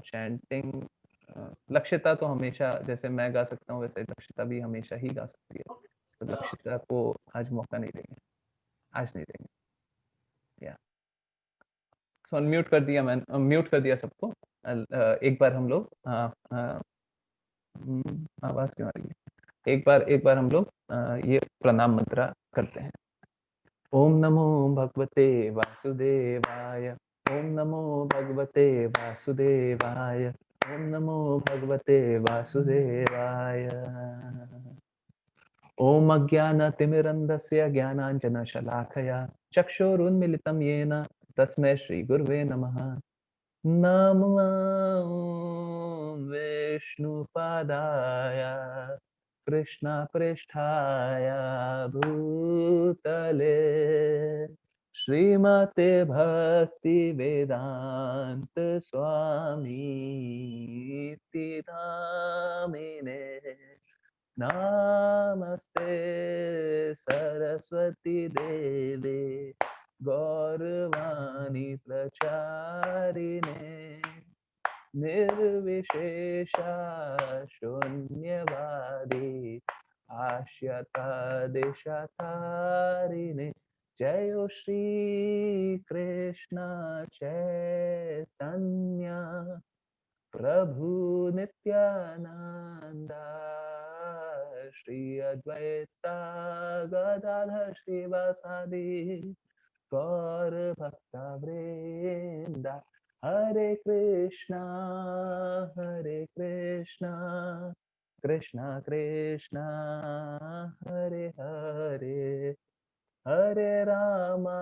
Chanting, Lakshita तो हमेशा, जैसे मैं गा सकता हूँ वैसे लक्षिता भी हमेशा ही गा सकती है, तो लक्षिता को आज मौका नहीं देंगे, आज नहीं देंगे। या सो अनम्यूट कर दिया, मैंने म्यूट कर दिया सबको। एक बार हम लोग आवाज क्यों आ रही है, एक बार हम लोग ये प्रणाम मंत्रा करते हैं। ओम नमो भगवते वासुदेवाय, ओम नमो भगवते वासुदेवाय, ओम नमो भगवते वासुदेवाय। ओम अज्ञानतिमिरन्धस्य ज्ञानाञ्जनशलाकया चक्षुरुन्मिलितं येन तस्मै श्रीगुरुवे नमः। नमो विष्णुपादाय कृष्णपृष्ठाय भूतले श्रीमते भक्ति वेदांत स्वामी नामिने। नमस्ते सरस्वती देवे गौरवाणी प्रचारिणे निर्विशेषा शून्यवादी आश्यता दिशतारिणे। जय श्री कृष्ण चैतन्य प्रभु नित्यानंदा श्री अद्वैता गदाधर श्रीवासादि गौर भक्ता वृंदा। Hare Krishna Krishna Krishna Hare Hare, Hare Rama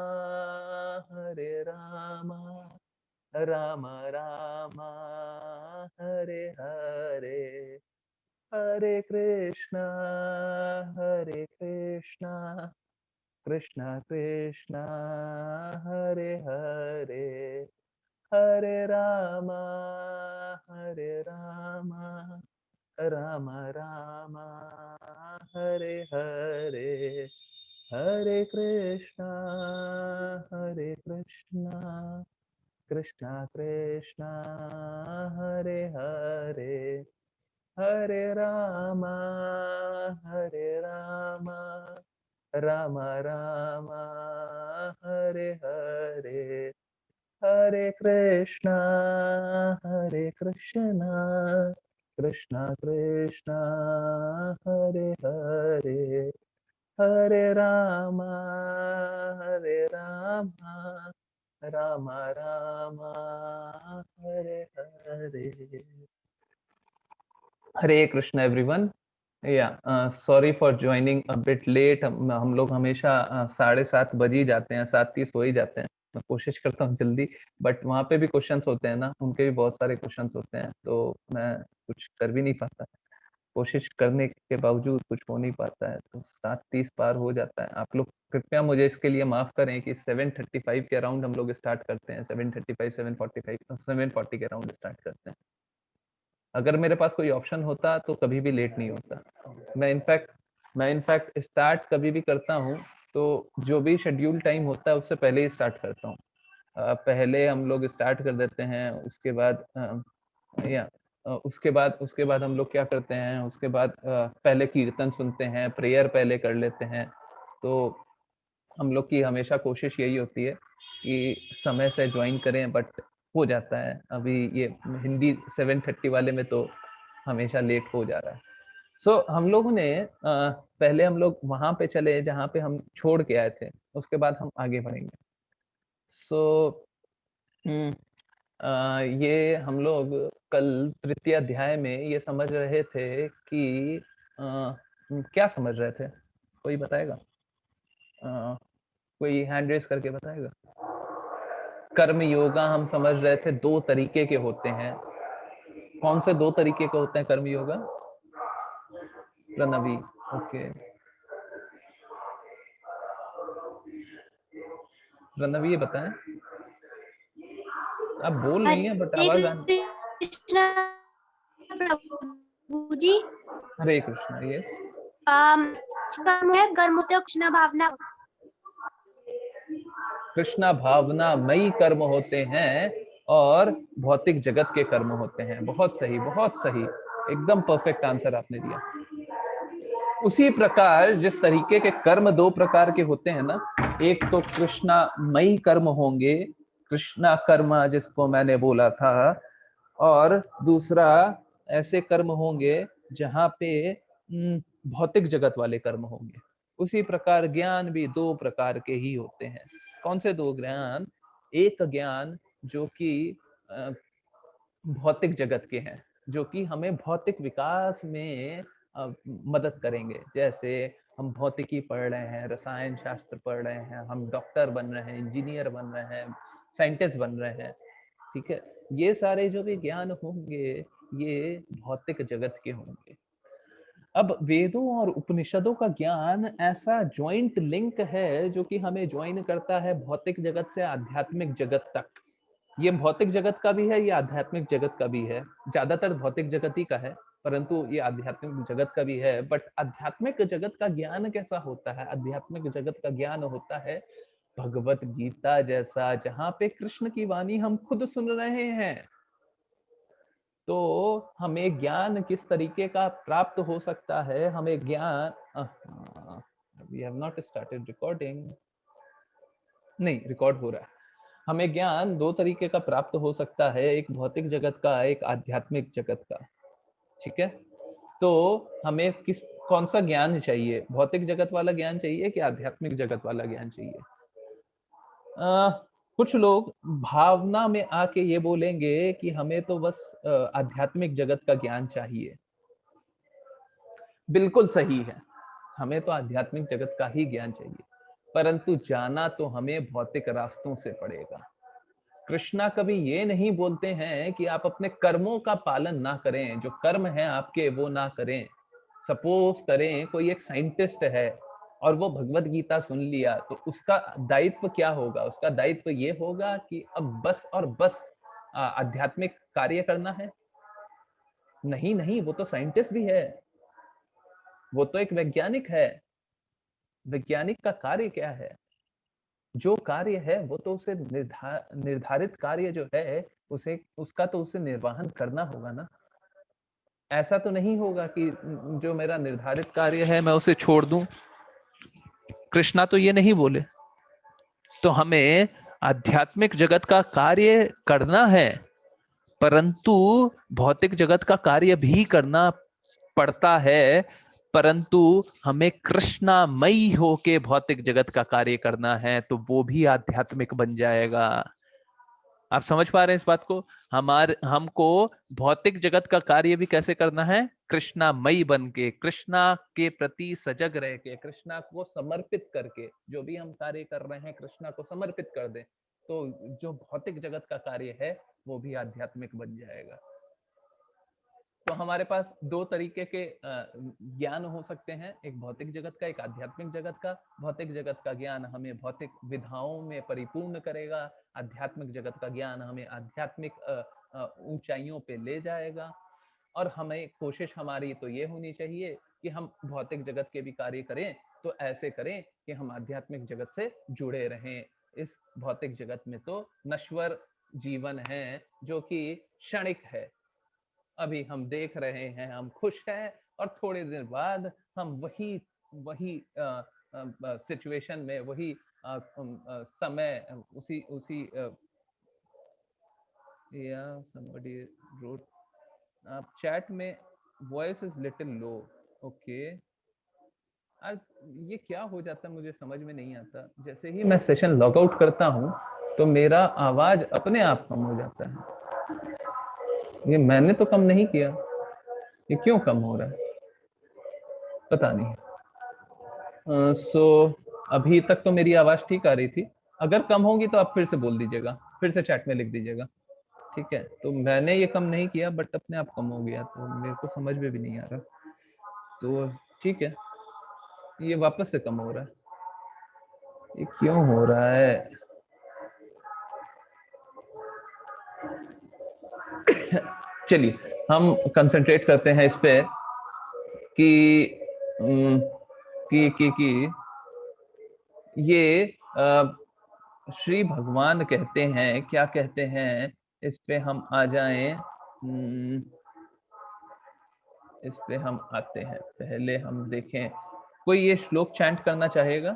Ram Ram Hare Hare, Hare Krishna Krishna Krishna Hare Hare, Hare Ram Ram Ram Hare Hare, Hare Krishna Krishna Krishna Hare Hare, Hare Ram Ram Ram Hare Hare, Hare Krishna Krishna Krishna Hare Hare, Hare Ram Ram Ram Hare Hare. Hare Krishna everyone. Yeah sorry for joining a bit late. हम लोग हमेशा 7:30 बज ही जाते हैं, 7:30 हो ही जाते हैं। मैं कोशिश करता हूँ जल्दी, बट वहाँ पे भी क्वेश्चंस होते हैं ना, उनके भी बहुत सारे क्वेश्चंस होते हैं, तो मैं कुछ कर भी नहीं पाता, कोशिश करने के बावजूद कुछ हो नहीं पाता है, तो 7:30 पार हो जाता है। आप लोग कृपया मुझे इसके लिए माफ करें कि 7:35 के अराउंड हम लोग स्टार्ट करते हैं, 7:35 7:40 के अराउंड स्टार्ट करते हैं। अगर मेरे पास कोई ऑप्शन होता तो कभी भी लेट नहीं होता। मैं इनफैक्ट स्टार्ट कभी भी करता हूँ तो जो भी शेड्यूल टाइम होता है उससे पहले ही स्टार्ट करता हूँ। पहले हम लोग स्टार्ट कर देते हैं, उसके बाद उसके बाद हम लोग क्या करते हैं, उसके बाद पहले कीर्तन सुनते हैं, प्रेयर पहले कर लेते हैं। तो हम लोग की हमेशा कोशिश यही होती है कि समय से ज्वाइन करें, बट हो जाता है। अभी ये हिंदी 7:30 वाले में तो हमेशा लेट हो जा रहा है। सो हम लोगों ने पहले हम लोग वहां पे चले जहाँ पे हम छोड़ के आए थे, उसके बाद हम आगे बढ़ेंगे। सो ये हम लोग कल तृतीय अध्याय में ये समझ रहे थे कि क्या समझ रहे थे, कोई बताएगा? कोई हैंड रेस करके बताएगा? कर्म योगा हम समझ रहे थे 2 तरीके के होते हैं। कौन से 2 तरीके के होते हैं कर्म योगा? प्रणवी, ओके। प्रणवी ये बताएं। आप बोल रही हैं बट आवाज कृष्ण प्रभु जी। हरे कृष्णा, यस। कर्म है कर्म होते कृष्ण भावना, कृष्णा भावना मई कर्म होते हैं, और भौतिक जगत के कर्म होते हैं। बहुत सही, बहुत सही, एकदम परफेक्ट आंसर आपने दिया। उसी प्रकार जिस तरीके के कर्म दो प्रकार के होते हैं ना, एक तो कृष्णामयी कर्म होंगे, कृष्णा कर्म जिसको मैंने बोला था, और दूसरा ऐसे कर्म होंगे जहां पे भौतिक जगत वाले कर्म होंगे। उसी प्रकार ज्ञान भी दो प्रकार के ही होते हैं। कौन से दो ज्ञान? एक ज्ञान जो कि भौतिक जगत के हैं, जो कि हमें भौतिक विकास में मदद करेंगे। जैसे हम भौतिकी पढ़ रहे हैं, रसायन शास्त्र पढ़ रहे हैं, हम डॉक्टर बन रहे हैं, इंजीनियर बन रहे हैं, साइंटिस्ट बन रहे हैं, ठीक है। ये सारे जो भी ज्ञान होंगे ये भौतिक जगत के होंगे। अब वेदों और उपनिषदों का ज्ञान ऐसा ज्वाइंट लिंक है जो कि हमें ज्वाइन करता है भौतिक जगत से आध्यात्मिक जगत तक। ये भौतिक जगत का भी है, ये आध्यात्मिक जगत का भी है। ज्यादातर भौतिक जगत ही का है, परंतु ये आध्यात्मिक जगत का भी है। बट आध्यात्मिक जगत का ज्ञान कैसा होता है? आध्यात्मिक जगत का ज्ञान होता है भगवत गीता जैसा, जहां पे कृष्ण की वाणी हम खुद सुन रहे हैं। तो हमें ज्ञान किस तरीके का प्राप्त हो सकता है? हमें ज्ञान, we have not started recording, नहीं रिकॉर्ड हो रहा है। हमें ज्ञान दो तरीके का प्राप्त हो सकता है, एक भौतिक जगत का, एक आध्यात्मिक जगत का, ठीक है। तो हमें कौन सा ज्ञान चाहिए? भौतिक जगत वाला ज्ञान चाहिए कि आध्यात्मिक जगत वाला ज्ञान चाहिए? कुछ लोग भावना में आके ये बोलेंगे कि हमें तो बस आध्यात्मिक जगत का ज्ञान चाहिए। बिल्कुल सही है, हमें तो आध्यात्मिक जगत का ही ज्ञान चाहिए, परंतु जाना तो हमें भौतिक रास्तों से पड़ेगा। कृष्णा कभी ये नहीं बोलते हैं कि आप अपने कर्मों का पालन ना करें, जो कर्म है आपके वो ना करें। सपोज करें कोई एक साइंटिस्ट है और वो भगवत गीता सुन लिया, तो उसका दायित्व क्या होगा? उसका दायित्व ये होगा कि अब बस और बस आध्यात्मिक कार्य करना है? नहीं नहीं, वो तो साइंटिस्ट भी है, वो तो एक वैज्ञानिक है। वैज्ञानिक का कार्य क्या है? जो कार्य है वो तो उसे निर्धारित कार्य जो है उसे उसका तो उसे निर्वहन करना होगा ना। ऐसा तो नहीं होगा कि जो मेरा निर्धारित कार्य है मैं उसे छोड़ दूं। कृष्णा तो ये नहीं बोले। तो हमें आध्यात्मिक जगत का कार्य करना है, परंतु भौतिक जगत का कार्य भी करना पड़ता है, परंतु हमें कृष्णामयी होके भौतिक जगत का कार्य करना है, तो वो भी आध्यात्मिक बन जाएगा। आप समझ पा रहे हैं इस बात को? हमको भौतिक जगत का कार्य भी कैसे करना है? कृष्णामयी बन के, कृष्णा के प्रति सजग रह के, कृष्णा को समर्पित करके, जो भी हम कार्य कर रहे हैं कृष्णा को समर्पित कर दें, तो जो भौतिक जगत का कार्य है वो भी आध्यात्मिक बन जाएगा। तो हमारे पास दो तरीके के ज्ञान हो सकते हैं, एक भौतिक जगत का, एक आध्यात्मिक जगत का। भौतिक जगत का ज्ञान हमें भौतिक विधाओं में परिपूर्ण करेगा, आध्यात्मिक जगत का ज्ञान हमें आध्यात्मिक ऊंचाइयों पे ले जाएगा। और हमें कोशिश हमारी तो ये होनी चाहिए कि हम भौतिक जगत के भी कार्य करें तो ऐसे करें कि हम आध्यात्मिक जगत से जुड़े रहें। इस भौतिक जगत में तो नश्वर जीवन है जो कि क्षणिक है। अभी हम देख रहे हैं, हम खुश हैं, और थोड़े दिन बाद हम वही वही सिचुएशन में, वही समय, उसी उसी या somebody wrote आप चैट में voice is little low. Okay, ये क्या हो जाता है मुझे समझ में नहीं आता। जैसे ही मैं सेशन लॉग आउट करता हूँ तो मेरा आवाज अपने आप कम हो जाता है। ये मैंने तो कम नहीं किया, ये क्यों कम हो रहा है पता नहीं। सो अभी तक तो मेरी आवाज ठीक आ रही थी। अगर कम होगी तो आप फिर से बोल दीजिएगा, फिर से चैट में लिख दीजिएगा, ठीक है। तो मैंने ये कम नहीं किया, बट अपने आप कम हो गया, तो मेरे को समझ में भी नहीं आ रहा। तो ठीक है, ये वापस से कम हो रहा है, ये क्यों हो रहा है? चलिए हम कंसंट्रेट करते हैं इस पे कि कि ये श्री भगवान कहते हैं, क्या कहते हैं इस पे हम आ जाएं। इस पे हम आते हैं। पहले हम देखें, कोई ये श्लोक चैंट करना चाहेगा?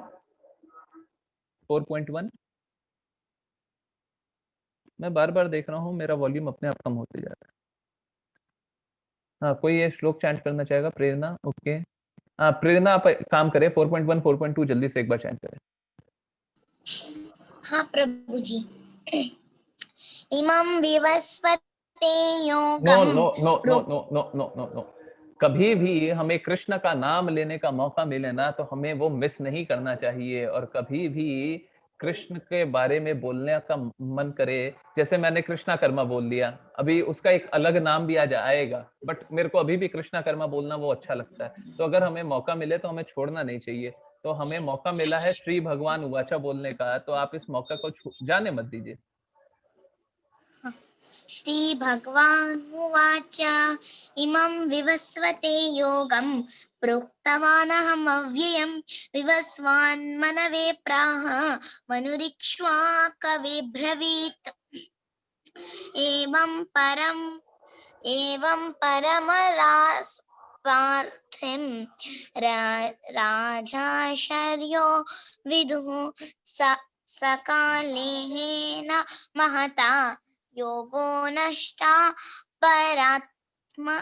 4.1। मैं बार बार देख रहा हूँ मेरा वॉल्यूम अपने आप कम होते जा रहा है। हाँ, कोई ये श्लोक चैंट करना चाहेगा? प्रेरणा, ओके। हाँ प्रेरणा, आप काम करें 4.1 4.2 जल्दी से एक बार चैंट करें। हाँ प्रभु जी। इमं विवस्वते नो योगम no no no no no no no no. कभी भी हमें कृष्ण का नाम लेने का मौका मिले ना तो हमें वो मिस नहीं करना चाहिए। और कभी भी कृष्ण के बारे में बोलने का मन करे, जैसे मैंने कृष्णा कर्मा बोल दिया, अभी उसका एक अलग नाम भी आज आएगा, बट मेरे को अभी भी कृष्णा कर्मा बोलना वो अच्छा लगता है। तो अगर हमें मौका मिले तो हमें छोड़ना नहीं चाहिए। तो हमें मौका मिला है श्री भगवान उवाचा बोलने का, तो आप इस मौका को जाने मत दीजिए। श्री भगवानुवाच इमं विवस्वते योगं प्रोक्तवानहम् अव्ययं विवस्वान्मनवे प्राह मनुरीक्ष्वा कवे ब्रवीत् एवं परमरास्पार्थिं राजाशर्यो विदुः सकालेन महता योगो नष्टा परंतपा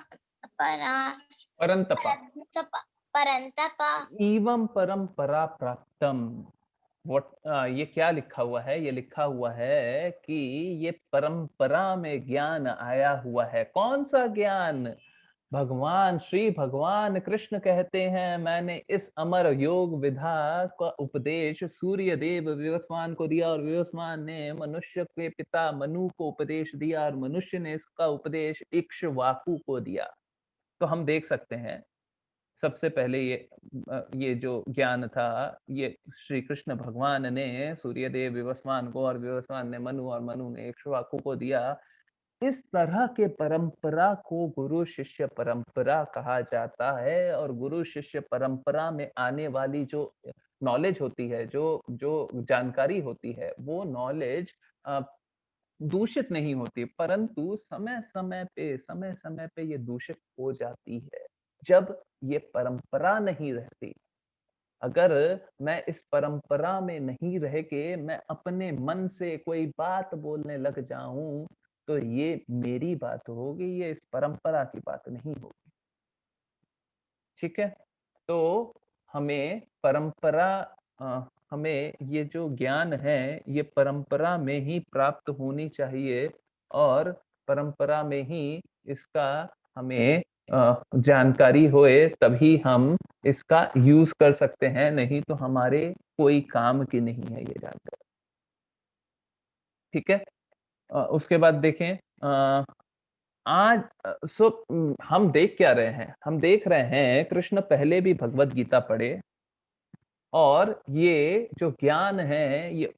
परंतपा एवं परंपरा प्राप्तम। ये क्या लिखा हुआ है? ये लिखा हुआ है कि ये परंपरा में ज्ञान आया हुआ है। कौन सा ज्ञान? भगवान श्री भगवान कृष्ण कहते हैं, मैंने इस अमर योग विधा का उपदेश सूर्य देव विवस्वान को दिया और विवस्वान ने मनुष्य के पिता मनु को उपदेश दिया और मनुष्य ने इसका उपदेश इक्ष्वाकु को दिया। तो हम देख सकते हैं सबसे पहले ये जो ज्ञान था, ये श्री कृष्ण भगवान ने सूर्यदेव विवस्वान को और विवस्वान ने मनु और मनु ने इक्ष्वाकु को दिया। इस तरह के परंपरा को गुरु शिष्य परंपरा कहा जाता है। और गुरु शिष्य परंपरा में आने वाली जो नॉलेज होती है, जो जो जानकारी होती है, वो नॉलेज दूषित नहीं होती, परंतु समय समय पे ये दूषित हो जाती है जब ये परंपरा नहीं रहती। अगर मैं इस परंपरा में नहीं रह के मैं अपने मन से कोई बात बोलने लग जाऊं तो ये मेरी बात होगी, ये इस परंपरा की बात नहीं होगी। ठीक है? तो हमें परंपरा हमें ये जो ज्ञान है ये परंपरा में ही प्राप्त होनी चाहिए और परंपरा में ही इसका हमें जानकारी होए तभी हम इसका यूज कर सकते हैं, नहीं तो हमारे कोई काम की नहीं है ये जानकारी। ठीक है? उसके बाद देखें आज हम देख क्या रहे हैं? हम देख रहे हैं कृष्ण पहले भी भगवत गीता पढ़े और ये जो ज्ञान है ये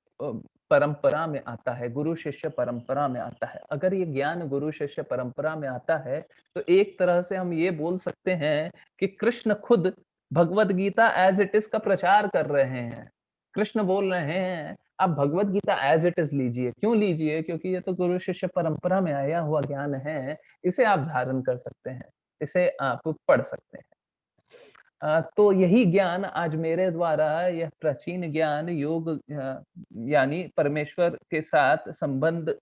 परंपरा में आता है, गुरु शिष्य परंपरा में आता है। अगर ये ज्ञान गुरु शिष्य परंपरा में आता है तो एक तरह से हम ये बोल सकते हैं कि कृष्ण खुद Bhagavad Gita as it is का प्रचार कर रहे हैं। कृष्ण बोल रहे हैं आप Bhagavad Gita as it is लीजिए। क्यों लीजिए? क्योंकि ये तो गुरु शिष्य परंपरा में आया हुआ ज्ञान है, इसे आप धारण कर सकते हैं, इसे आप पढ़ सकते हैं। तो यही ज्ञान आज मेरे द्वारा, यह प्राचीन ज्ञान योग यानी परमेश्वर के साथ संबंध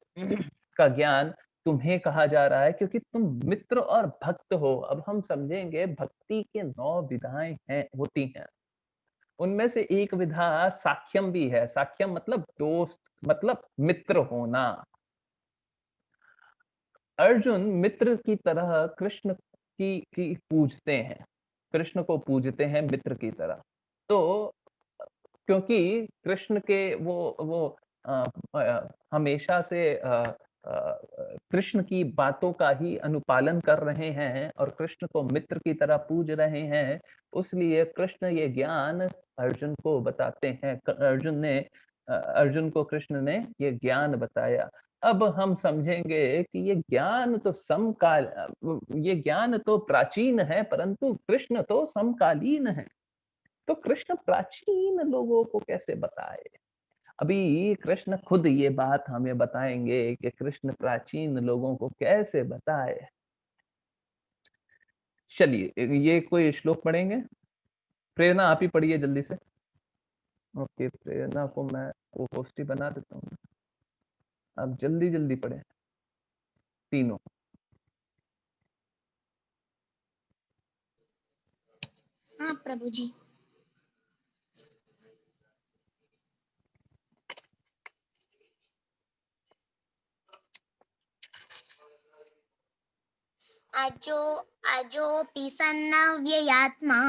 का ज्ञान तुम्हें कहा जा रहा है, क्योंकि तुम मित्र और भक्त हो। अब हम समझेंगे भक्ति के 9 विधाएं हैं, होती हैं। उनमें से एक विधा साख्यम भी है। साख्यम मतलब दोस्त, मतलब मित्र होना। अर्जुन मित्र की तरह कृष्ण की पूजते हैं, कृष्ण को पूजते हैं मित्र की तरह। तो क्योंकि कृष्ण के वो हमेशा से कृष्ण की बातों का ही अनुपालन कर रहे हैं और कृष्ण को मित्र की तरह पूज रहे हैं, उसलिए कृष्ण ये ज्ञान अर्जुन को बताते हैं। अर्जुन को कृष्ण ने ये ज्ञान बताया। अब हम समझेंगे कि ये ज्ञान तो प्राचीन है, परंतु कृष्ण तो समकालीन है। तो कृष्ण प्राचीन लोगों को कैसे बताए? अभी कृष्ण खुद ये बात हमें बताएंगे कि कृष्ण प्राचीन लोगों को कैसे बताए। चलिए ये कोई श्लोक पढ़ेंगे? प्रेरणा आप ही पढ़िए जल्दी से। ओके, प्रेरणा को मैं को होस्ट ही बना देता हूँ। आप जल्दी जल्दी पढ़े तीनों। हाँ प्रभु जी। अजो अजोऽपि सन्नव्ययात्मा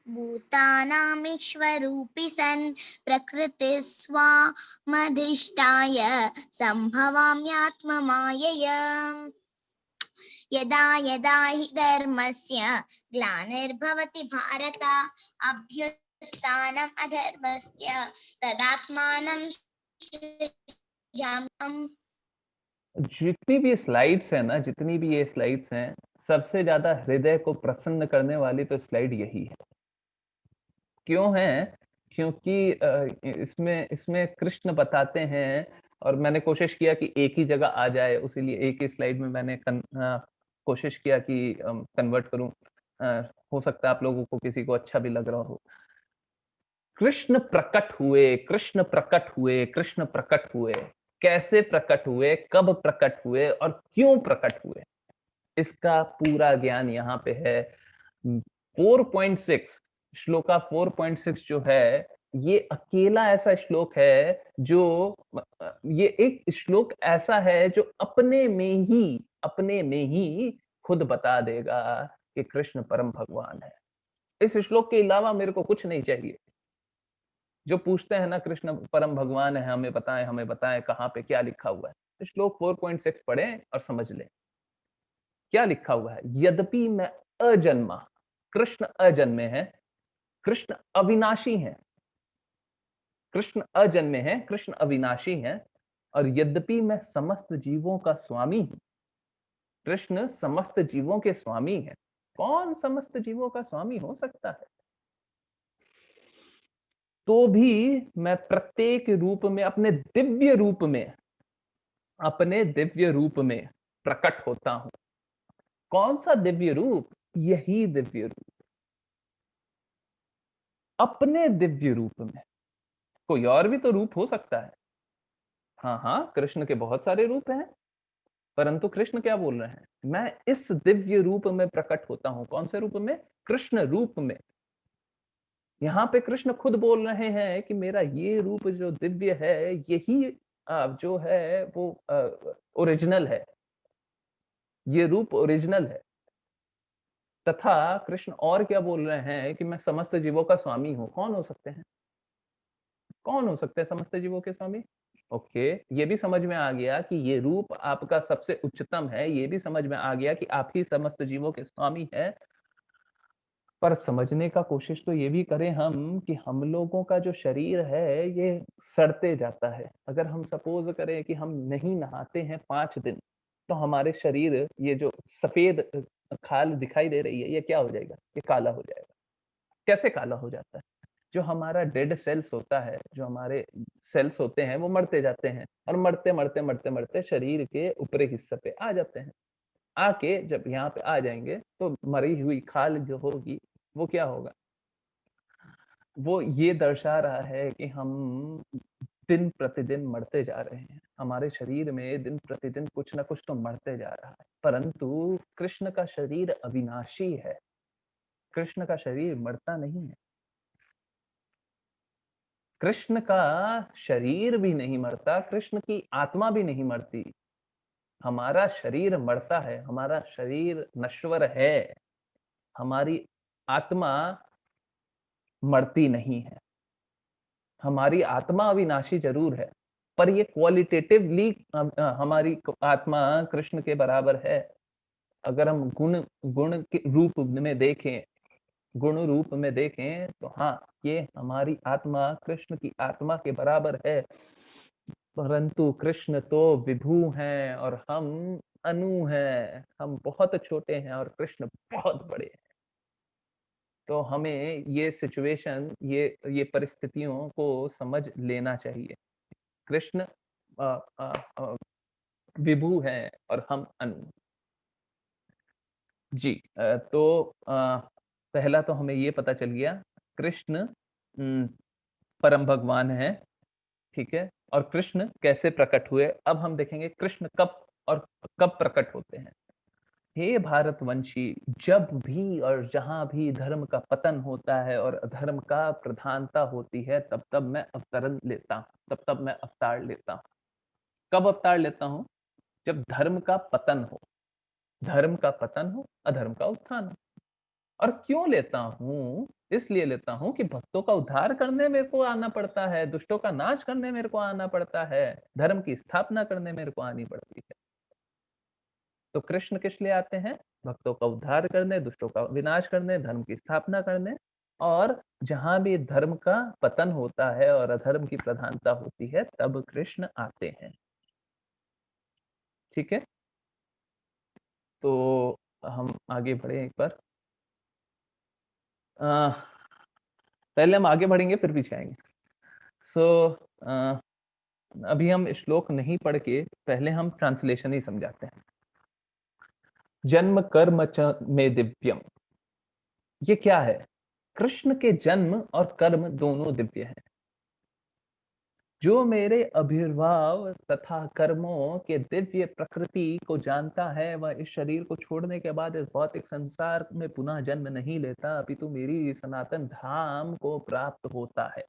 भूतानामीश्वरूपी सन् प्रकृतिः स्वामधिष्ठाय सम्भवाम्यात्ममायया यदा यदा हि धर्मस्य ग्लानिर्भवति भारत अभ्युत्थानम् अधर्मस्य तदात्मानं सृजाम्यहम्। जितनी भी स्लाइड्स है ना, जितनी भी ये स्लाइड्स हैं, सबसे ज्यादा हृदय को प्रसन्न करने वाली तो स्लाइड यही है। क्यों है? क्योंकि इसमें इसमें कृष्ण बताते हैं, और मैंने कोशिश किया कि एक ही जगह आ जाए, उसीलिए एक ही स्लाइड में मैंने कोशिश किया कि कन्वर्ट करूं। हो सकता है आप लोगों को किसी को अच्छा भी लग रहा हो। कृष्ण प्रकट हुए, कृष्ण प्रकट हुए, कृष्ण प्रकट हुए। कैसे प्रकट हुए, कब प्रकट हुए और क्यों प्रकट हुए, इसका पूरा ज्ञान यहाँ पे है। 4.6 श्लोका 4.6 जो है, ये अकेला ऐसा श्लोक है जो ये एक श्लोक ऐसा है जो अपने में ही खुद बता देगा कि कृष्ण परम भगवान है। इस श्लोक के अलावा मेरे को कुछ नहीं चाहिए। जो पूछते हैं ना कृष्ण परम भगवान है, हमें बताएं कहाँ पे क्या लिखा हुआ है, तो श्लोक 4.6 पढ़ें और समझ लें क्या लिखा हुआ है। यद्यपि मैं अजन्मा, कृष्ण अजन्मे हैं, कृष्ण अविनाशी हैं। कृष्ण अजन्मे हैं, कृष्ण अविनाशी हैं, और यद्यपि मैं समस्त जीवों का स्वामी हूं। कृष्ण समस्त जीवों के स्वामी हैं। कौन समस्त जीवों का स्वामी हो सकता है? तो भी मैं प्रत्येक रूप में, अपने दिव्य रूप में प्रकट होता हूं। कौन सा दिव्य रूप? यही दिव्य रूप, अपने दिव्य रूप में। कोई और भी तो रूप हो सकता है। हाँ हाँ, कृष्ण के बहुत सारे रूप हैं, परंतु कृष्ण क्या बोल रहे हैं? मैं इस दिव्य रूप में प्रकट होता हूं। कौन से रूप में? कृष्ण रूप में। यहाँ पे कृष्ण खुद बोल रहे हैं कि मेरा ये रूप जो दिव्य है, यही जो है वो ओरिजिनल है। ये रूप ओरिजिनल है। तथा कृष्ण और क्या बोल रहे हैं कि मैं समस्त जीवों का स्वामी हूं। कौन हो सकते हैं? कौन हो सकते हैं समस्त जीवों के स्वामी? ओके, ये भी समझ में आ गया कि ये रूप आपका सबसे उच्चतम है। ये भी समझ में आ गया कि आप ही समस्त जीवों के स्वामी हैं। पर समझने का कोशिश तो ये भी करें हम कि हम लोगों का जो शरीर है ये सड़ते जाता है। अगर हम सपोज करें कि हम नहीं नहाते हैं 5 दिन, तो हमारे शरीर, ये जो सफेद खाल दिखाई दे रही है, ये क्या हो जाएगा? ये काला हो जाएगा। कैसे काला हो जाता है? जो हमारा डेड सेल्स होता है, जो हमारे सेल्स होते हैं, वो मरते जाते हैं, और मरते शरीर के ऊपरी हिस्से पे आ जाते हैं। आके जब यहाँ पे आ जाएंगे तो मरी हुई खाल जो होगी, वो क्या होगा? वो ये दर्शा रहा है कि हम दिन प्रतिदिन मरते जा रहे हैं। हमारे शरीर में दिन प्रतिदिन कुछ ना कुछ तो मरते जा रहा है। परंतु कृष्ण का शरीर अविनाशी है। कृष्ण का शरीर मरता नहीं है। कृष्ण का शरीर भी नहीं मरता, कृष्ण की आत्मा भी नहीं मरती। हमारा शरीर मरता है, हमारा शरीर नश्वर है, हमारी आत्मा मरती नहीं है। हमारी आत्मा अविनाशी जरूर है, पर ये क्वालिटेटिवली हमारी आत्मा कृष्ण के बराबर है। अगर हम गुण गुण के रूप में देखें, गुण रूप में देखें, तो हाँ, ये हमारी आत्मा कृष्ण की आत्मा के बराबर है। परंतु कृष्ण तो विभू हैं और हम अनु हैं। हम बहुत छोटे हैं और कृष्ण बहुत बड़े हैं। तो हमें ये सिचुएशन, ये परिस्थितियों को समझ लेना चाहिए। कृष्ण अ, अ, अ, विभु हैं और हम अनु। जी, तो पहला तो हमें ये पता चल गया, कृष्ण परम भगवान हैं, ठीक है? और कृष्ण कैसे प्रकट हुए? अब हम देखेंगे कृष्ण कब प्रकट होते हैं। हे भारतवंशी, जब भी और जहाँ भी धर्म का पतन होता है और अधर्म का प्रधानता होती है, तब-तब मैं अवतरण लेता हूँ, तब-तब मैं अवतार लेता हूँ। कब अवतार लेता हूँ? जब धर्म का पतन हो। धर्म का पतन हो, अधर्म का उत्थान हो। और क्यों लेता हूँ? इसलिए लेता हूँ कि भक्तों का उद्धार करने मेरे को आना पड़ता है, दुष्टों का नाश करने मेरे को आना पड़ता है, धर्म की स्थापना करने मेरे को आनी पड़ती है। तो कृष्ण किस लिए आते हैं? भक्तों का उद्धार करने, दुष्टों का विनाश करने, धर्म की स्थापना करने, और जहाँ भी धर्म का पतन होता है और अधर्म की प्रधानता होती है, तब कृष्ण आते हैं। ठीक है? तो हम आगे बढ़े एक बार। अ, पहले हम आगे बढ़ेंगे फिर पीछे आएँगे। सो अ, अभी हम श्लोक नहीं पढ़ के पहले हम ट्रांसलेशन ही समझाते हैं। जन्म कर्म च मे दिव्यम। ये क्या है? कृष्ण के जन्म और कर्म दोनों दिव्य हैं। जो मेरे आविर्भाव तथा कर्मों के दिव्य प्रकृति को जानता है, वह इस शरीर को छोड़ने के बाद इस भौतिक संसार में पुनः जन्म नहीं लेता, अपितु मेरी सनातन धाम को प्राप्त होता है।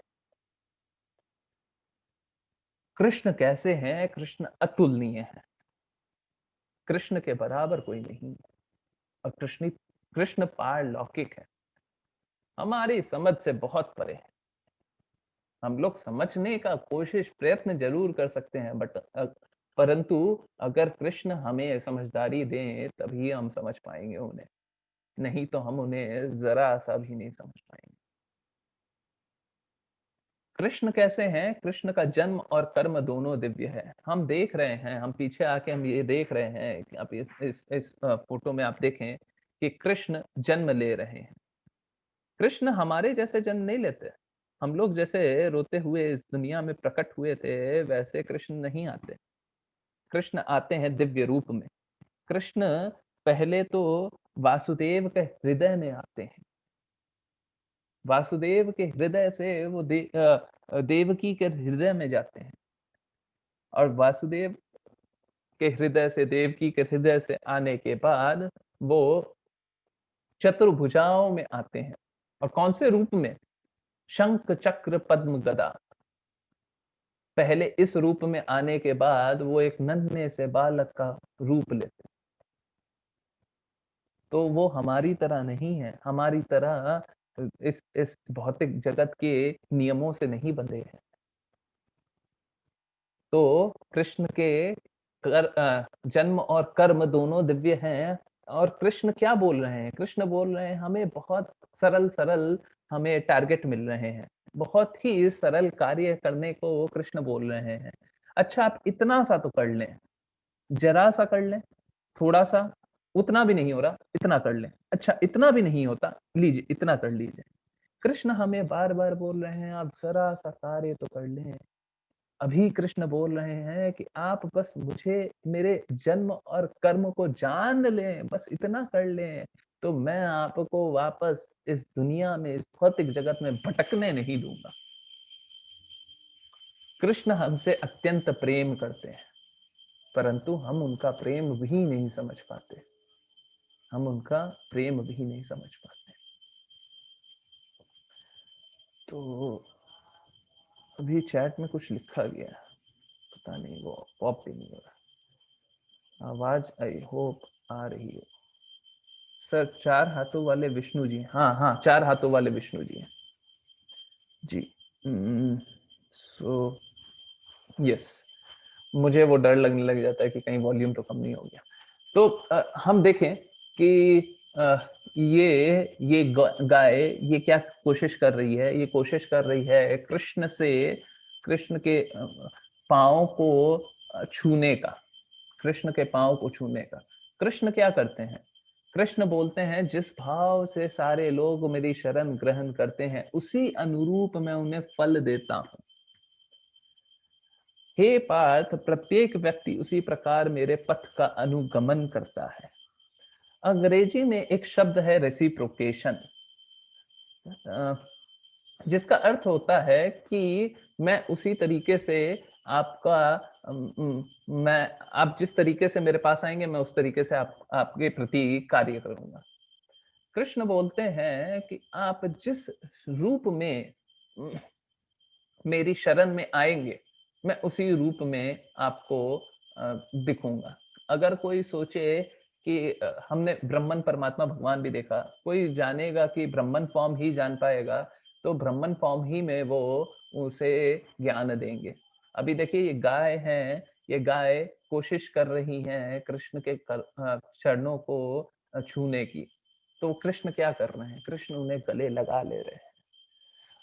कृष्ण कैसे हैं? कृष्ण अतुलनीय हैं। कृष्ण के बराबर कोई नहीं है और कृष्ण पारलौकिक है। हमारी समझ से बहुत परे है। हम लोग समझने का कोशिश प्रयत्न जरूर कर सकते हैं, बट परंतु अगर कृष्ण हमें समझदारी दें तभी हम समझ पाएंगे उन्हें, नहीं तो हम उन्हें जरा सा भी नहीं समझ पाएंगे। कृष्ण कैसे हैं? कृष्ण का जन्म और कर्म दोनों दिव्य है। हम देख रहे हैं, हम पीछे आके हम ये देख रहे हैं कि आप इस फोटो में आप देखें कि कृष्ण जन्म ले रहे हैं। कृष्ण हमारे जैसे जन्म नहीं लेते। हम लोग जैसे रोते हुए इस दुनिया में प्रकट हुए थे, वैसे कृष्ण नहीं आते। कृष्ण आते हैं दिव्य रूप में। कृष्ण पहले तो वासुदेव के हृदय में आते हैं। वासुदेव के हृदय से वो देवकी के हृदय में जाते हैं, और वासुदेव के हृदय से देवकी के हृदय से आने के बाद वो चतुर्भुजाओं में आते हैं। और कौन से रूप में? शंख चक्र पद्म गदा। पहले इस रूप में आने के बाद वो एक नन्हे से बालक का रूप लेते। तो वो हमारी तरह नहीं है, हमारी तरह इस भौतिक जगत के नियमों से नहीं बंधे हैं। तो कृष्ण के जन्म और कर्म दोनों दिव्य हैं। और कृष्ण क्या बोल रहे हैं? कृष्ण बोल रहे हैं हमें बहुत सरल हमें टारगेट मिल रहे हैं। बहुत ही सरल कार्य करने को कृष्ण बोल रहे हैं। अच्छा, आप इतना सा तो कर लें, जरा सा कर लें, थोड़ा सा, उतना भी नहीं हो रहा, इतना कर लें। अच्छा, इतना भी नहीं होता, लीजिए इतना कर लीजिए। कृष्ण हमें बार-बार बोल रहे हैं आप जरा सा कार्य तो कर लें। अभी कृष्ण बोल रहे हैं कि आप बस मुझे, मेरे जन्म और कर्म को जान लें, बस इतना कर लें, तो मैं आपको वापस इस दुनिया में, इस भौतिक जगत में भटकने नहीं दूंगा। कृष्ण हमसे अत्यंत प्रेम करते हैं, परंतु हम उनका प्रेम भी नहीं समझ पाते। हम उनका प्रेम भी नहीं समझ पाते। तो अभी चैट में कुछ लिखा गया है, पता नहीं, वो पॉप भी नहीं हो रहा। आवाज आई होप आ रही हो। सर, 4 हाथों वाले विष्णु जी। हाँ, हाँ, 4 हाथों वाले विष्णु जी हैं। जी। सो यस, मुझे वो डर लगने लग जाता है कि कहीं वॉल्यूम तो कम नहीं हो गया। तो हम देखें कि ये गाय ये क्या कोशिश कर रही है? ये कोशिश कर रही है कृष्ण के पाँव को छूने का, कृष्ण के पाँव को छूने का। कृष्ण क्या करते हैं? कृष्ण बोलते हैं जिस भाव से सारे लोग मेरी शरण ग्रहण करते हैं, उसी अनुरूप मैं उन्हें फल देता हूँ। हे पार्थ, प्रत्येक व्यक्ति उसी प्रकार मेरे पथ का अनुगमन करता है। अंग्रेजी में एक शब्द है रेसिप्रोकेशन, जिसका अर्थ होता है कि मैं उसी तरीके से आपका मैं आप जिस तरीके से मेरे पास आएंगे मैं उस तरीके से आपके प्रति कार्य करूंगा। कृष्ण बोलते हैं कि आप जिस रूप में मेरी शरण में आएंगे मैं उसी रूप में आपको दिखूंगा। अगर कोई सोचे कि हमने ब्रह्मन परमात्मा भगवान भी देखा, कोई जानेगा कि ब्रह्मन फॉर्म ही जान पाएगा तो ब्रह्मन फॉर्म ही में वो उसे ज्ञान देंगे। अभी देखिए ये गाय है, ये गाय कोशिश कर रही है कृष्ण के चरणों को छूने की, तो कृष्ण क्या कर रहे हैं? कृष्ण उन्हें गले लगा ले रहे हैं।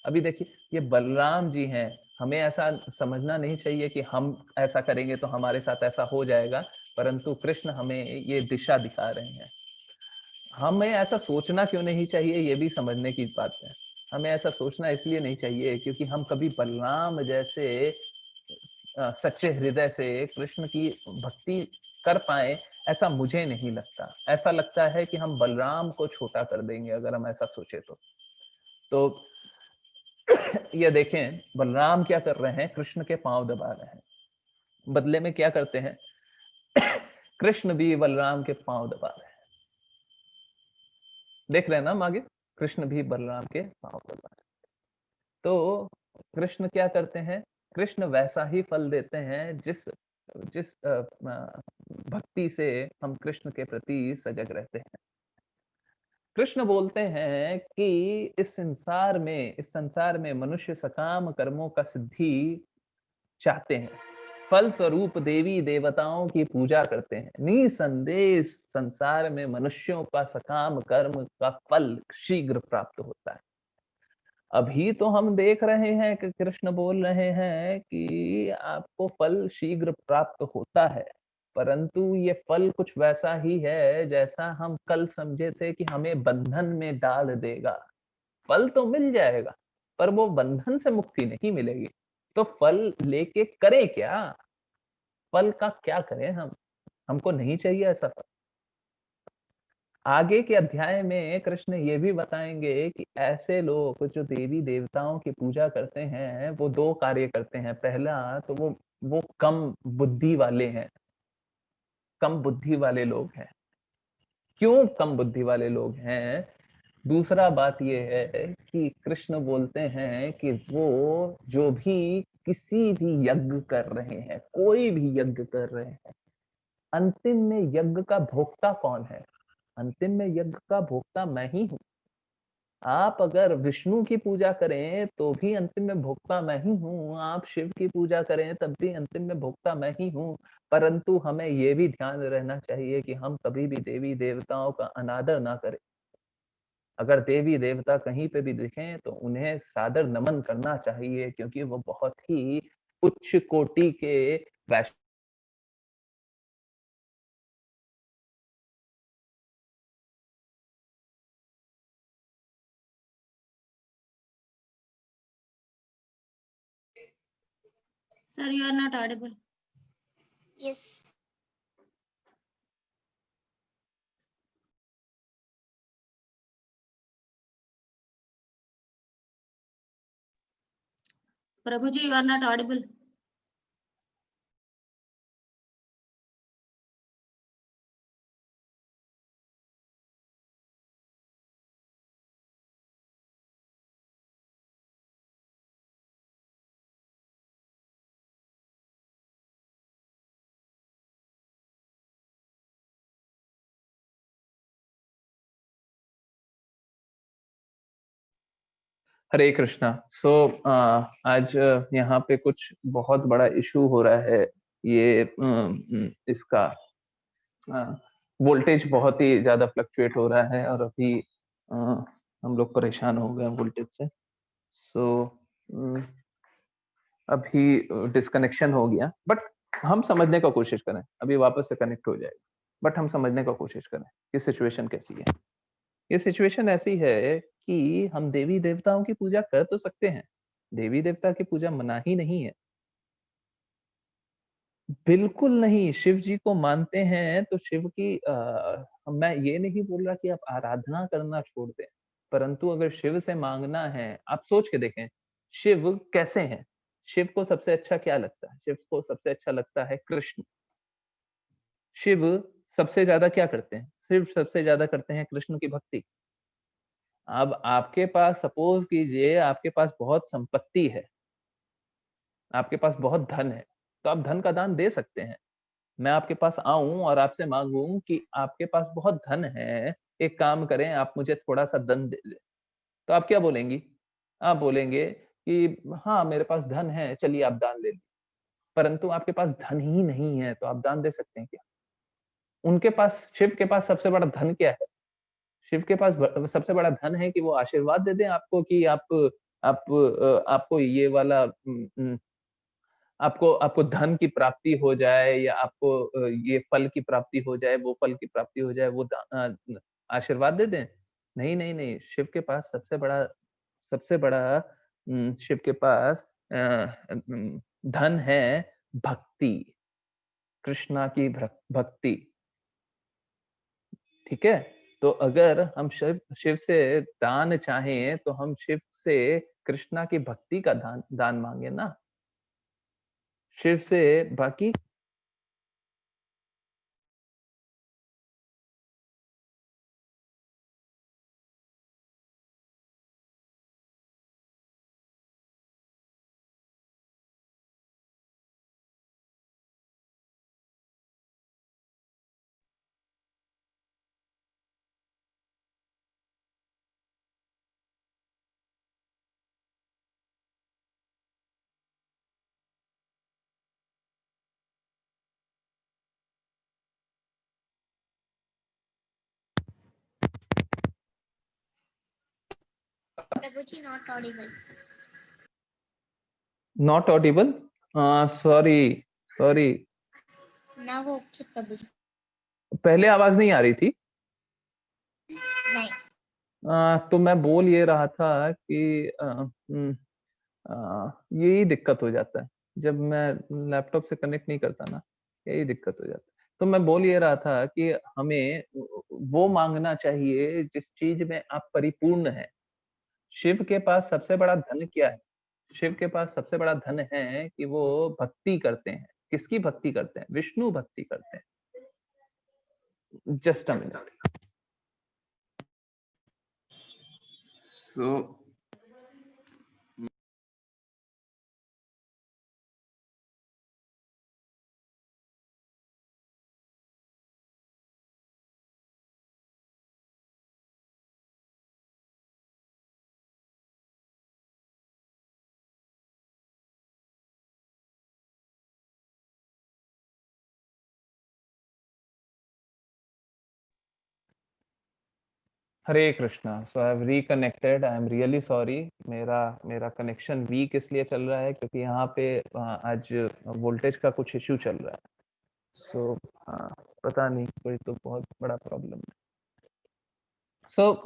अभी देखिए ये बलराम जी हैं, हमें ऐसा समझना नहीं चाहिए कि हम ऐसा करेंगे तो हमारे साथ ऐसा हो जाएगा, परंतु कृष्ण हमें ये दिशा दिखा रहे हैं। हमें ऐसा सोचना क्यों नहीं चाहिए, ये भी समझने की बात है। हमें ऐसा सोचना इसलिए नहीं चाहिए क्योंकि हम कभी बलराम जैसे सच्चे हृदय से कृष्ण की भक्ति कर पाए, ऐसा मुझे नहीं लगता। ऐसा लगता है कि हम बलराम को छोटा कर देंगे अगर हम ऐसा सोचे तो ये देखें बलराम क्या कर रहे हैं, कृष्ण के पांव दबा रहे हैं। बदले में क्या करते हैं कृष्ण भी बलराम के पांव दबा रहे हैं। देख रहे हैं ना हम आगे, कृष्ण भी बलराम के पांव दबा रहे हैं। तो कृष्ण क्या करते हैं? कृष्ण वैसा ही फल देते हैं जिस जिस भक्ति से हम कृष्ण के प्रति सजग रहते हैं। कृष्ण बोलते हैं कि इस संसार में मनुष्य सकाम कर्मों का सिद्धि चाहते हैं, फल स्वरूप देवी देवताओं की पूजा करते हैं। निसंदेह संसार में मनुष्यों का सकाम कर्म का फल शीघ्र प्राप्त होता है। अभी तो हम देख रहे हैं कि कृष्ण बोल रहे हैं कि आपको फल शीघ्र प्राप्त होता है, परंतु ये फल कुछ वैसा ही है जैसा हम कल समझे थे कि हमें बंधन में डाल देगा। फल तो मिल जाएगा पर वो बंधन से मुक्ति नहीं मिलेगी। तो फल लेके करें क्या? फल का क्या करें हम? हमको नहीं चाहिए ऐसा फल। आगे के अध्याय में कृष्ण ये भी बताएंगे कि ऐसे लोग जो देवी देवताओं की पूजा करते हैं वो दो कार्य करते हैं। पहला तो वो कम बुद्धि वाले हैं, कम बुद्धि वाले लोग हैं। क्यों कम बुद्धि वाले लोग हैं? दूसरा बात ये है कि कृष्ण बोलते हैं कि वो जो भी किसी भी यज्ञ कर रहे हैं, कोई भी यज्ञ कर रहे हैं, अंतिम में यज्ञ का भोक्ता कौन है? अंतिम में यज्ञ का भोक्ता मैं ही हूँ। आप अगर विष्णु की पूजा करें तो भी अंतिम में भोक्ता मैं ही हूँ, आप शिव की पूजा करें तब भी अंतिम में भोक्ता मैं ही हूँ। परंतु हमें ये भी ध्यान रहना चाहिए कि हम कभी भी देवी देवताओं का अनादर ना करें। अगर देवी देवता कहीं पे भी दिखें तो उन्हें सादर नमन करना चाहिए, क्योंकि वो बहुत ही उच्च कोटि के वैष्णव। Sir, you are not audible. Yes. Prabhuji, you are not audible. हरे कृष्णा। सो आज यहाँ पे कुछ बहुत बड़ा इशू हो रहा है। ये इसका वोल्टेज बहुत ही ज्यादा फ्लक्चुएट हो रहा है और अभी हम लोग परेशान हो गए वोल्टेज से। सो अभी डिस्कनेक्शन हो गया, बट हम समझने का कोशिश करें, अभी वापस से कनेक्ट हो जाएगा, बट हम समझने का कोशिश करें कि सिचुएशन कैसी है। ये सिचुएशन ऐसी है कि हम देवी देवताओं की पूजा कर तो सकते हैं, देवी देवता की पूजा मना ही नहीं है, बिल्कुल नहीं, शिव जी को मानते हैं तो शिव की मैं ये नहीं बोल रहा कि आप आराधना करना छोड़ दें, परंतु अगर शिव से माँगना है, आप सोच के देखें, शिव कैसे हैं? शिव को सबसे अच्छा क्या लगता है? शिव को सबसे अच्छा लगता है कृष्ण। शिव सबसे ज़्यादा क्या करते हैं? शिव सबसे ज़्यादा करते हैं कृष्ण की भक्ति। अब आपके पास सपोज़ कीजिए आपके पास बहुत संपत्ति है, आपके पास बहुत धन है, तो आप धन का दान दे सकते हैं। मैं आपके पास आऊँ और आपसे माँगूँ कि आपके पास बहुत धन है, एक काम करें आप मुझे थोड़ा-सा धन दे दें। तो आप क्या बोलेंगी? आप बोलेंगे कि हाँ, मेरे पास धन है, चलिए आप दान ले लीजिए। परंतु आपके पास धन ही नहीं है, तो आप दान दे सकते हैं क्या? उनके पास शिव के पास सबसे बड़ा धन क्या है? शिव के पास सबसे बड़ा धन है कि वो आशीर्वाद दे दें आपको कि आपको ये वाला आपको आपको धन की प्राप्ति हो जाए या आपको ये फल की प्राप्ति हो जाए, वो फल की प्राप्ति हो जाए, वो आशीर्वाद दे दें? नहीं, नहीं, नहीं, शिव के पास सबसे बड़ा शिव के पास धन है भक्ति, कृष्णा की भक्ति, ठीक है? तो अगर हम शिव शिव से दान चाहें, तो हम शिव से कृष्णा की भक्ति का दान दान माँगे ना, शिव से बाकी प्रभु जी not audible. Not audible sorry sorry now okay प्रभु जी। पहले आवाज नहीं आ रही थी नहीं। तो मैं बोल ये रहा था कि यही दिक्कत हो जाता है जब मैं लैपटॉप से कनेक्ट नहीं करता ना यही दिक्कत हो जाता है तो मैं बोल ये रहा था कि हमें वो मांगना चाहिए जिस चीज में आप परिपूर्ण हैं शिव के पास सबसे बड़ा धन क्या है शिव के पास सबसे बड़ा धन है कि वो भक्ति करते हैं किसकी भक्ति करते हैं विष्णु भक्ति करते हैं just a minute so Hare Krishna so I have reconnected I am really sorry मेरा मेरा कनेक्शन वीक इसलिए चल रहा है क्योंकि यहाँ पे आज वोल्टेज का कुछ इश्यू चल रहा है सो पता नहीं कोई तो बहुत बड़ा प्रॉब्लम है सो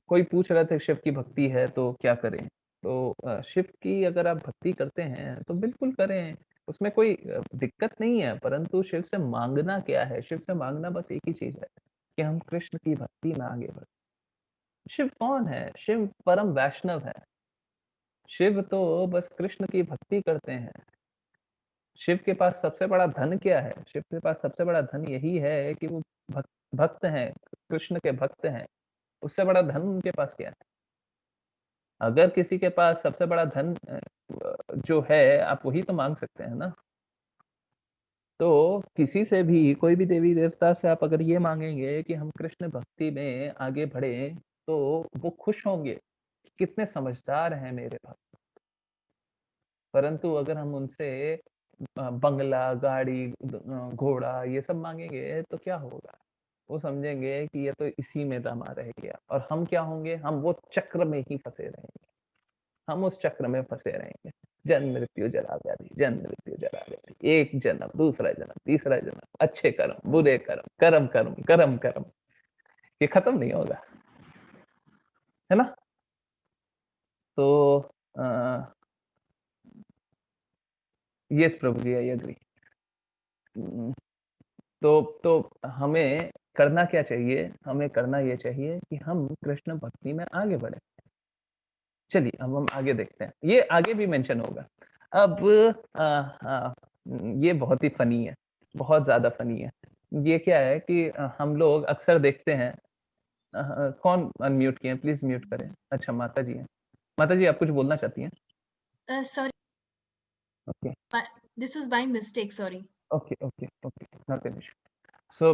कोई पूछ रहा था शिव की भक्ति है तो क्या करें तो शिव की अगर आप भक्ति करते हैं तो बिल्कुल करें उसमें कोई दिक्कत नहीं है परंतु शिव से मांगना क्या है शिव से मांगना बस एक ही चीज है कि हम कृष्ण की भक्ति में आगे बढ़े शिव कौन है शिव परम वैष्णव है शिव तो बस कृष्ण की भक्ति करते हैं शिव के पास सबसे बड़ा धन क्या है शिव के पास सबसे बड़ा धन यही है कि वो भक्त हैं कृष्ण के भक्त हैं उससे बड़ा धन उनके पास क्या है अगर किसी के पास सबसे बड़ा धन जो है आप वही तो मांग सकते हैं ना तो किसी से भी कोई भी देवी देवता से आप अगर ये मांगेंगे कि हम कृष्ण भक्ति में आगे बढ़े तो वो खुश होंगे कितने समझदार हैं मेरे भक्त परंतु अगर हम उनसे बंगला गाड़ी घोड़ा ये सब मांगेंगे तो क्या होगा वो समझेंगे कि ये तो इसी में दमा रह गया और हम क्या होंगे हम वो चक्र में ही फंसे रहेंगे हम उस चक्र में फंसे रहेंगे जन्म मृत्यु जरा व्याधि जन्म मृत्यु जरा व्याधि एक जन्म दूसरा जन्म तीसरा जन्म अच्छे कर्म बुरे कर्म कर्म कर्म कर्म कर्म ये खत्म नहीं होगा है ना तो yes Prabhu ji, I agree. तो हमें करना क्या चाहिए? हमें करना ये चाहिए कि हम कृष्ण भक्ति में आगे बढ़े। चलिए अब हम आगे देखते हैं, ये आगे भी मेंशन होगा। अब ये बहुत ही फनी है, बहुत ज्यादा फनी है। ये क्या है कि हम लोग अक्सर देखते हैं, कौन अनम्यूट किए हैं? प्लीज म्यूट करें। अच्छा, माता जी हैं। माता जी, आप कुछ बोलना चाहती हैं? Sorry, okay this was by mistake. Sorry. Okay okay okay, not an issue. So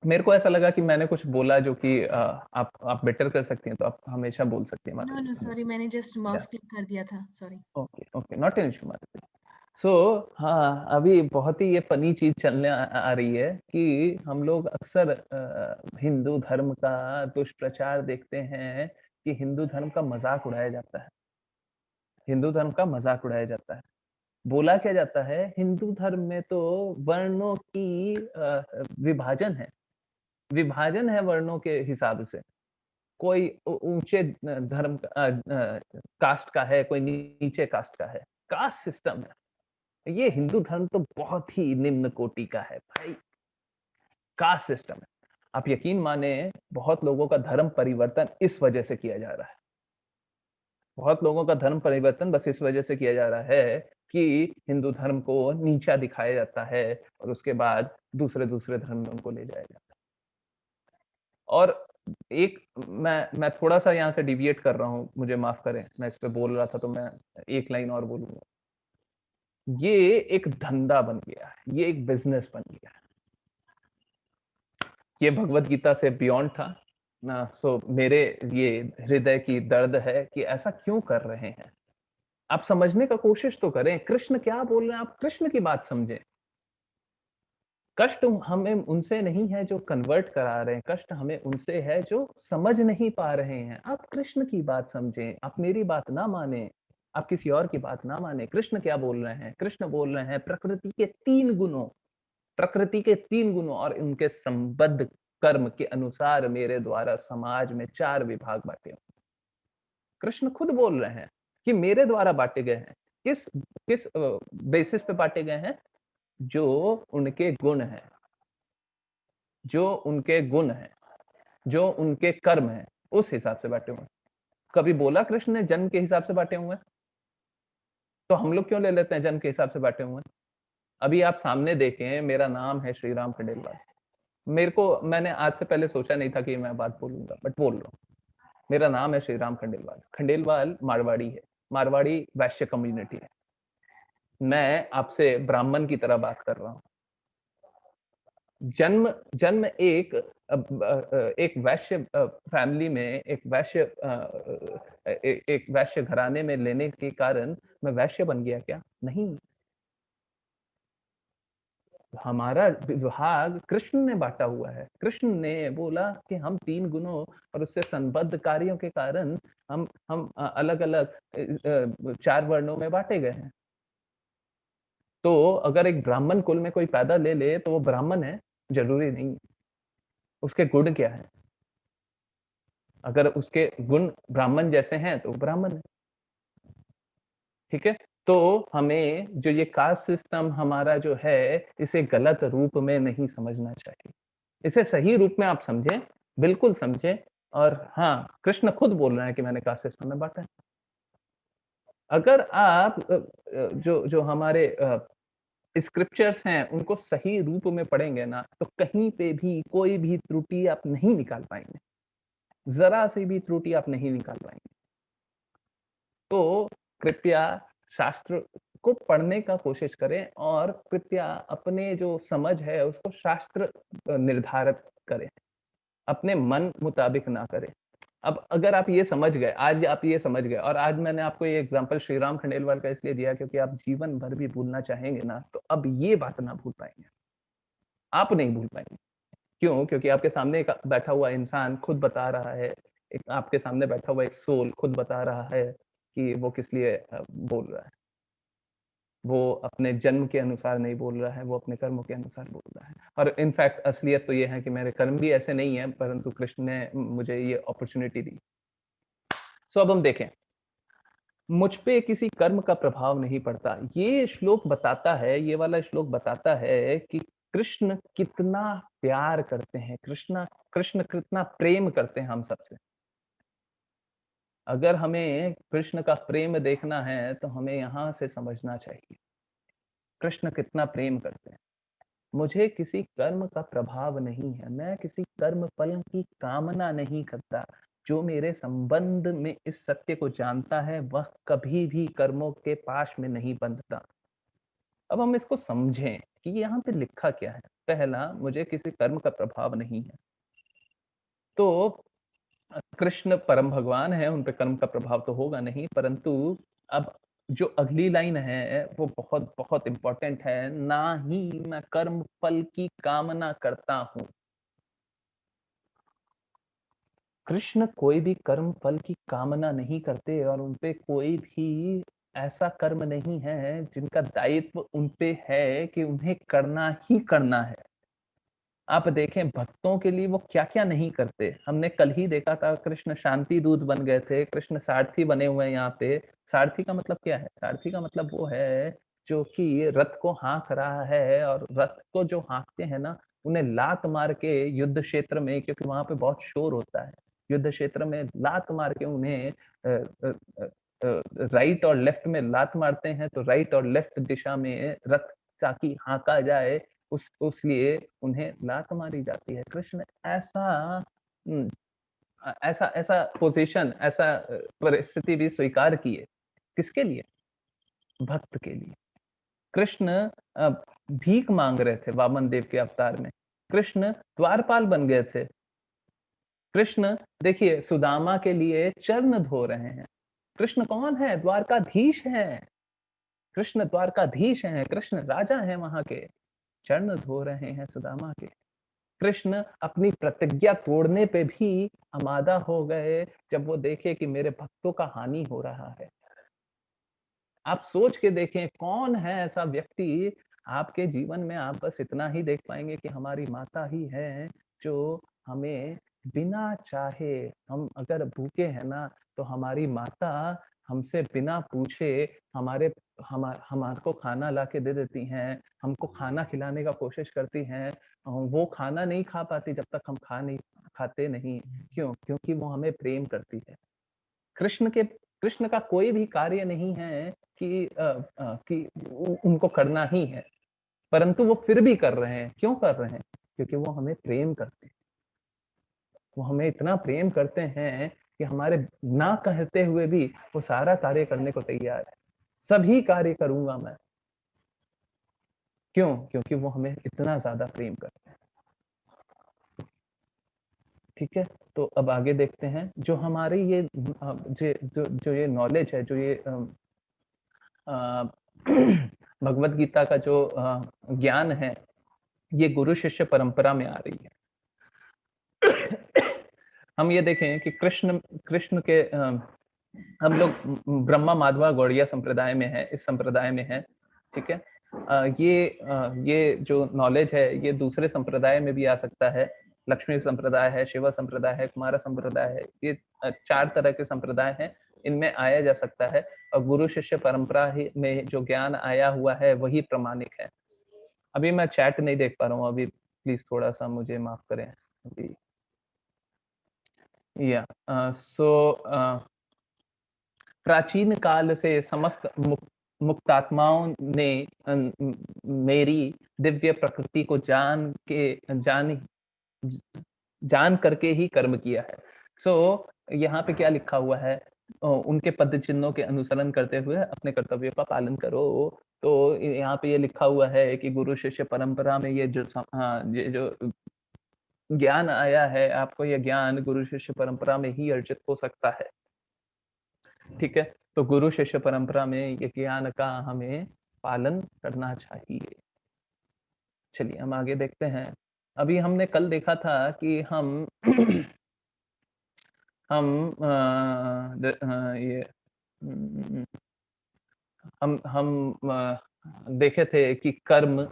मेरे को ऐसा लगा कि मैंने कुछ बोला जो कि आप बेटर कर सकती हैं, तो आप हमेशा बोल सकती हैं माता No, जी। no, sorry. मैंने just mouse click कर दिया था. Sorry. Okay okay, not an issue माता जी। सो हाँ, अभी बहुत ही ये फनी चीज चलने आ रही है कि हम लोग अक्सर हिंदू धर्म का दुष्प्रचार देखते हैं कि हिंदू धर्म का मजाक उड़ाया जाता है। हिंदू धर्म का मजाक उड़ाया जाता है। बोला क्या जाता है, हिंदू धर्म में तो वर्णों की विभाजन है, विभाजन है वर्णों के हिसाब से। कोई ऊंचे धर्म कास्ट का है, कोई नीचे कास्ट का है, कास्ट सिस्टम है। ये हिंदू धर्म तो बहुत ही निम्न कोटि का है भाई, कास्ट सिस्टम है। आप यकीन माने, बहुत लोगों का धर्म परिवर्तन इस वजह से किया जा रहा है। बहुत लोगों का धर्म परिवर्तन बस इस वजह से किया जा रहा है कि हिंदू धर्म को नीचा दिखाया जाता है और उसके बाद दूसरे धर्म में उनको ले जाया जाता है। और एक मैं थोड़ा-सा यहाँ से डिविएट कर रहा हूँ, मुझे माफ करें। मैं इस पे बोल रहा था तो मैं एक लाइन और बोलूँगा। ये एक धंधा बन गया है, ये एक बिज़नेस बन गया है। ये भगवत गीता से बियॉन्ड था। सो मेरे ये हृदय की दर्द है कि ऐसा क्यों कर रहे हैं? आप समझने का कोशिश तो करें, कृष्ण क्या बोल रहे हैं, आप कृष्ण की बात समझें। कष्ट हमें उनसे नहीं है जो कन्वर्ट करा रहे हैं, कष्ट हमें उनसे है जो समझ नहीं पा रहे हैं। आप कृष्ण की बात समझें, आप मेरी बात ना माने, आप किसी और की बात ना माने। कृष्ण क्या बोल रहे हैं? कृष्ण बोल रहे हैं प्रकृति के 3 गुणों, प्रकृति के 3 गुणों और उनके संबद्ध कर्म के अनुसार मेरे द्वारा समाज में 4 विभाग बांटे। कृष्ण खुद बोल रहे हैं कि मेरे द्वारा बांटे गए हैं। किस किस बेसिस पे बांटे गए हैं? जो उनके गुण हैं, जो उनके गुण हैं, जो उनके कर्म हैं, उस हिसाब से बांटे हुए हैं। कभी बोला कृष्ण ने जन्म के हिसाब से बांटे हुए हैं? तो हम लोग क्यों ले लेते हैं जन्म के हिसाब से बांटे हुए हैं? अभी आप सामने देखें, मेरा नाम है श्रीराम खंडेलवाल। मैंने आज से पहले सोचा नहीं था कि मैं बात बोलूंगा, बट बोल रहा हूँ। मेरा नाम है श्रीराम खंडेलवाल। खंडेलवाल मारवाड़ी है, मारवाड़ी वैश्य कम्युनिटी है। मैं आपसे ब्राह्मण की तरह बात कर रहा हूँ। जन्म जन्म एक वैश्य फैमिली में, एक वैश्य घराने में लेने के कारण मैं वैश्य बन गया क्या? नहीं। हमारा विभाग कृष्ण ने बांटा हुआ है। कृष्ण ने बोला कि हम 3 गुणों और उससे संबद्ध कार्यों के कारण हम अलग-अलग 4 वर्णों में बांटे गए हैं। तो अगर एक ब्राह्मण कुल में कोई पैदा ले ले तो वो ब्राह्मण है? जरूरी नहीं। उसके गुण क्या है? अगर उसके गुण ब्राह्मण जैसे हैं तो ब्राह्मण है। ठीक है? तो हमें जो ये कास्ट सिस्टम हमारा जो है, इसे गलत रूप में नहीं समझना चाहिए। इसे सही रूप में आप समझें, बिल्कुल समझें। और हाँ, कृष्ण खुद बोल रहे हैं कि मैंने कास्ट सिस्टम में बांटा है। अगर आप जो हमारे स्क्रिप्चर्स हैं, उनको सही रूप में पढ़ेंगे ना, तो कहीं पे भी कोई भी त्रुटि आप नहीं निकाल पाएँगे। ज़रा सी भी त्रुटि आप नहीं निकाल पाएँगे। तो कृपया शास्त्र को पढ़ने का कोशिश करें और कृपया अपने जो समझ है उसको शास्त्र निर्धारित करें, अपने मन मुताबिक ना करें। अब अगर आप ये समझ गए, आज आप ये समझ गए, और आज मैंने आपको ये एग्जांपल श्रीराम खंडेलवाल का इसलिए दिया क्योंकि आप जीवन भर भी भूलना चाहेंगे ना, तो अब ये बात ना भूल पाएँगे। आप नहीं भूल पाएँगे। क्यों? क्योंकि आपके सामने एक बैठा हुआ इंसान खुद बता रहा है, एक आपके सामने बैठा हुआ एक सोल खुद बता रहा है कि वो किस लिए बोल रहा है। वो अपने जन्म के अनुसार नहीं बोल रहा है, वो अपने कर्मों के अनुसार बोल रहा है। और इनफैक्ट असलियत तो ये है कि मेरे कर्म भी ऐसे नहीं हैं, परंतु कृष्ण ने मुझे ये अपॉर्च्युनिटी दी। सो अब हम देखें, मुझ पे किसी कर्म का प्रभाव नहीं पड़ता। ये श्लोक बताता है, ये वाला श्लोक बताता है कि कृष्ण कितना प्यार करते हैं, कृष्ण कृष्ण कितना प्रेम करते हैं हम सबसे। अगर हमें कृष्ण का प्रेम देखना है तो हमें यहाँ से समझना चाहिए, कृष्ण कितना प्रेम करते हैं। मुझे किसी कर्म का प्रभाव नहीं है, मैं किसी कर्म फल की कामना नहीं करता। जो मेरे संबंध में इस सत्य को जानता है वह कभी भी कर्मों के पाश में नहीं बंधता। अब हम इसको समझें कि यहाँ पे लिखा क्या है। पहला, मुझे किसी कर्म का प्रभाव नहीं है। तो कृष्ण परम भगवान है, उन पे कर्म का प्रभाव तो होगा नहीं, परंतु अब जो अगली लाइन है वो बहुत बहुत इंपॉर्टेंट है। ना ही मैं कर्म फल की कामना करता हूं। कृष्ण कोई भी कर्म फल की कामना नहीं करते और उनपे कोई भी ऐसा कर्म नहीं है जिनका दायित्व उनपे है कि उन्हें करना ही करना है। आप देखें भक्तों के लिए वो क्या-क्या नहीं करते। हमने कल ही देखा था कृष्ण शांति दूत बन गए थे, कृष्ण सारथी बने हुए हैं यहाँ पे। सारथी का मतलब क्या है? सारथी का मतलब वो है जो कि रथ को हाँक रहा है और रथ को जो हाँकते हैं ना, उन्हें लात मार के युद्ध क्षेत्र में, क्योंकि वहाँ पे बहुत शोर होता है। युद्ध क्षेत्र में लात मार के उन्हें अ अ राइट और लेफ्ट में लात मारते हैं तो राइट और लेफ्ट दिशा में रथ ताकि हाँका जाए, उसलिए उन्हें लात मारी जाती है। कृष्ण ऐसा ऐसा ऐसा पोज़ीशन, ऐसा परिस्थिति भी स्वीकार किए। किसके लिए? भक्त के लिए। कृष्ण अ, भीख माँग रहे थे वामन देव के अवतार में। कृष्ण द्वारपाल बन गए थे। कृष्ण देखिए सुदामा के लिए चरण धो रहे हैं। कृष्ण कौन है? द्वारकाधीश हैं। कृष्ण द्वारकाधीश हैं, कृष्ण राजा हैं वहाँ के। चरण धो रहे हैं सुदामा के। कृष्ण अपनी प्रतिज्ञा तोड़ने पे भी आमादा हो गए जब वो देखे कि मेरे भक्तों का हानि हो रहा है। आप सोच के देखें कौन है ऐसा व्यक्ति आपके जीवन में। आप बस इतना ही देख पाएँगे कि हमारी माता ही है जो हमें बिना चाहे, हम अगर भूखे हैं ना तो हमारी माता हमसे बिना पूछे हमारे को खाना ला के दे देती हैं, हमको खाना खिलाने का कोशिश करती हैं। वो खाना नहीं खा पाती जब तक हम खाते नहीं। क्यों? क्योंकि वो हमें प्रेम करती है। कृष्ण का कोई भी कार्य नहीं है कि उनको करना ही है, परंतु वो फिर भी कर रहे हैं। क्यों कर रहे हैं? क्योंकि वो हमें प्रेम करते हैं। वो हमें इतना प्रेम करते हैं कि हमारे ना कहते हुए भी वो सारा कार्य करने को तैयार है। सभी कार्य करूँगा मैं। क्यों? क्योंकि वो हमें इतना ज़्यादा प्रेम करते हैं। ठीक है? तो अब आगे देखते हैं। जो हमारी ये जो ये नॉलेज है, जो ये अ, भगवत गीता का जो ज्ञान है, ये गुरु शिष्य परंपरा में आ रही है। हम ये देखें कि कृष्ण कृष्ण के हम लोग ब्रह्मा माधवा गौड़िया संप्रदाय में है, इस संप्रदाय में है, ठीक है? ये जो नॉलेज है ये दूसरे संप्रदाय में भी आ सकता है। लक्ष्मी संप्रदाय है, शिव संप्रदाय है, कुमार संप्रदाय है। ये 4 तरह के संप्रदाय हैं, इनमें आया जा सकता है और गुरु शिष्य परंपरा ही में जो ज्ञान आया हुआ है वही प्रामाणिक है। अभी मैं चैट नहीं देख पा रहा हूँ, अभी प्लीज़ थोड़ा-सा मुझे माफ़ करें अभी। या प्राचीन काल से समस्त मुक्तात्माओं ने मेरी दिव्य प्रकृति को जान करके ही कर्म किया है। यहाँ पे क्या लिखा हुआ है? उनके पद चिन्हों के अनुसरण करते हुए अपने कर्तव्यों का पालन करो। तो यहाँ पे ये लिखा हुआ है कि गुरु शिष्य परंपरा में ये ये जो ज्ञान आया है, आपको ये ज्ञान गुरु शिष्य परंपरा में ही अर्जित हो सकता है। ठीक है? तो गुरु शिष्य परंपरा में ये ज्ञान का हमें पालन करना चाहिए। चलिए हम आगे देखते हैं। अभी हमने कल देखा था कि हम हम ये हम देखे थे कि कर्म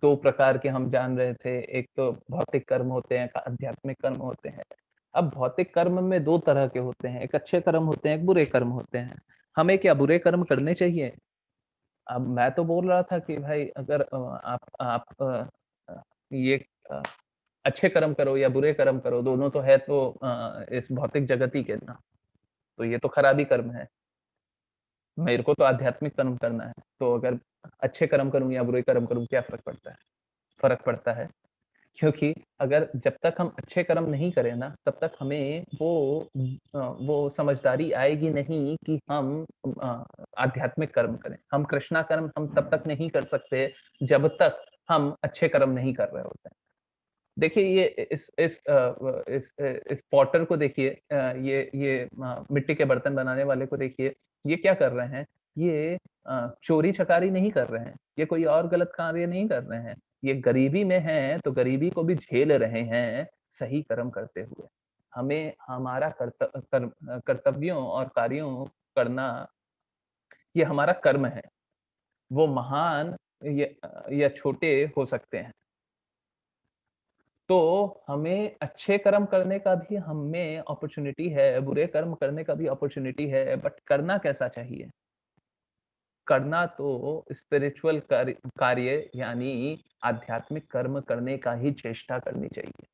2 प्रकार के हम जान रहे थे। एक तो भौतिक कर्म होते हैं, एक आध्यात्मिक कर्म होते हैं। अब भौतिक कर्म में 2 तरह के होते हैं, एक अच्छे कर्म होते हैं, एक बुरे कर्म होते हैं। हमें क्या बुरे कर्म करने चाहिए? अब मैं तो बोल रहा था कि भाई अगर आप ये अच्छे कर्म करो या बुरे कर्म करो, दोनों तो है, तो इस भौतिक जगत ही के ना, तो ये तो खराब ही कर्म है। मेरे को तो आध्यात्मिक कर्म करना है, तो अगर अच्छे कर्म करूँ या बुरे कर्म करूँ, क्या फ़र्क पड़ता है? फ़र्क पड़ता है, क्योंकि अगर जब तक हम अच्छे कर्म नहीं करें ना, तब तक हमें वो समझदारी आएगी नहीं कि हम आध्यात्मिक कर्म करें। हम कृष्णा कर्म हम तब तक नहीं कर सकते, जब तक हम अच्छे कर्म नहीं कर रहे होते हैं। देखिए ये इस पॉटर को देखिए, ये मिट्टी के बर्तन बनाने वाले को देखिए, ये क्या कर रहे हैं? ये चोरी-चकारी नहीं कर रहे हैं, ये कोई और गलत कार्य नहीं कर रहे हैं। ये गरीबी में हैं, तो गरीबी को भी झेल रहे हैं, सही कर्म करते हुए। हमें हमारा कर्तव्यों और कार्यों करना, ये हमारा कर्म है। वो महान या छोटे हो सकते हैं। तो हमें अच्छे कर्म करने का भी हम में अपॉर्च्युनिटी है, बुरे कर्म करने का भी अपॉर्च्युनिटी है, बट करना कैसा चाहिए? करना तो स्पिरिचुअल कार्य यानी आध्यात्मिक कर्म करने का ही चेष्टा करनी चाहिए।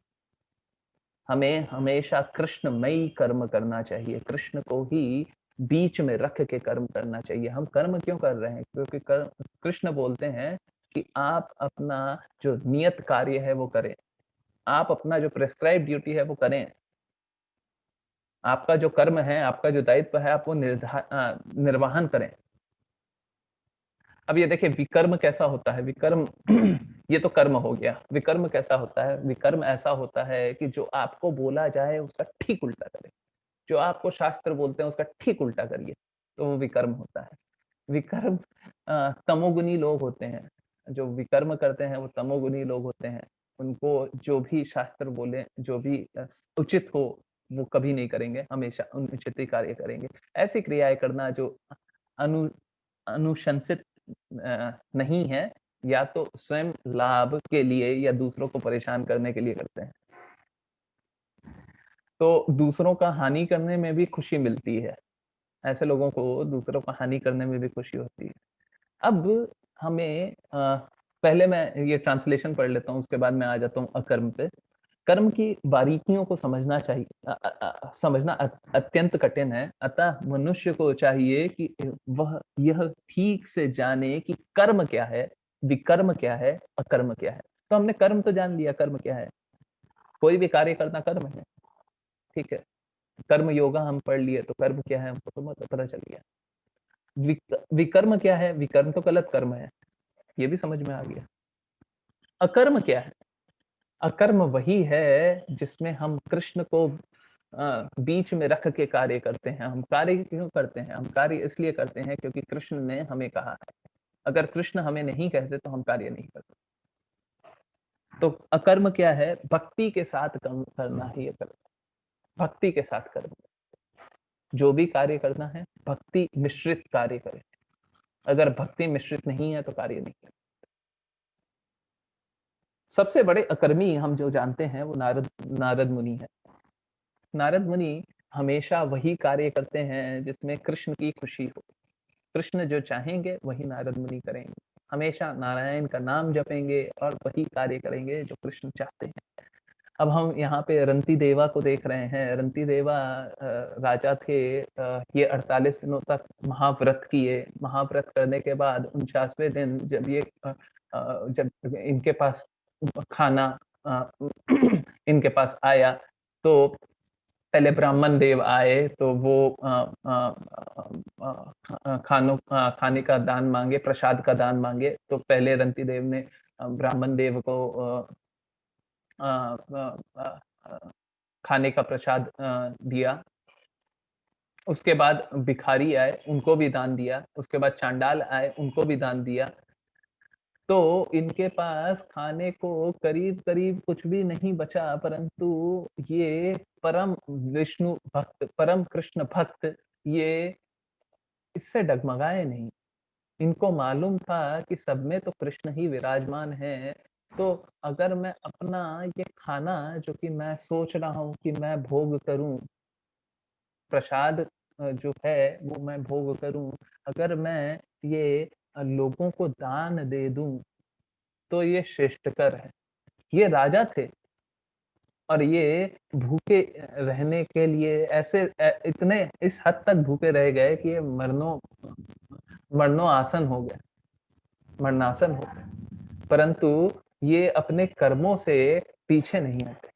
हमें हमेशा कृष्णमयी कर्म करना चाहिए, कृष्ण को ही बीच में रख के कर्म करना चाहिए। हम कर्म क्यों कर रहे हैं? क्योंकि कृष्ण बोलते हैं कि आप अपना जो नियत कार्य है वो करें। आप अपना जो प्रिस्क्राइब्ड ड्यूटी है वो करें। आपका जो कर्म है, आपका जो दायित्व है, आप वो निर्वहन करें। अब ये देखिए विकर्म कैसा होता है? विकर्म ये तो कर्म हो गया। विकर्म कैसा होता है? विकर्म ऐसा होता है कि जो आपको बोला जाए उसका ठीक उल्टा करें। जो आपको शास्त्र बोलते हैं उसका ठीक उल्टा करिए, तो वो विकर्म होता है। विकर्म तमोगुनी लोग होते हैं। जो विकर्म करते हैं वो तमोगुनी लोग होते हैं। उनको जो भी शास्त्र बोले, जो भी उचित हो, वो कभी नहीं करेंगे, हमेशा अनुचित ही कार्य करेंगे। ऐसी क्रियाएँ करना जो अनु अनुशंसित नहीं है, या तो स्वयं लाभ के लिए या दूसरों को परेशान करने के लिए करते हैं। तो दूसरों का हानि करने में भी खुशी मिलती है। ऐसे लोगों को दूसरों का हानि करने में भी खुशी होती है। अब हमें पहले मैं ये ट्रांसलेशन पढ़ लेता हूँ, उसके बाद मैं आ जाता हूँ अकर्म पे। कर्म की बारीकियों को समझना चाहिए, समझना अत्यंत कठिन है, अतः मनुष्य को चाहिए कि वह यह ठीक से जाने कि कर्म क्या है, विकर्म क्या है, अकर्म क्या है। तो हमने कर्म तो जान लिया, कर्म क्या है? कोई भी कार्य करना कर्म है, ठीक है? कर्म योगा हम पढ़ लिए, तो कर्म क्या है हमको तो पता चल गया। विकर्म क्या है? विकर्म तो गलत कर्म है, ये भी समझ में आ गया। अकर्म क्या है? अकर्म वही है जिसमें हम कृष्ण को बीच में रख के कार्य करते हैं। हम कार्य क्यों करते हैं? हम कार्य इसलिए करते हैं क्योंकि कृष्ण ने हमें कहा है। अगर कृष्ण हमें नहीं कहते तो हम कार्य नहीं करते। तो अकर्म क्या है? भक्ति के साथ कर्म करना ही अकर्म है। भक्ति के साथ कर्म, जो भी कार्य करना है भक्ति मिश्रित कार्य करें। अगर भक्ति मिश्रित नहीं है तो कार्य नहीं करें। सबसे बड़े अकर्मी हम जो जानते हैं वो नारद मुनि है। नारद मुनि हमेशा वही कार्य करते हैं जिसमें कृष्ण की खुशी हो। कृष्ण जो चाहेंगे वही नारद मुनि करेंगे। हमेशा नारायण का नाम जपेंगे और वही कार्य करेंगे जो कृष्ण चाहते हैं। अब हम यहाँ पे रंती देवा को देख रहे हैं। रंती देवा राजा थे। ये 48 दिनों तक महाव्रत किए। महाव्रत करने के बाद 49वें दिन जब इनके पास खाना इनके पास आया, तो पहले ब्राह्मण देव आए, तो वो खाने का दान मांगे, प्रसाद का दान मांगे। तो पहले रंती देव ने ब्राह्मण देव को खाने का प्रसाद दिया। उसके बाद भिखारी आए, उनको भी दान दिया। उसके बाद चांडाल आए, उनको भी दान दिया। तो इनके पास खाने को करीब-करीब कुछ भी नहीं बचा, परंतु ये परम विष्णु भक्त, परम कृष्ण भक्त, ये इससे डगमगाए नहीं। इनको मालूम था कि सब में तो कृष्ण ही विराजमान है। तो अगर मैं अपना ये खाना जो कि मैं सोच रहा हूँ कि मैं भोग करूँ, प्रसाद जो है वो मैं भोग करूं, अगर मैं ये लोगों को दान दे दूं तो ये श्रेष्ठकर है। ये राजा थे और ये भूखे रहने के लिए ऐसे इतने इस हद तक भूखे रह गए कि ये मरनो आसन हो गया, मरणासन हो गया, परंतु ये अपने कर्मों से पीछे नहीं हटे।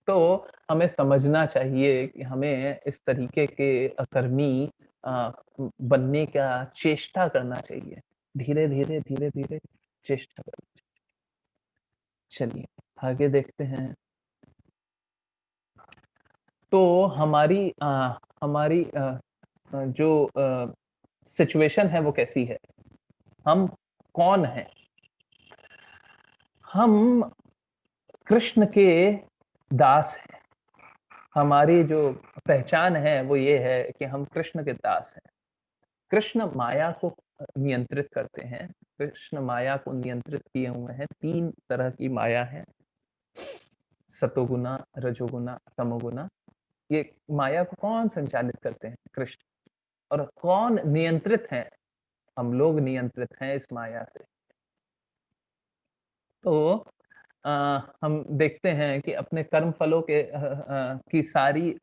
तो हमें समझना चाहिए कि हमें इस तरीके के अकर्मी बनने का चेष्टा करना चाहिए, धीरे धीरे धीरे धीरे चेष्टा करना चाहिए। चलिए आगे देखते हैं। तो हमारी जो सिचुएशन है वो कैसी है, हम कौन हैं? हम कृष्ण के दास हैं। हमारी जो पहचान है वो ये है कि हम कृष्ण के दास हैं। कृष्ण माया को नियंत्रित करते हैं। कृष्ण माया को नियंत्रित किए हुए हैं। 3 तरह की माया है, सतोगुना, रजोगुना, तमोगुना। ये माया को कौन संचालित करते हैं? कृष्ण। और कौन नियंत्रित है? हम लोग नियंत्रित हैं इस माया से। तो हम देखते हैं कि अपने कर्म फलों के की सारी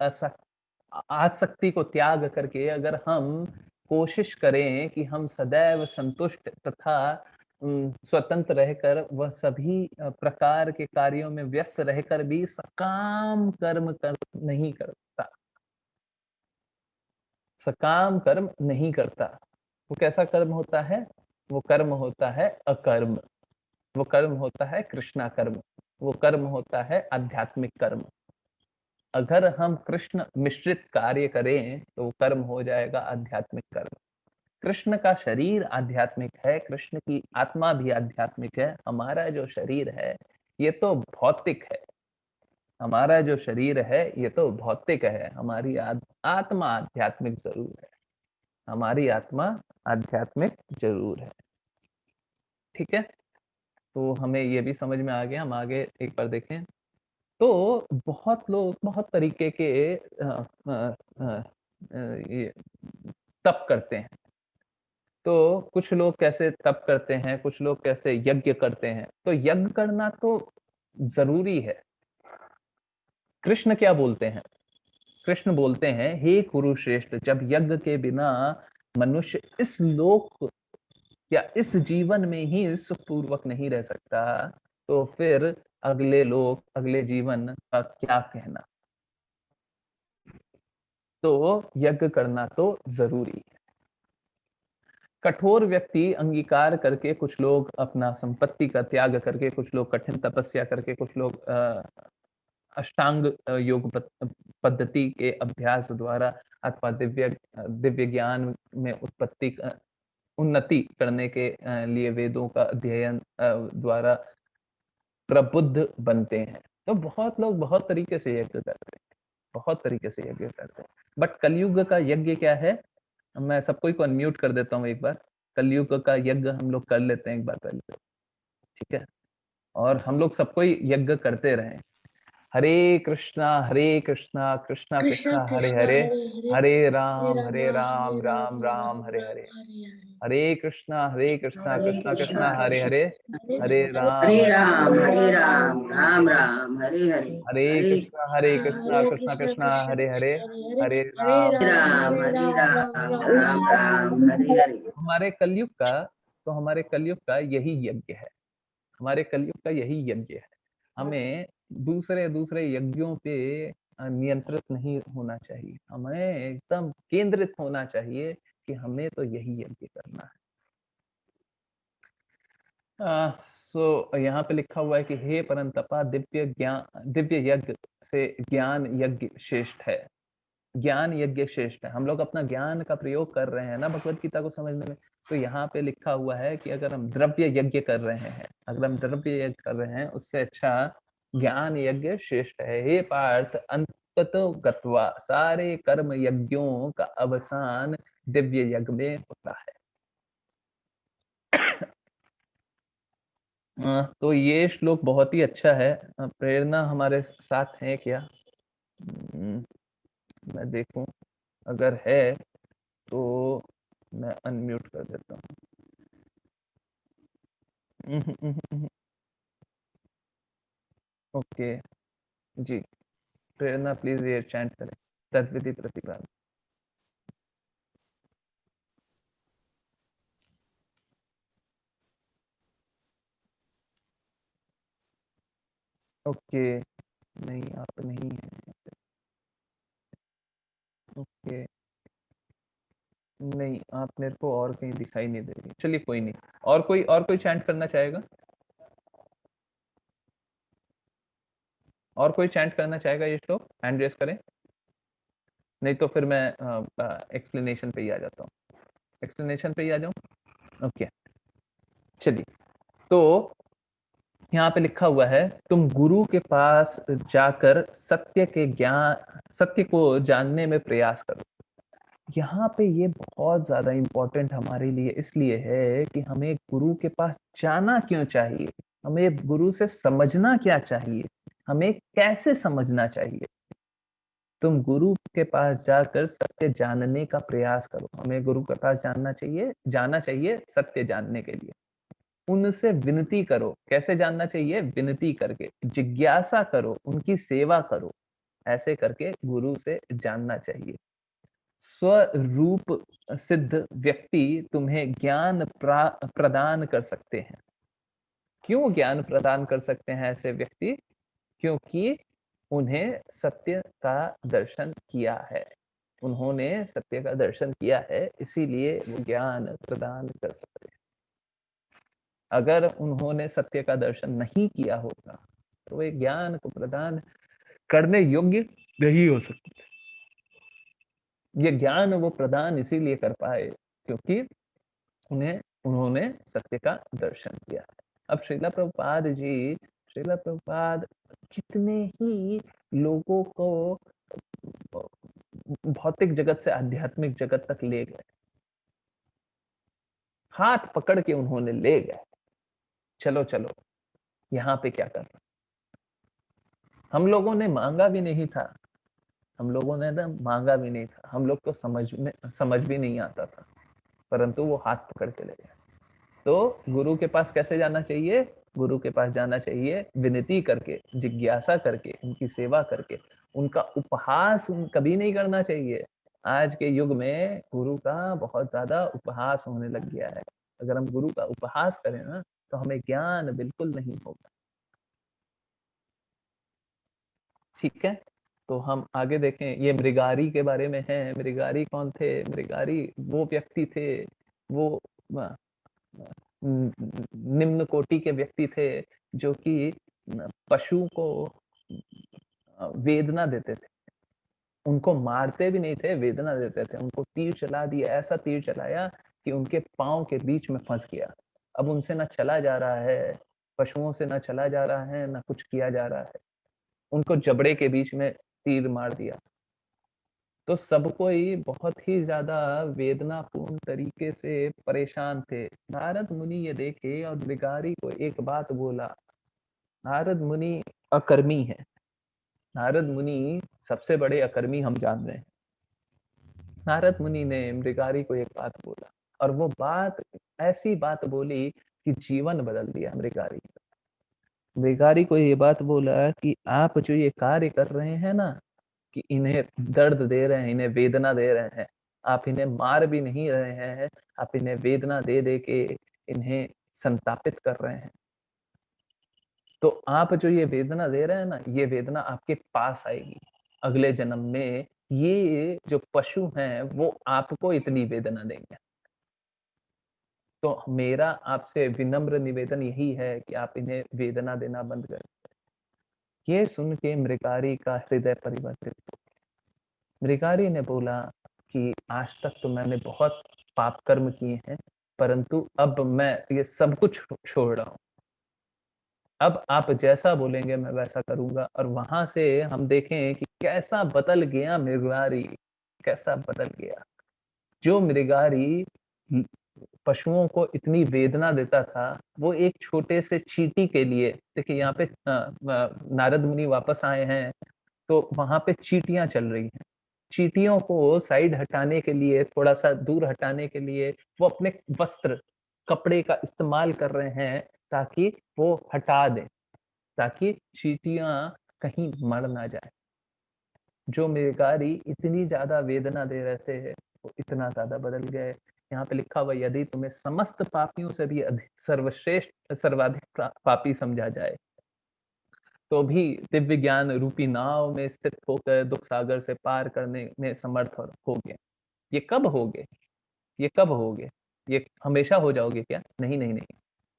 आसक्ति को त्याग करके अगर हम कोशिश करें कि हम सदैव संतुष्ट तथा स्वतंत्र रहकर वह सभी प्रकार के कार्यों में व्यस्त रहकर भी सकाम कर्म नहीं करता, सकाम कर्म नहीं करता, वो कैसा कर्म होता है? वो कर्म होता है अकर्म, वो कर्म होता है कृष्णा कर्म, वो कर्म होता है आध्यात्मिक कर्म। अगर हम कृष्ण मिश्रित कार्य करें तो वो कर्म हो जाएगा आध्यात्मिक कर्म। कृष्ण का शरीर आध्यात्मिक है, कृष्ण की आत्मा भी आध्यात्मिक है। हमारा जो शरीर है ये तो भौतिक है, हमारा जो शरीर है ये तो भौतिक है। हमारी आत्मा आध्यात्मिक जरूर है, हमारी आत्मा आध्यात्मिक जरूर है। ठीक है, तो हमें ये भी समझ में आ गया। हम आगे एक बार देखें। तो बहुत लोग बहुत तरीके के ये तप करते हैं। तो कुछ लोग कैसे तप करते हैं, कुछ लोग कैसे यज्ञ करते हैं। तो यज्ञ करना तो जरूरी है। कृष्ण क्या बोलते हैं? कृष्ण बोलते हैं, हे कुरुश्रेष्ठ, जब यज्ञ के बिना मनुष्य इस लोक या इस जीवन में ही सुखपूर्वक नहीं रह सकता, तो फिर अगले लोक, अगले जीवन का क्या कहना। तो यज्ञ करना तो जरूरी है। कठोर व्यक्ति अंगीकार करके, कुछ लोग अपना संपत्ति का त्याग करके, कुछ लोग कठिन तपस्या करके, कुछ लोग अष्टांग योग पद्धति के अभ्यास द्वारा अथवा दिव्य ज्ञान में उन्नति करने के लिए वेदों का अध्ययन द्वारा प्रबुद्ध बनते हैं। तो बहुत लोग बहुत तरीके से यज्ञ करते हैं, बहुत तरीके से यज्ञ करते हैं। बट कलयुग का यज्ञ क्या है? मैं सबको को अनम्यूट कर देता हूँ एक बार। कलयुग का यज्ञ हम लोग कर लेते हैं एक बार पहले, ठीक है? और हम लोग सबको ही यज्ञ करते रहें। हरे कृष्णा कृष्णा कृष्णा हरे हरे, हरे राम राम राम हरे हरे। हरे कृष्णा कृष्णा कृष्णा हरे हरे, हरे राम राम राम हरे हरे, हरे कृष्णा कृष्णा हरे हरे, हरे राम। राम राम हरे हरे। हमारे कलयुग का यही यज्ञ है, हमारे कलयुग का यही यज्ञ है। हमें दूसरे यज्ञों पे नियंत्रित नहीं होना चाहिए, हमें एकदम केंद्रित होना चाहिए कि हमें तो यही यज्ञ करना है। सो यहाँ पे लिखा हुआ है कि हे परंतपा, दिव्य यज्ञ से ज्ञान यज्ञ श्रेष्ठ है। ज्ञान यज्ञ श्रेष्ठ है। हम लोग अपना ज्ञान का प्रयोग कर रहे हैं ना भगवत गीता को समझने में। तो यहाँ पे लिखा हुआ है कि अगर हम द्रव्य यज्ञ कर रहे हैं, अगर हम द्रव्य यज्ञ कर रहे हैं, उससे अच्छा ज्ञान यज्ञ श्रेष्ठ है। हे पार्थ, अंततो गत्वा, सारे कर्म यज्ञों का अवसान दिव्य यज्ञ में होता है। तो ये श्लोक बहुत ही अच्छा है। प्रेरणा हमारे साथ है क्या? मैं देखूं। अगर है तो मैं अनम्यूट कर देता हूँ। ओके जी, प्रेरणा प्लीज ये चैंट करें, तद्विधि प्रतिभा। ओके, नहीं आप नहीं है। ओके, नहीं आप मेरे को और कहीं दिखाई नहीं दे रही। चलिए कोई नहीं, और कोई चैंट करना चाहेगा? और कोई चैंट करना चाहेगा? ये श्लोक हैंड रेस करें, नहीं तो फिर मैं एक्सप्लेनेशन पे ही आ जाता हूँ। एक्सप्लेनेशन पे ही आ जाऊँ। ओके चलिए, तो यहाँ पे लिखा हुआ है, तुम गुरु के पास जाकर सत्य को जानने में प्रयास करो। यहाँ पे ये बहुत ज्यादा इम्पोर्टेंट हमारे लिए इसलिए है कि हमें गुरु के पास जाना क्यों चाहिए, हमें गुरु से समझना क्या चाहिए, हमें कैसे समझना चाहिए। तुम गुरु के पास जाकर सत्य जानने का प्रयास करो। हमें गुरु के पास जाना चाहिए सत्य जानने के लिए। उनसे विनती करो। कैसे जानना चाहिए? विनती करके, जिज्ञासा करो, उनकी सेवा करो। ऐसे करके गुरु से जानना चाहिए। स्वरूप सिद्ध व्यक्ति तुम्हें ज्ञान प्रदान कर सकते हैं। क्यों ज्ञान प्रदान कर सकते हैं ऐसे व्यक्ति? क्योंकि उन्हें सत्य का दर्शन किया है। उन्होंने सत्य का दर्शन किया है, इसीलिए वो ज्ञान प्रदान कर सकते हैं। अगर उन्होंने सत्य का दर्शन नहीं किया होता तो वे ज्ञान को प्रदान करने योग्य नहीं हो सकते। ये ज्ञान वो प्रदान इसीलिए कर पाए क्योंकि उन्होंने सत्य का दर्शन किया। अब श्रीला प्रभुपाद कितने ही लोगों को भौतिक जगत से आध्यात्मिक जगत तक ले गए, हाथ पकड़ के उन्होंने ले गए। चलो चलो, यहाँ पे क्या कर रहे? हम लोगों ने मांगा भी नहीं था, हम लोगों ने ना मांगा भी नहीं था, हम लोग को समझ भी नहीं आता था, परंतु वो हाथ पकड़ के ले गए। तो गुरु के पास कैसे जाना चाहिए? गुरु के पास जाना चाहिए विनती करके, जिज्ञासा करके, उनकी सेवा करके। उनका उपहास कभी नहीं करना चाहिए। आज के युग में गुरु का बहुत ज्यादा उपहास होने लग गया है। अगर हम गुरु का उपहास करें ना तो हमें ज्ञान बिल्कुल नहीं होगा। ठीक है, तो हम आगे देखें। ये मृगारी के बारे में है। मृगारी कौन थे? मृगारी वो व्यक्ति थे, वो निम्न कोटि के व्यक्ति थे जो कि पशु को वेदना देते थे। उनको मारते भी नहीं थे, वेदना देते थे। उनको तीर चला दिया, ऐसा तीर चलाया कि उनके पांव के बीच में फंस गया। अब उनसे ना चला जा रहा है, पशुओं से ना चला जा रहा है, ना कुछ किया जा रहा है। उनको जबड़े के बीच में तीर मार दिया। तो सब कोई बहुत ही ज्यादा वेदनापूर्ण तरीके से परेशान थे। नारद मुनि ये देखे और मृगारी को एक बात बोला। नारद मुनि अकर्मी है। नारद मुनि सबसे बड़े अकर्मी हम जान रहे हैं। नारद मुनि ने मृगारी को एक बात बोला, और वो बात ऐसी बात बोली कि जीवन बदल दिया मृगारी का। मृगारी को ये बात बोला कि आप जो ये कार्य कर रहे हैं ना, कि इन्हें दर्द दे रहे हैं, इन्हें वेदना दे रहे हैं, आप इन्हें मार भी नहीं रहे हैं, आप इन्हें वेदना दे दे के इन्हें संतापित कर रहे हैं। तो आप जो ये वेदना दे रहे हैं ना, ये वेदना आपके पास आएगी अगले जन्म में। ये जो पशु हैं वो आपको इतनी वेदना देंगे। तो मेरा आपसे विनम्र निवेदन यही है कि आप इन्हें वेदना देना बंद करें। ये सुन के मृगारी का हृदय परिवर्तित हो। मृगारी ने बोला कि आज तक तो मैंने बहुत पाप कर्म किए हैं, परंतु अब मैं ये सब कुछ छोड़ रहा हूँ। अब आप जैसा बोलेंगे मैं वैसा करूंगा। और वहां से हम देखें कि कैसा बदल गया मृगारी, कैसा बदल गया। जो मृगारी पशुओं को इतनी वेदना देता था, वो एक छोटे से चींटी के लिए, देखिए यहाँ पे नारद मुनि वापस आए हैं तो वहां पे चींटियां चल रही हैं। चींटियों को साइड हटाने के लिए, थोड़ा सा दूर हटाने के लिए वो अपने वस्त्र, कपड़े का इस्तेमाल कर रहे हैं ताकि वो हटा दें, ताकि चींटियां कहीं मर ना जाए। जो मृगारी इतनी ज्यादा वेदना दे रहे थे वो इतना ज्यादा बदल गए। यहाँ पे लिखा हुआ, यदि तुम्हें समस्त पापियों से भी अधिक सर्वश्रेष्ठ सर्वाधिक पापी समझा जाए तो भी दिव्य ज्ञान रूपी नाव में स्थित होकर दुख सागर से पार करने में समर्थ होगे। ये कब होगे? ये कब होगे? ये हमेशा हो जाओगे क्या? नहीं नहीं नहीं,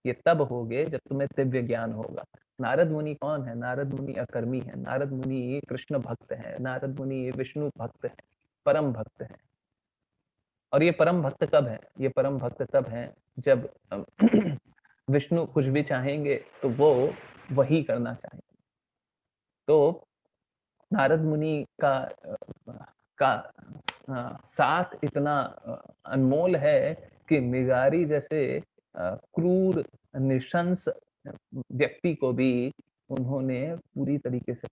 ये तब होगे जब तुम्हें दिव्य ज्ञान होगा। नारद मुनि कौन है? नारद मुनि अकर्मी है, नारद मुनि कृष्ण भक्त है, नारद मुनि विष्णु भक्त है, परम भक्त है। और ये परम भक्त कब है? ये परम भक्त तब है जब विष्णु कुछ भी चाहेंगे तो वो वही करना चाहेंगे। तो नारद मुनि का साथ इतना अनमोल है कि मृगारी जैसे क्रूर निशंस व्यक्ति को भी उन्होंने पूरी तरीके से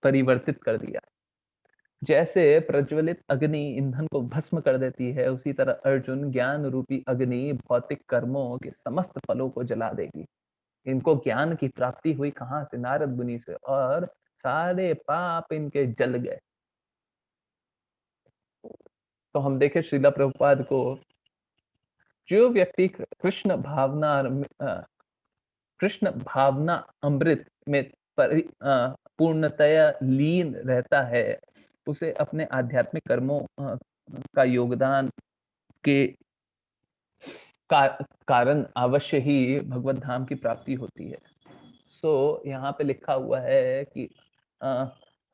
परिवर्तित कर दिया। जैसे प्रज्वलित अग्नि ईंधन को भस्म कर देती है, उसी तरह अर्जुन ज्ञान रूपी अग्नि भौतिक कर्मों के समस्त फलों को जला देगी। इनको ज्ञान की प्राप्ति हुई कहाँ से? नारद मुनि से, और सारे पाप इनके जल गए। तो हम देखे श्रीला प्रभुपाद को, जो व्यक्ति कृष्ण भावना अमृत में पूर्णतया लीन रहता है, उसे अपने आध्यात्मिक कर्मों का योगदान के कारण अवश्य ही भगवत धाम की प्राप्ति होती है। सो यहाँ पे लिखा हुआ है कि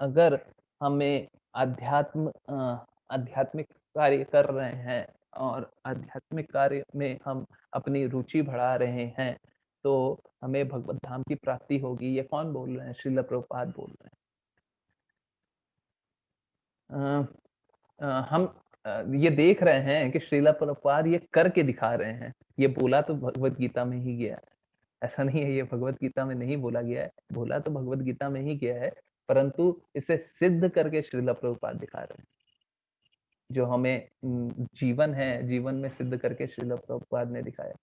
अगर हमें आध्यात्मिक कार्य कर रहे हैं और आध्यात्मिक कार्य में हम अपनी रुचि बढ़ा रहे हैं तो हमें भगवत धाम की प्राप्ति होगी। ये कौन बोल रहे हैं? श्रील प्रभुपाद बोल रहे हैं। हम ये देख रहे हैं कि श्रील प्रभुपाद ये करके दिखा रहे हैं। ये बोला तो भगवत गीता में ही गया है, ऐसा नहीं है ये भगवत गीता में नहीं बोला गया है, बोला तो भगवत गीता में ही गया है, परंतु इसे सिद्ध करके श्रील प्रभुपाद दिखा रहे हैं। जो हमें जीवन है, जीवन में सिद्ध करके श्रील प्रभुपाद ने दिखाया।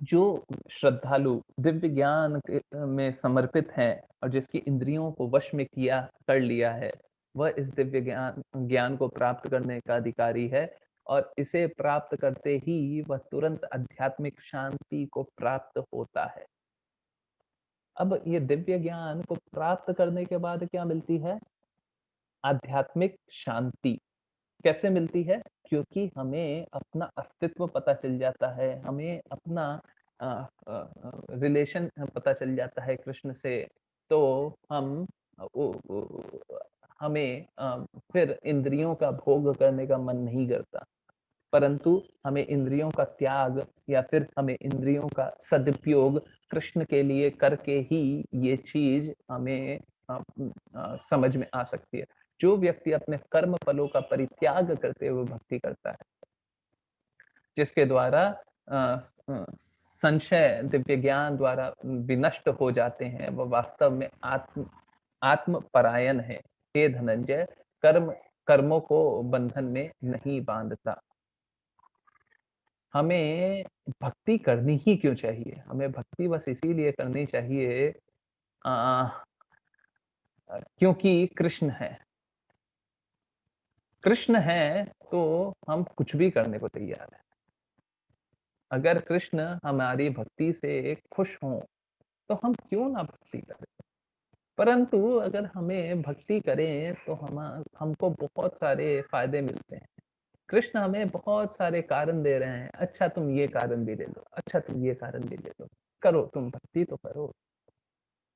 जो श्रद्धालु दिव्य ज्ञान में समर्पित हैं और जिसकी इंद्रियों को वश में कर लिया है, वह इस दिव्य ज्ञान को प्राप्त करने का अधिकारी है, और इसे प्राप्त करते ही वह तुरंत आध्यात्मिक शांति को प्राप्त होता है। अब ये दिव्य ज्ञान को प्राप्त करने के बाद क्या मिलती है? आध्यात्मिक शांति। कैसे मिलती है? क्योंकि हमें अपना अस्तित्व पता चल जाता है, हमें अपना रिलेशन पता चल जाता है कृष्ण से, तो हमें फिर इंद्रियों का भोग करने का मन नहीं करता, परंतु हमें इंद्रियों का त्याग या फिर हमें इंद्रियों का सदुपयोग कृष्ण के लिए करके ही ये चीज हमें समझ में आ सकती है। जो व्यक्ति अपने कर्म फलों का परित्याग करते हुए भक्ति करता है, जिसके द्वारा संशय दिव्य ज्ञान द्वारा विनष्ट हो जाते हैं, वह वास्तव में आत्म परायण है। हे धनंजय, कर्मों को बंधन में नहीं बांधता। हमें भक्ति करनी ही क्यों चाहिए? हमें भक्ति बस इसीलिए करनी चाहिए क्योंकि कृष्ण है। कृष्ण है तो हम कुछ भी करने को तैयार है। अगर कृष्ण हमारी भक्ति से खुश हों तो हम क्यों ना भक्ति करें। परंतु अगर हमें भक्ति करें तो हमको बहुत सारे फायदे मिलते हैं। कृष्ण हमें बहुत सारे कारण दे रहे हैं, अच्छा तुम ये कारण भी ले लो, अच्छा तुम ये कारण भी ले लो, करो, तुम भक्ति तो करो।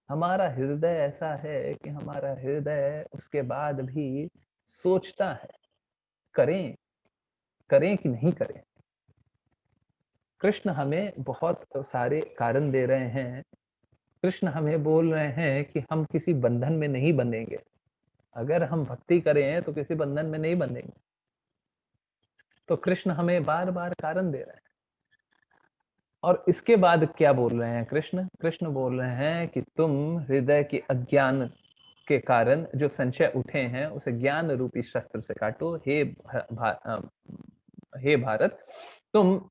हमारा हृदय ऐसा है कि हमारा हृदय उसके बाद भी सोचता है करें कि नहीं करें। कृष्ण हमें बहुत सारे कारण दे रहे हैं। कृष्ण हमें बोल रहे हैं कि हम किसी बंधन में नहीं बंधेंगे। अगर हम भक्ति करें तो किसी बंधन में नहीं बंधेंगे। तो कृष्ण हमें बार बार कारण दे रहे हैं। और इसके बाद क्या बोल रहे हैं कृष्ण? कृष्ण बोल रहे हैं कि तुम हृदय के अज्ञान के कारण जो संशय उठे हैं उसे ज्ञान रूपी शस्त्र से काटो। हे भारत, तुम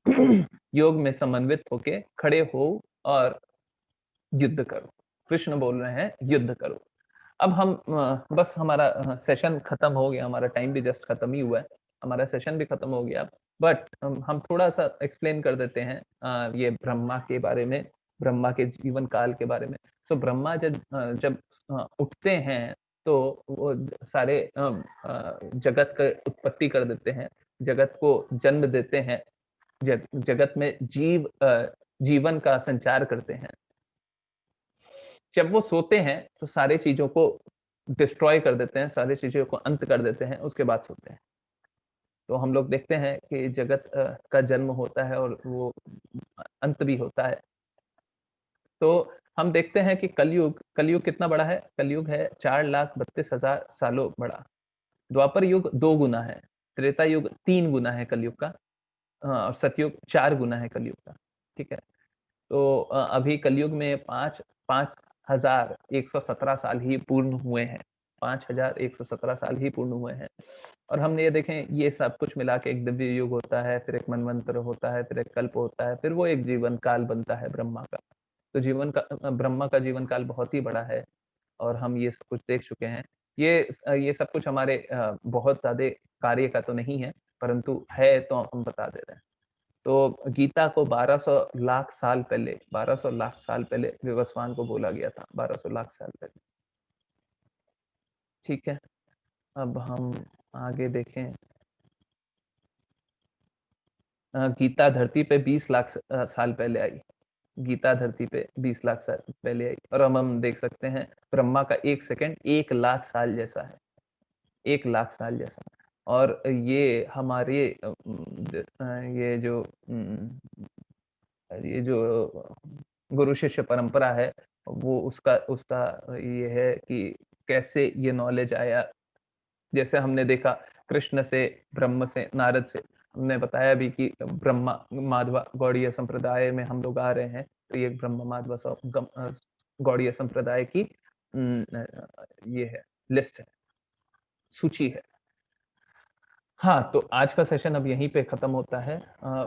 योग में समन्वित होके खड़े हो और युद्ध करो। कृष्ण बोल रहे हैं युद्ध करो। अब हम बस हमारा सेशन खत्म हो गया, हमारा टाइम भी जस्ट खत्म ही हुआ है, हमारा सेशन भी खत्म हो गया। बट हम थोड़ा सा एक्सप्लेन कर देते हैं ये ब्रह्मा के बारे में, ब्रह्मा के जीवन काल के बारे में। सो ब्रह्मा जब उठते हैं तो वो सारे जगत का उत्पत्ति कर देते हैं, जगत को जन्म देते हैं, जगत में जीवन का संचार करते हैं। जब वो सोते हैं तो सारे चीजों को डिस्ट्रॉय कर देते हैं, सारी चीजों को अंत कर देते हैं, उसके बाद सोते हैं। तो हम लोग देखते हैं कि जगत का जन्म होता है और वो अंत भी होता है। तो हम देखते हैं कि कलयुग कितना बड़ा है। कलयुग है 4,32,000 सालों बड़ा। द्वापर युग 2 गुना है, त्रेता युग 3 गुना है कलयुग का, और सतयुग 4 गुना है कलयुग का। ठीक है, तो अभी कलयुग में 5,117 साल ही पूर्ण हुए हैं, 5,117 साल ही पूर्ण हुए हैं। और हमने ये देखें, ये सब कुछ मिला के एक दिव्य युग होता है, फिर एक मनवंतर होता है, फिर एक कल्प होता है, फिर वो एक जीवन काल बनता है ब्रह्मा का। तो ब्रह्मा का जीवन काल बहुत ही बड़ा है और हम ये सब कुछ देख चुके हैं। ये सब कुछ हमारे बहुत ज्यादा कार्य का तो नहीं है, परंतु है तो हम बता दे रहे हैं। तो गीता को 1200 लाख साल पहले, 1200 लाख साल पहले विवस्वान को बोला गया था, 1200 लाख साल पहले। ठीक है, अब हम आगे देखें। गीता धरती पे 20 लाख साल पहले आई। गीता धरती पे 20 लाख साल पहले आई, और अब हम देख सकते हैं ब्रह्मा का 1 सेकंड 1 लाख साल जैसा है, 1 लाख साल जैसा। और ये हमारे ये जो गुरु शिष्य परंपरा है, वो उसका उसका ये है कि कैसे ये नॉलेज आया। जैसे हमने देखा कृष्ण से, ब्रह्म से, नारद से, हमने बताया भी कि ब्रह्मा माधवा गौड़ीय संप्रदाय में हम लोग आ रहे हैं। तो ये ब्रह्म माधवा गौड़ीय संप्रदाय की ये है, लिस्ट है, सूची है। हाँ, तो आज का सेशन अब यहीं पे खत्म होता है।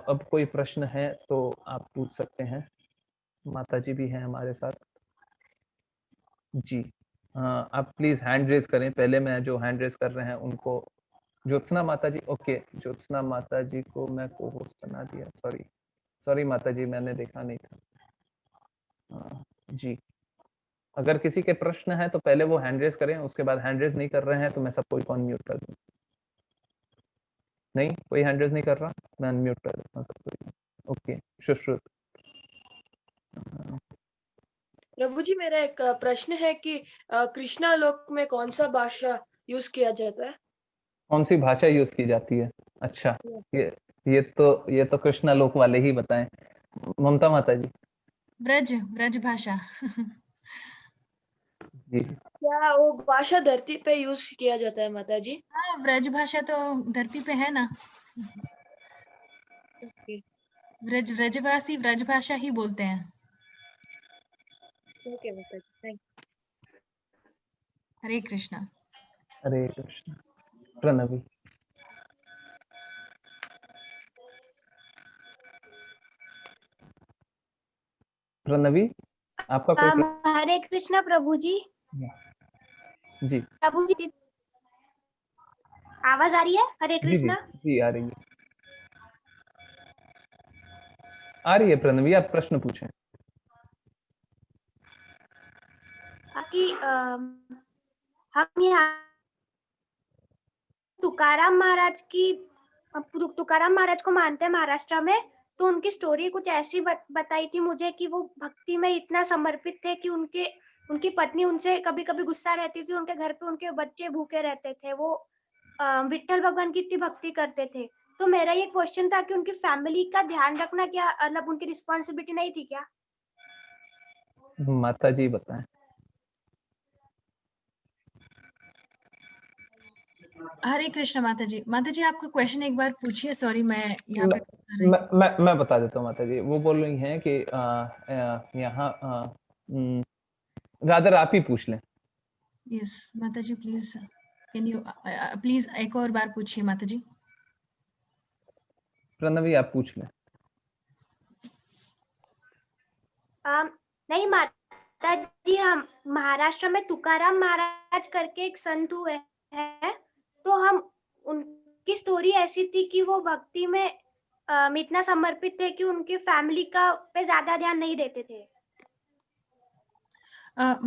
अब कोई प्रश्न है तो आप पूछ सकते हैं। माता जी भी हैं हमारे साथ जी। आप प्लीज हैंड रेज करें। पहले मैं जो हैंड रेज कर रहे हैं उनको, ज्योत्सना माता जी, ओके, ज्योत्सना माता जी को मैं को होस्ट बना दिया, सॉरी माता जी, मैंने देखा नहीं था। जी, अगर किसी के प्रश्न है तो पहले वो हैंड रेज करें, उसके बाद हैंड रेज नहीं कर रहे हैं तो मैं सबको अनम्यूट कर दूं। नहीं, कोई हैंड रेज नहीं कर रहा, मैं अनम्यूट कर देता हूँ सबको। ओके, सुश्रुत। प्रभु जी, मेरा एक प्रश्न है कि कृष्णा लोक में कौन सा भाषा यूज किया जाता है? कौन सी भाषा यूज की जाती है? अच्छा, ये तो कृष्णा लोक वाले ही बताएं। ममता माता जी। ब्रज भाषा। जी, क्या वो भाषा धरती पे यूज किया जाता है माता जी? हाँ, ब्रज भाषा तो धरती पे है ना। ओके, ब्रजवासी ब्रज भाषा ही बोलते हैं। ओके माता जी, थैंक हरे कृष्णा। हरे कृष्ण। प्रणवी। प्रणवी, आपका कोई प्रश्न? हरे कृष्णा प्रभु जी। जी प्रभु जी, आवाज आ रही है? हरे जी जी कृष्णा। जी, आ रही है, आ रही है। प्रणवी, आप प्रश्न पूछें। कि हम यहाँ तुकाराम महाराज को मानते हैं महाराष्ट्र में। तो उनकी स्टोरी कुछ ऐसी बताई थी मुझे कि वो भक्ति में इतना समर्पित थे कि उनकी पत्नी उनसे कभी कभी गुस्सा रहती थी, उनके घर पे उनके बच्चे भूखे रहते थे। वो विठ्ठल भगवान की इतनी भक्ति करते थे। तो मेरा ये क्वेश्चन था कि उनकी फैमिली का ध्यान रखना क्या मतलब उनकी रिस्पॉन्सिबिलिटी नहीं थी क्या? माता जी बताएं। हरे कृष्ण माता जी। माता जी, आपका क्वेश्चन एक बार पूछिए। सॉरी, मैं यहाँ पे कर रही थी। मैं बता देता हूँ माता जी। वो बोल रही हैं कि यहाँ रादर आप ही पूछ लें। यस माता जी प्लीज कैन यू प्लीज एक और बार पूछिए माता जी। प्रणवी आप पूछ लें। नहीं माता जी, हम महाराष्ट्र में तुकाराम महाराज करके एक संत हुए हैं, तो हम उनकी स्टोरी ऐसी थी कि वो भक्ति में इतना समर्पित थे कि उनके फैमिली का पे ज्यादा ध्यान नहीं देते थे।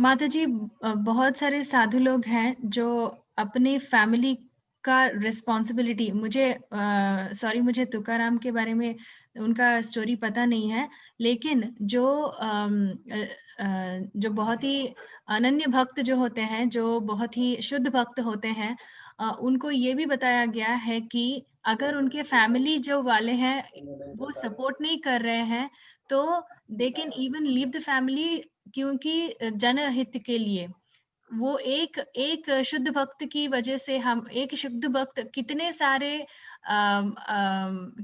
माता जी बहुत सारे साधु लोग हैं जो अपने फैमिली का रिस्पॉन्सिबिलिटी, मुझे सॉरी मुझे तुकाराम के बारे में उनका स्टोरी पता नहीं है, लेकिन जो बहुत ही अनन्य भक्त जो होते हैं, जो बहुत ही शुद्ध भक्त होते हैं, उनको ये भी बताया गया है कि अगर उनके फैमिली जो वाले हैं वो सपोर्ट नहीं कर रहे हैं तो they can even leave the family, क्योंकि जनहित के लिए वो एक शुद्ध भक्त की वजह से हम एक शुद्ध भक्त कितने सारे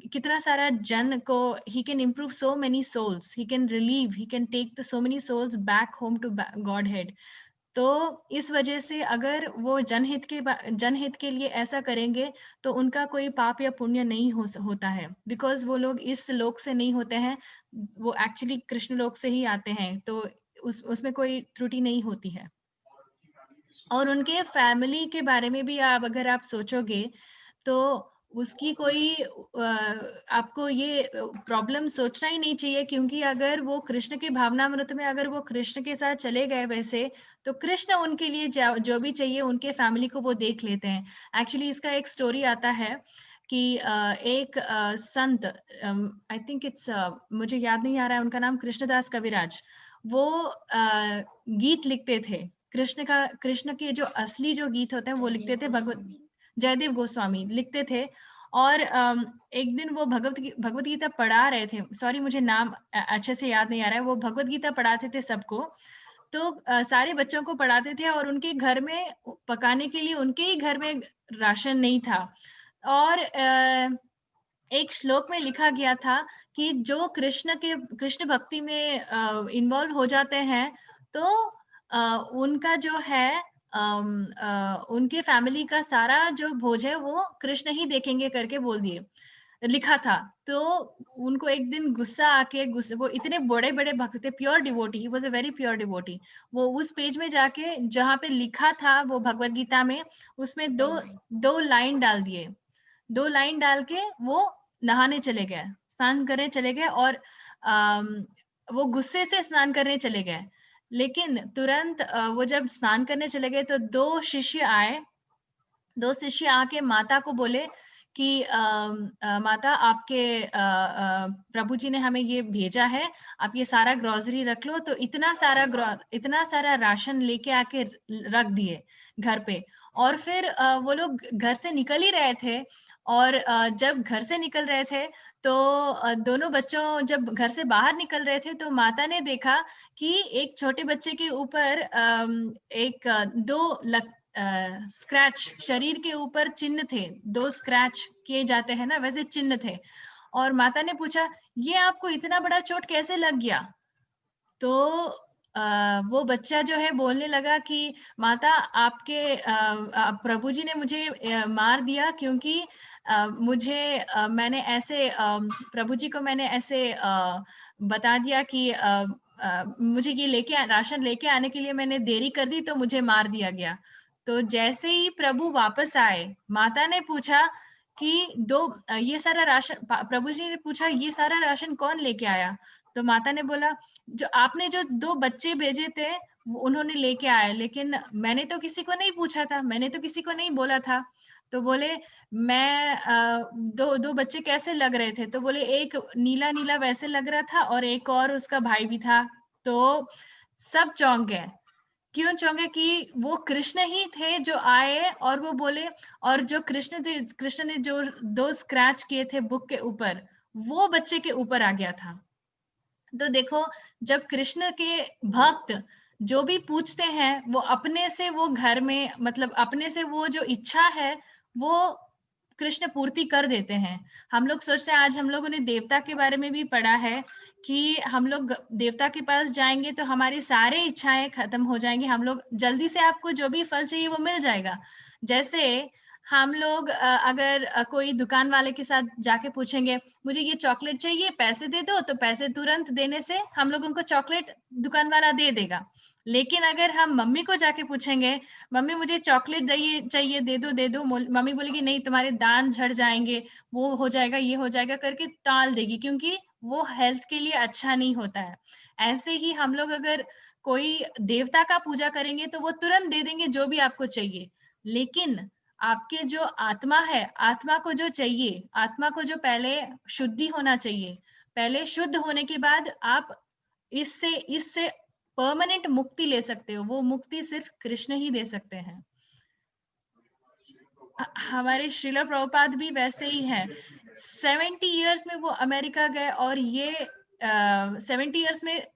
कितना सारा जन को he can improve so many souls, he can relieve, he can take the so many souls back home to Godhead. तो इस वजह से अगर वो जनहित के लिए ऐसा करेंगे तो उनका कोई पाप या पुण्य नहीं होता है, बिकॉज वो लोग इस लोक से नहीं होते हैं, वो एक्चुअली कृष्ण लोक से ही आते हैं, तो उसमें कोई त्रुटि नहीं होती है। और उनके फैमिली के बारे में भी आप अगर आप सोचोगे तो उसकी कोई आपको ये प्रॉब्लम सोचना ही नहीं चाहिए, क्योंकि अगर वो कृष्ण के भावनामृत में अगर वो कृष्ण के साथ चले गए वैसे, तो कृष्ण उनके लिए जो भी चाहिए उनके फैमिली को वो देख लेते हैं। एक्चुअली इसका एक स्टोरी आता है कि एक संत, आई थिंक इट्स मुझे याद नहीं आ रहा है उनका नाम, कृष्णदास कविराज, वो गीत लिखते थे कृष्ण के जो असली जो गीत होते हैं वो लिखते थे, जयदेव गोस्वामी लिखते थे। और एक दिन वो भगवत गीता पढ़ा रहे थे, सॉरी मुझे नाम अच्छे से याद नहीं आ रहा है, वो भगवत गीता पढ़ाते थे सबको, तो सारे बच्चों को पढ़ाते थे और उनके घर में पकाने के लिए उनके ही घर में राशन नहीं था। और एक श्लोक में लिखा गया था कि जो कृष्ण भक्ति में इन्वॉल्व हो जाते हैं तो उनका जो है उनके फैमिली का सारा जो भोज है वो कृष्ण ही देखेंगे करके बोल दिए, लिखा था। तो उनको एक दिन गुस्सा आके, वो इतने बड़े बड़े भक्त थे, pure devotee, he was a very pure devotee, वो उस पेज में जाके जहाँ पे लिखा था वो भगवत गीता में, उसमें दो लाइन डाल दिए, 2 लाइन डाल के वो नहाने चले गए, स्नान करने चले गए, और वो गुस्से से स्नान करने चले गए। लेकिन तुरंत वो जब स्नान करने चले गए तो 2 शिष्य आके माता को बोले कि माता आपके प्रभु जी ने हमें ये भेजा है, आप ये सारा ग्रोसरी रख लो। तो इतना सारा राशन लेके आके रख दिए घर पे। और फिर वो लोग घर से निकल ही रहे थे, और जब घर से निकल रहे थे तो दोनों बच्चों जब घर से बाहर निकल रहे थे तो माता ने देखा कि एक छोटे बच्चे के ऊपर एक दो स्क्रैच, शरीर के ऊपर चिन्ह थे, 2 स्क्रैच किए जाते हैं ना, वैसे चिन्ह थे। और माता ने पूछा ये आपको इतना बड़ा चोट कैसे लग गया? तो वो बच्चा जो है बोलने लगा कि माता आपके प्रभु जी ने मुझे मार दिया, क्योंकि मैंने ऐसे प्रभु जी को मैंने ऐसे बता दिया कि मुझे ये राशन लेके आने के लिए मैंने देरी कर दी तो मुझे मार दिया गया। तो जैसे ही प्रभु वापस आए, माता ने पूछा कि ये सारा राशन, प्रभु जी ने पूछा ये सारा राशन कौन लेके आया? तो माता ने बोला जो आपने जो 2 बच्चे भेजे थे उन्होंने लेके आए, लेकिन मैंने तो किसी को नहीं पूछा था, मैंने तो किसी को नहीं बोला था। तो बोले मैं दो बच्चे कैसे लग रहे थे? तो बोले एक नीला नीला वैसे लग रहा था और एक और उसका भाई भी था। तो सब चौंक गए। क्यों चौंके? कि वो कृष्ण ही थे जो आए और वो बोले, और जो कृष्ण ने जो 2 स्क्रैच किए थे बुक के ऊपर, वो बच्चे के ऊपर आ गया था। तो देखो, जब कृष्ण के भक्त जो भी पूछते हैं वो अपने से, वो घर में मतलब अपने से वो जो इच्छा है वो कृष्ण पूर्ति कर देते हैं। हम लोग सोचते हैं, आज हम लोगों ने देवता के बारे में भी पढ़ा है कि हम लोग देवता के पास जाएंगे तो हमारी सारी इच्छाएं खत्म हो जाएंगी, हम लोग जल्दी से आपको जो भी फल चाहिए वो मिल जाएगा। जैसे हम लोग अगर कोई दुकान वाले के साथ जाके पूछेंगे मुझे ये चॉकलेट चाहिए, पैसे दे दो, तो पैसे तुरंत देने से हम लोग उनको चॉकलेट दुकान वाला दे देगा। लेकिन अगर हम मम्मी को जाके पूछेंगे मम्मी मुझे चॉकलेट चाहिए, दे दो, मम्मी बोलेगी नहीं तुम्हारे दांत झड़ जाएंगे, वो हो जाएगा, ये हो जाएगा करके टाल देगी, क्योंकि वो हेल्थ के लिए अच्छा नहीं होता है। ऐसे ही हम लोग अगर कोई देवता का पूजा करेंगे तो वो तुरंत दे देंगे जो भी आपको चाहिए। लेकिन आपके जो आत्मा है, आत्मा को जो चाहिए, आत्मा को जो पहले शुद्धि होना चाहिए, पहले शुद्ध होने के बाद आप इससे इससे परमानेंट मुक्ति ले सकते हो। वो मुक्ति सिर्फ कृष्ण ही दे सकते हैं। हमारे श्रील प्रभुपाद भी वैसे ही है। 70 इयर्स में वो अमेरिका गए और ये 70 इयर्स में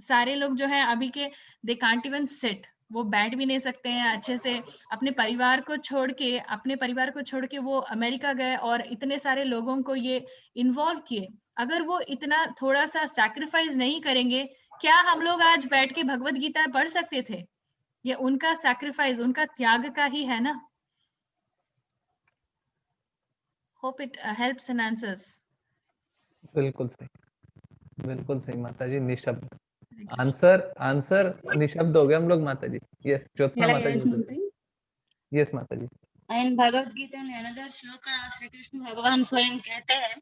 सारे लोग जो हैं अभी के, दे कांट इवन सिट, वो बैठ भी नहीं सकते हैं अच्छे से। अपने परिवार को छोड़ के वो अमेरिका गए और इतने सारे लोगों को ये इन्वॉल्व किए। अगर वो इतना थोड़ा सा सैक्रिफाइस नहीं करेंगे, क्या हम लोग आज बैठ के भगवत गीता पढ़ सकते थे? ये उनका सैक्रिफाइस, उनका त्याग का ही है ना। Hope it helps and answers. बिल्कुल सही माता जी। निशब्द आंसर निशब्द हो गए हम लोग माता जी। यस ज्योत्सना माता जी। यस माता जी। In Bhagavad Gita in another shloka, Shri Krishna Bhagavan स्वयं कहते हैं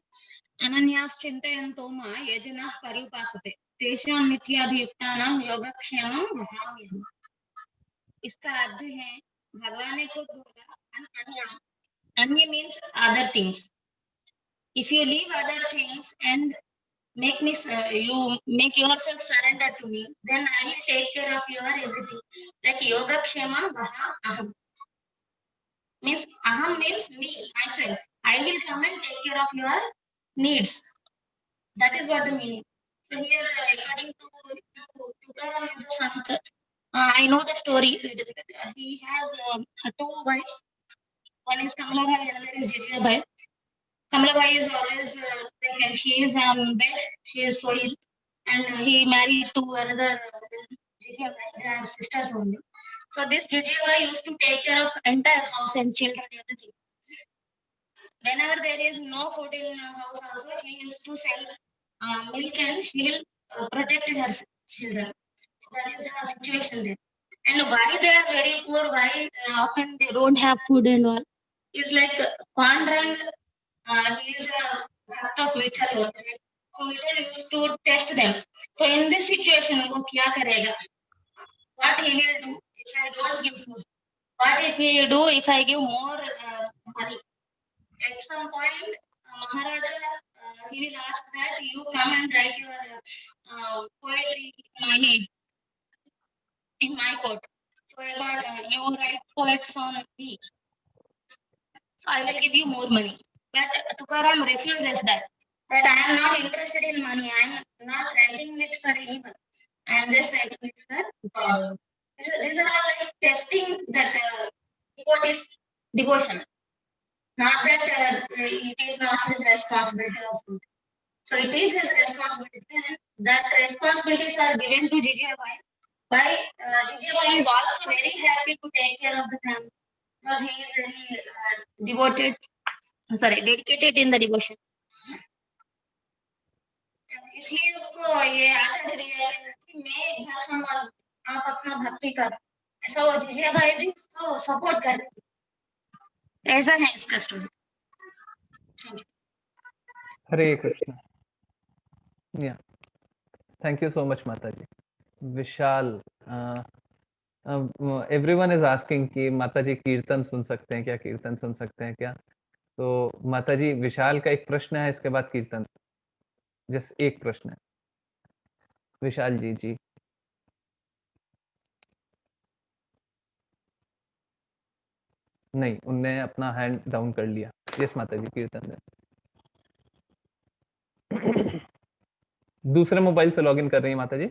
अनन्यास चिन्तयन्तो मां ये जनाः पर्युपासते तेषां नित्याभियुक्तानां योगक्षेमं वहाम्यहम्। इसका अर्थ है भगवान ने खुद बोला अन्य means other things. If you leave other things and you make yourself surrender to me, then I will take care of your everything. Like yogakshema vaha aham. Means aham means me, myself. I will come and take care of your needs. That is what the meaning. So here, according to Tukaram is a sant. I know the story. He has 2 wives. One is Kamalabai, another is Jijabai. Kamalabai is always like she is on bed. She is so ill, and he married to another Jijabai. They are sisters only. So this Jijabai used to take care of entire house and children, everything. Whenever there is no food in house, also she used to sell milk and she will protect her children. So that is the situation there. And why they are very poor, why often they don't have food and all, is like Pandurang, he is a bhakt of Vitthal, right? So Vitthal used to test them. So in this situation, wo kya karega? What he will do if I don't give food? What if he do if I give more money? At some point, Maharaja, he will ask that you come and write your poetry in my court. So you write poets on me. So I will give you more money. But Tukaram refuses that. That I am not interested in money. I am not writing it for anyone. I am just writing it for God. These are all like testing that what is devotion. Not that it is not his responsibility or something. So it is his responsibility, and that responsibilities are given to Jijabai. Why Jijabai is also very happy to take care of the family because he is very dedicated in the devotion. इसलिए उसको ये आशा दी है कि मैं घर संभालूं, आप अपना भक्ति कर। ऐसा वो जिजाबाई भी उसको सपोर्ट कर रही है। ऐसा है इसका स्टोरी। हरे कृष्ण। या थैंक यू सो मच माता जी। विशाल, एवरीवन इज आस्किंग कि माता जी कीर्तन सुन सकते हैं क्या, कीर्तन सुन सकते हैं क्या? तो माता जी विशाल का एक प्रश्न है, इसके बाद कीर्तन। जस्ट एक प्रश्न है विशाल जी। नहीं, उनने अपना हैंड डाउन कर लिया। यस माता जी कीर्तन है। दूसरे मोबाइल से लॉगिन कर रही है माता जी।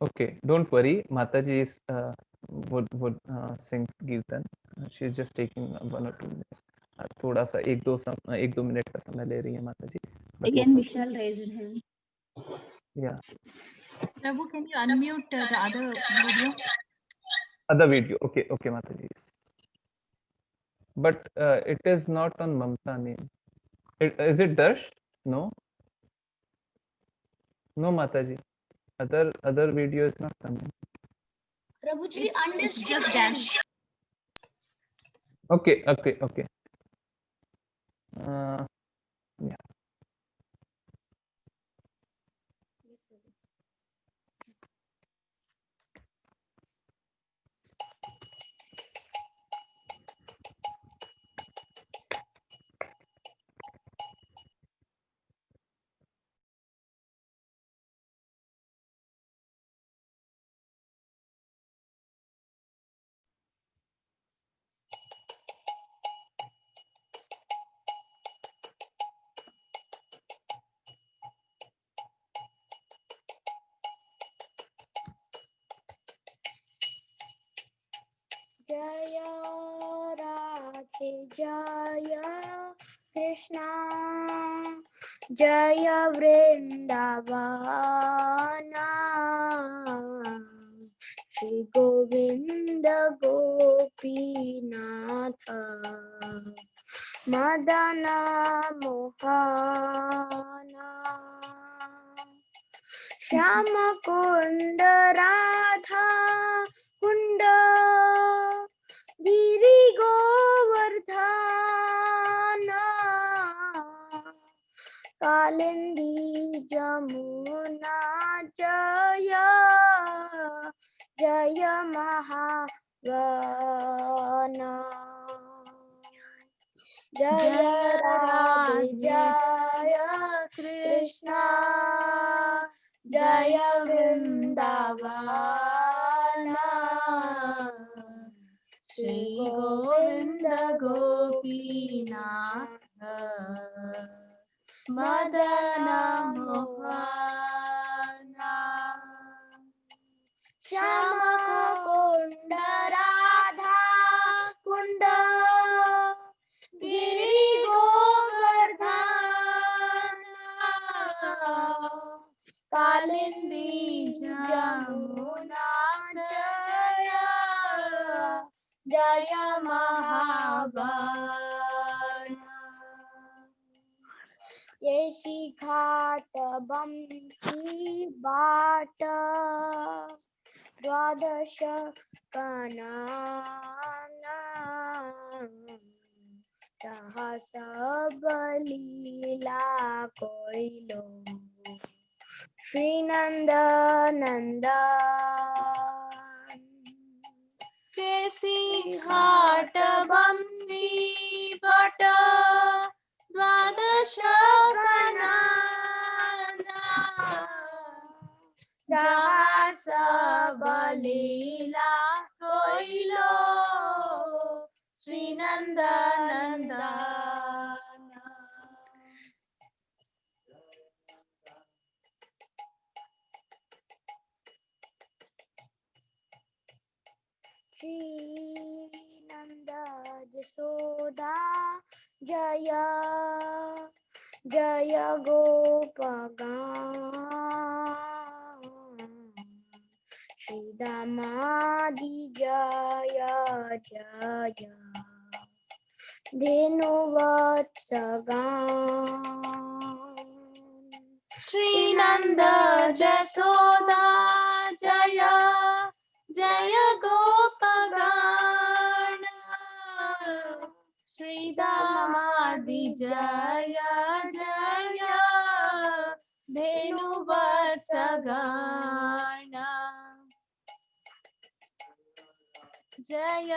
Okay, don't worry. Mataji is would sing Kirtan. She is just taking 1 or 2 minutes. थोड़ा सा 1-2 मिनट का समय ले रही है माताजी. But Again, Vishal raised his hand. yeah, Prabhu, can you unmute the other video? other video. Okay, okay, Mataji. Yes. But it is not on Mamta name. Is it Darsh? No. No, Mataji. Other video is not coming. Prabhuji, It's just dash. Okay, okay, okay. Yeah. जय राधे जय कृष्णा जय वृंदावन श्री गोविंद गोपीनाथ मदन मोहन श्याम कुंड राधा कुंड गिरि गोवर्धन कालिंदी जमुना जय जय महावन जय राधे जय कृष्णा जय वृंदावन श्री गोविंद गोपीनाथ मदन मोहन श्याम कुंड राधा कुंड गिरि गोवर्धन कालिंदी जमुना जय जय महावन येशी घाट बंसी बाट द्वादश कनाना जहाँ सब लीला कोइलो श्री नंद नंदन केसी घाट बंसी बट द्वादश कनाना जहाँ सब लीला कोइलो श्री नंद नंदन श्री नंद जसोदा जय जय गोपगान श्री दामादि जय जय धेनुवत्सगान श्री नंद जसोदा जय जय गोपगान श्री दामादि जय जय धेनुवत्सगान जय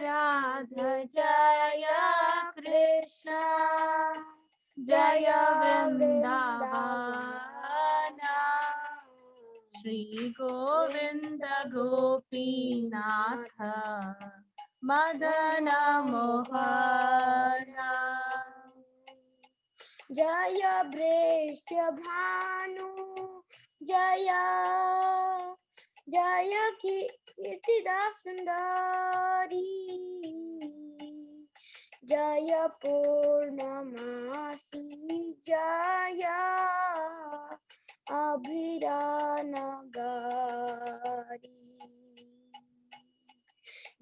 राधा जय कृष्ण जय वृंदावन श्री गोविंद गोपीनाथ मदन मोहन जय वृष्य भानु जय जय कीर्तिदास सुंदरी जय पूर्णमासी जय अभिरानगरी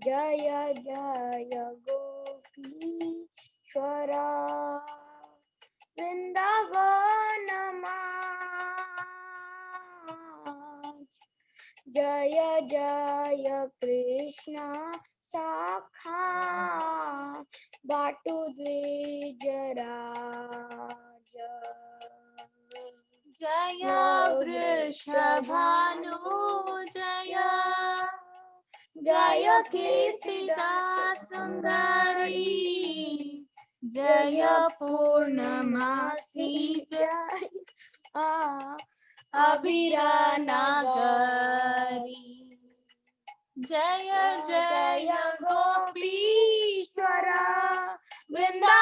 जय जय गोपीश्वरा वृंदावनमाज जय जय कृष्ण साखा बाटु द्विजराज जय वृषभानु जय जय कीर्तिदास सुंदरी जय पूर्णमासी जय अभिरानगरी जय जय गोपीश्वरा वृंदावनमाज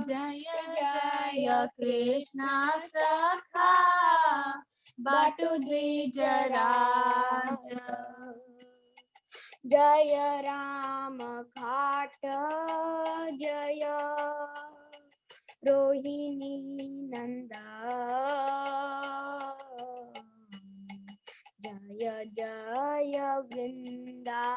जय जय कृष्ण सखा बाटु द्विजराज जय राम घाट जय रोहिणी नंदा जय जय वृंदावन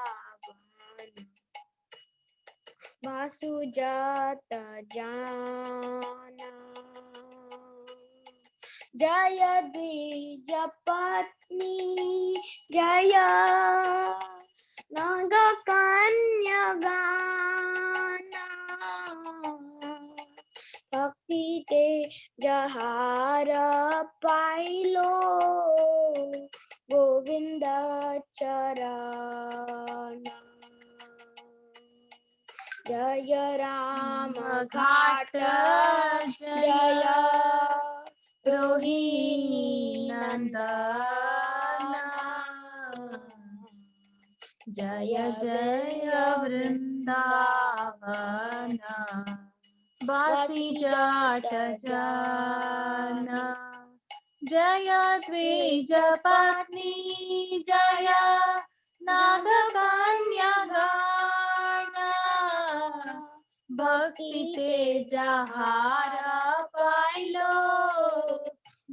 वासुजात जाना जय द्विज पत्नी जय नाग कन्या गाना भक्ति ते जहार पाइलो गोविंद चरण जय राम घाट जय रोहिणी नंदन जय जय वृंदावन बासी जाट जान जय द्विज पत्नी जय नाग कन्या गाना भक्ति ते जहार पाइलो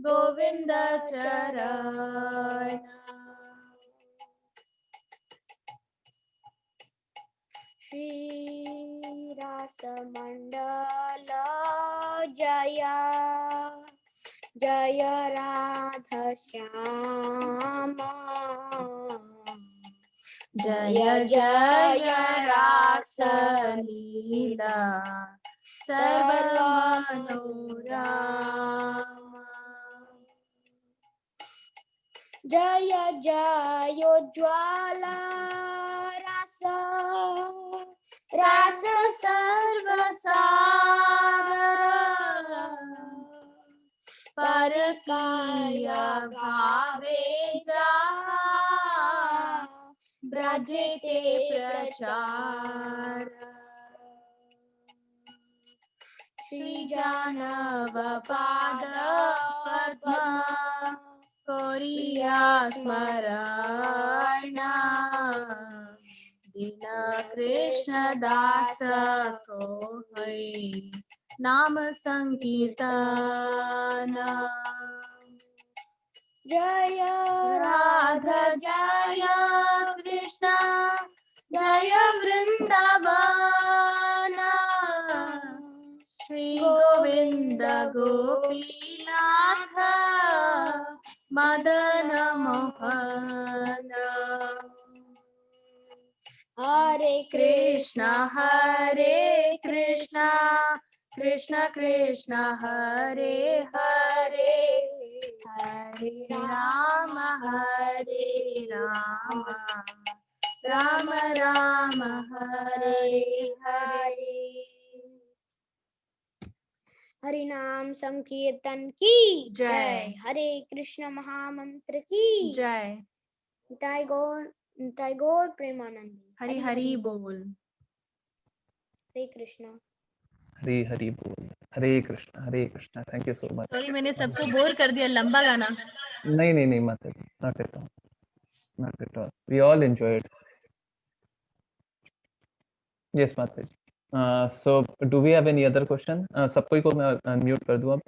गोविंद चरण श्री रास मंडल जय जय राधा श्याम जय जय रास लीला सर्वमनोरम जय जय ज्वाला रास रास सर्वसागर पर किया भावे जा ब्रज ते प्रचार श्री जानव पाद पद्म कोरिया स्मरण दीन कृष्ण दास को है नाम संकीर्तन जय राधा जय कृष्ण जय वृंदावन श्री गोविंद गोपीनाथ मदन मोहन हरे कृष्ण कृष्ण कृष्ण हरे हरे हरे राम राम राम हरे हरे हरि नाम संकीर्तन की जय हरे कृष्ण महामंत्र की जय निताई गौर प्रेमानंद हरि हरि बोल हरे कृष्ण हरी हरी बोल। Hare Krishna, thank you so much. Sorry मैंने सबको बोर कर दिया, लंबा गाना। नहीं माता जी, not at all, we all enjoyed. Yes माता जी। So do we have any other question? सबको को मैं अनम्यूट कर दूं, अब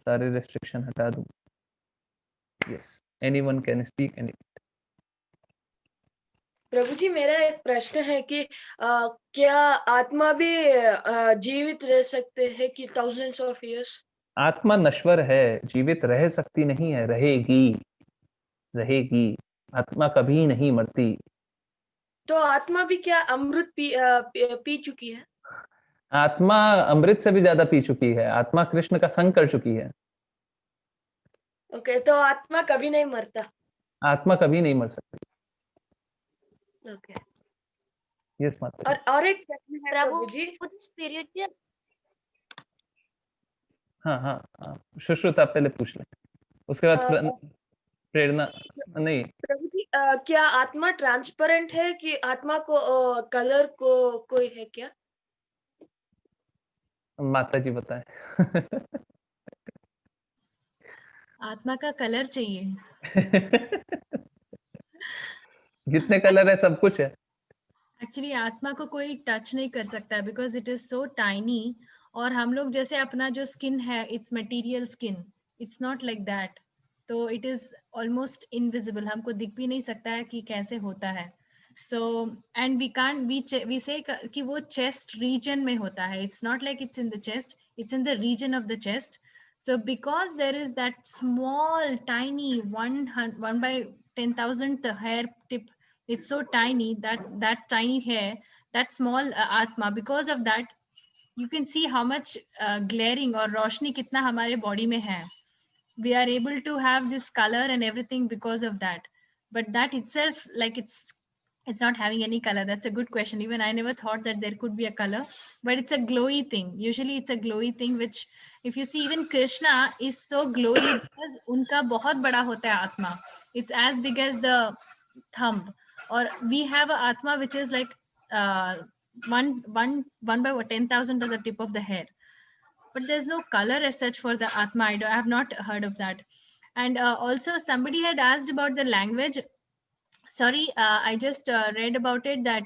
सारे रेस्ट्रिक्शन हटा दूं। Yes, anyone can speak any. प्रभु जी मेरा एक प्रश्न है कि क्या आत्मा भी जीवित रह सकते हैं कि थाउजेंड्स ऑफ इयर्स? आत्मा नश्वर है, जीवित रह सकती नहीं है, रहेगी। आत्मा कभी नहीं मरती। तो आत्मा भी क्या अमृत पी चुकी है? आत्मा अमृत से भी ज्यादा पी चुकी है, आत्मा कृष्ण का संग कर चुकी है। ओके, तो आत्मा कभी नहीं मरता। आत्मा कभी नहीं मर सकती। ओके। यस माता जी। और एक प्रश्न है प्रभु प्रभु जी। स्पिरिचुअल हाँ, सुश्रुत आप पहले पूछ लें, उसके बाद प्रेरणा। नहीं, प्रभु जी क्या आत्मा ट्रांसपेरेंट है कि आत्मा को कलर को कोई है क्या? माता जी बताएं। आत्मा का कलर चाहिए। जितने कलर है सब कुछ है। एक्चुअली आत्मा को कोई टच नहीं कर सकता because it is so tiny. और हम लोग जैसे अपना जो स्किन है, it's material skin, it's not like that. तो इट इज ऑलमोस्ट इनविजिबल, हमको दिख भी नहीं सकता है कि कैसे होता है। So and we can't we say कि वो चेस्ट रीजन में होता है। It's not like it's in the chest, it's in the region of the chest. So because there is that small tiny 1 by 10,000 hair tip, it's so tiny, that tiny hair, that small atma, because of that you can see how much glaring or roshni kitna hamare body mein hai. We are able to have this color and everything because of that. But that itself, like it's not having any color. That's a good question. Even I never thought that there could be a color, but it's a glowy thing. Usually it's a glowy thing, which if you see, even Krishna is so glowy because unka bahut bada hota hai atma. It's as big as the thumb. Or we have a atma which is like uh, one by 10,000 of the tip of the hair. But there's no color as such for the atma. I have not heard of that. And also somebody had asked about the language. Sorry, I just read about it that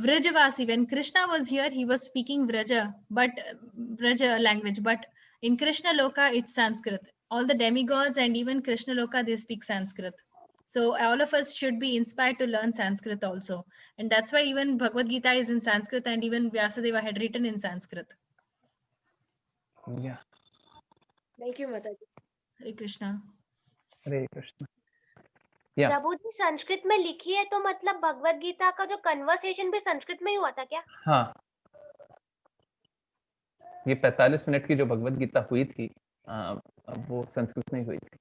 Vrajavasi, when Krishna was here, he was speaking Vraja, but Vraja language. But in Krishna Loka, it's Sanskrit. All the demigods and even Krishna Loka, they speak Sanskrit. So all of us should be inspired to learn Sanskrit also. And that's why even Bhagavad Gita is in Sanskrit, and even Vyasadeva had written in Sanskrit. Yeah. Thank you, Mataji. Hare Krishna. हरे कृष्ण। या प्रभु जी संस्कृत में लिखी है, तो मतलब भगवत गीता का जो conversation भी संस्कृत में ही हुआ था क्या? हाँ, ये 45 मिनट की जो भगवत गीता हुई थी, वो संस्कृत में हुई थी।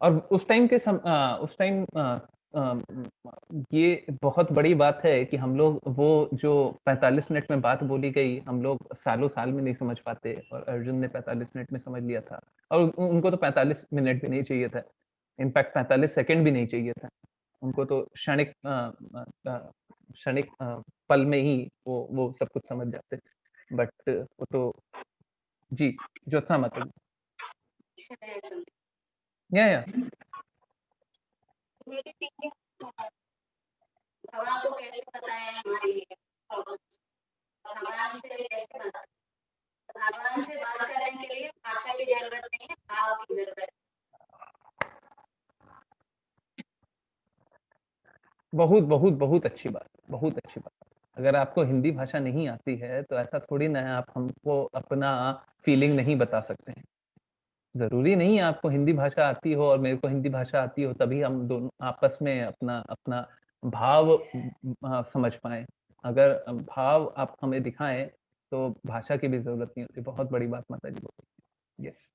और उस टाइम ये बहुत बड़ी बात है कि हम लोग वो जो 45 मिनट में बात बोली गई, हम लोग सालों साल में नहीं समझ पाते, और अर्जुन ने 45 मिनट में समझ लिया था। और उनको तो 45 मिनट भी नहीं चाहिए था, इनफैक्ट 45 सेकंड भी नहीं चाहिए था। उनको तो क्षणिक पल में ही वो सब कुछ समझ जाते। बट वो तो जी ज्योत्सना मतलब या मेरी थिंकिंग भगवान को कैसे पता है हमारी प्रॉब्लम्स, भगवान से कैसे बात, भगवान से बात करने के लिए भाषा की जरूरत नहीं है, भाव की जरूरत है। बहुत अच्छी बात, बहुत अच्छी बात। अगर आपको हिंदी भाषा नहीं आती है तो ऐसा थोड़ी ना है आप हमको अपना फीलिंग नहीं बता सकते हैं। जरूरी नहीं है आपको हिंदी भाषा आती हो और मेरे को हिंदी भाषा आती हो तभी हम दोनों आपस में अपना अपना भाव समझ पाए। अगर भाव आप हमें दिखाएं तो भाषा की भी जरूरत नहीं होती। बहुत बड़ी बात माता जी बोली। Yes,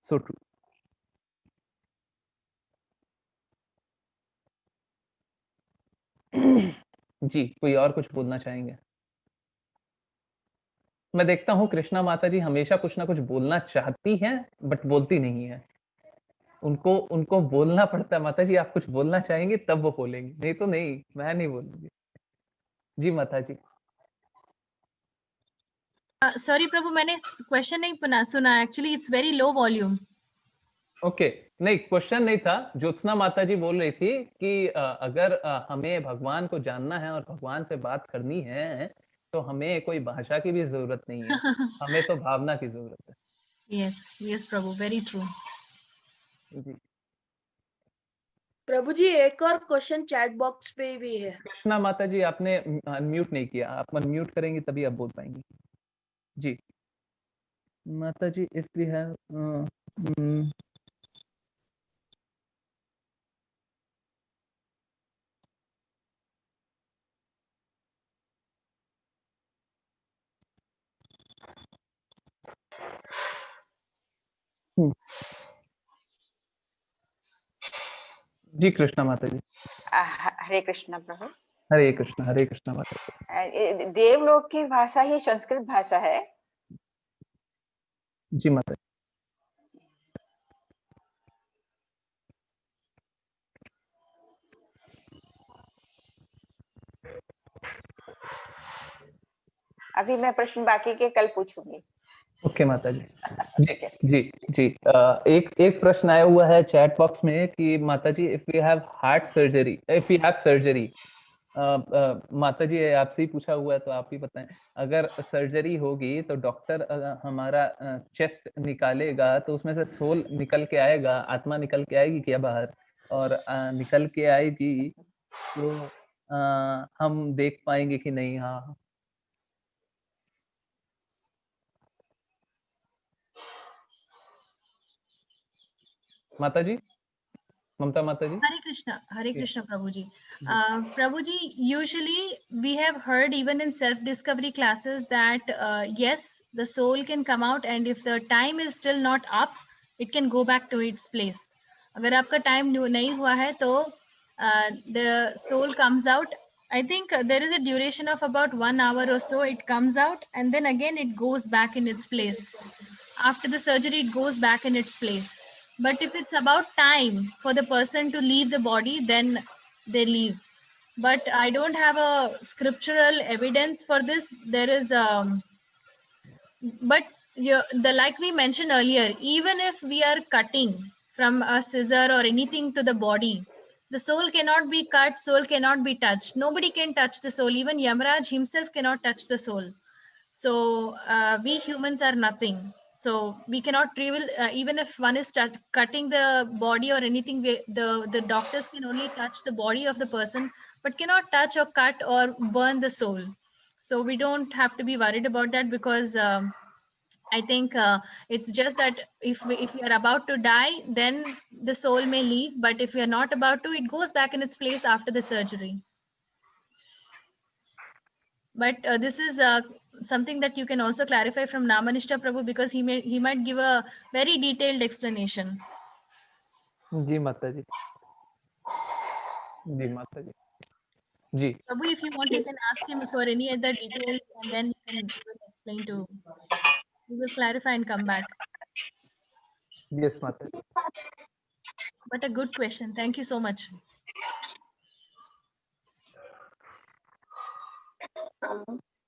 so true. जी, कोई और कुछ बोलना चाहेंगे? मैं देखता हूँ कृष्णा माता जी हमेशा कुछ ना कुछ बोलना चाहती हैं बट बोलती नहीं है। उनको उनको बोलना पड़ता है। माता जी आप कुछ बोलना चाहेंगे तब वो बोलेंगी, नहीं तो नहीं, मैं नहीं बोलूंगी। जी माता जी। सॉरी प्रभु, मैंने क्वेश्चन नहीं सुना, actually it's very low volume. Okay, नहीं क्वेश्चन नहीं था। ज्योत्सना माता जी बोल रही थी कि अगर हमें भगवान को जानना है और भगवान से बात करनी है तो हमें कोई भाषा की भी जरूरत नहीं है, हमें तो भावना की जरूरत है। यस यस प्रभु, वेरी ट्रू। जी प्रभु जी एक और क्वेश्चन चैट बॉक्स पे भी है। कृष्णा माता जी, आपने अनम्यूट नहीं किया, आप अनम्यूट करेंगी तभी आप बोल पाएंगी। जी माता जी, इफ वी हैव जी कृष्णा माता जी। हरे कृष्ण प्रभु। हरे कृष्णा माता जी। देवलोक की भाषा ही संस्कृत भाषा है। जी माता जी। अभी मैं प्रश्न बाकी के कल पूछूंगी। ओके माता जी। जी जी एक प्रश्न आया हुआ है चैट बॉक्स में कि माता जी, इफ वी हैव सर्जरी, माता जी आपसे ही पूछा हुआ है तो आप ही बताएं, अगर सर्जरी होगी तो डॉक्टर हमारा चेस्ट निकालेगा तो उसमें से सोल निकल के आएगा, आत्मा निकल के आएगी क्या बाहर? और निकल के आएगी तो हम देख पाएंगे कि नहीं? हाँ माता जी, ममता माता जी। हरे Yes. Krishna Prabhu ji. Prabhu ji, usually we have heard even in self discovery classes that yes, the soul can come out and if the time is still not up, it can go back to its place. अगर आपका time नहीं हुआ है तो the soul comes out. I think there is a duration of about 1 hour or so. It comes out and then again it goes back in its place. After the surgery, it goes back in its place. But if it's about time for the person to leave the body, then they leave. But I don't have a scriptural evidence for this. There is but like we mentioned earlier, even if we are cutting from a scissor or anything to the body, the soul cannot be cut, soul cannot be touched. Nobody can touch the soul. Even Yamaraj himself cannot touch the soul. So we humans are nothing. So we cannot reveal, even if one is cutting the body or anything, the doctors can only touch the body of the person, but cannot touch or cut or burn the soul. So we don't have to be worried about that, because I think it's just that if we are about to die, then the soul may leave. But if we are not about to, it goes back in its place after the surgery. But this is something that you can also clarify from Namanishta Prabhu, because he might give a very detailed explanation. जी माता जी। जी माता जी। जी Prabhu, if you want, you can ask him for any other details, and then he will explain to. He will clarify and come back. Yes माता जी। But a good question. Thank you so much.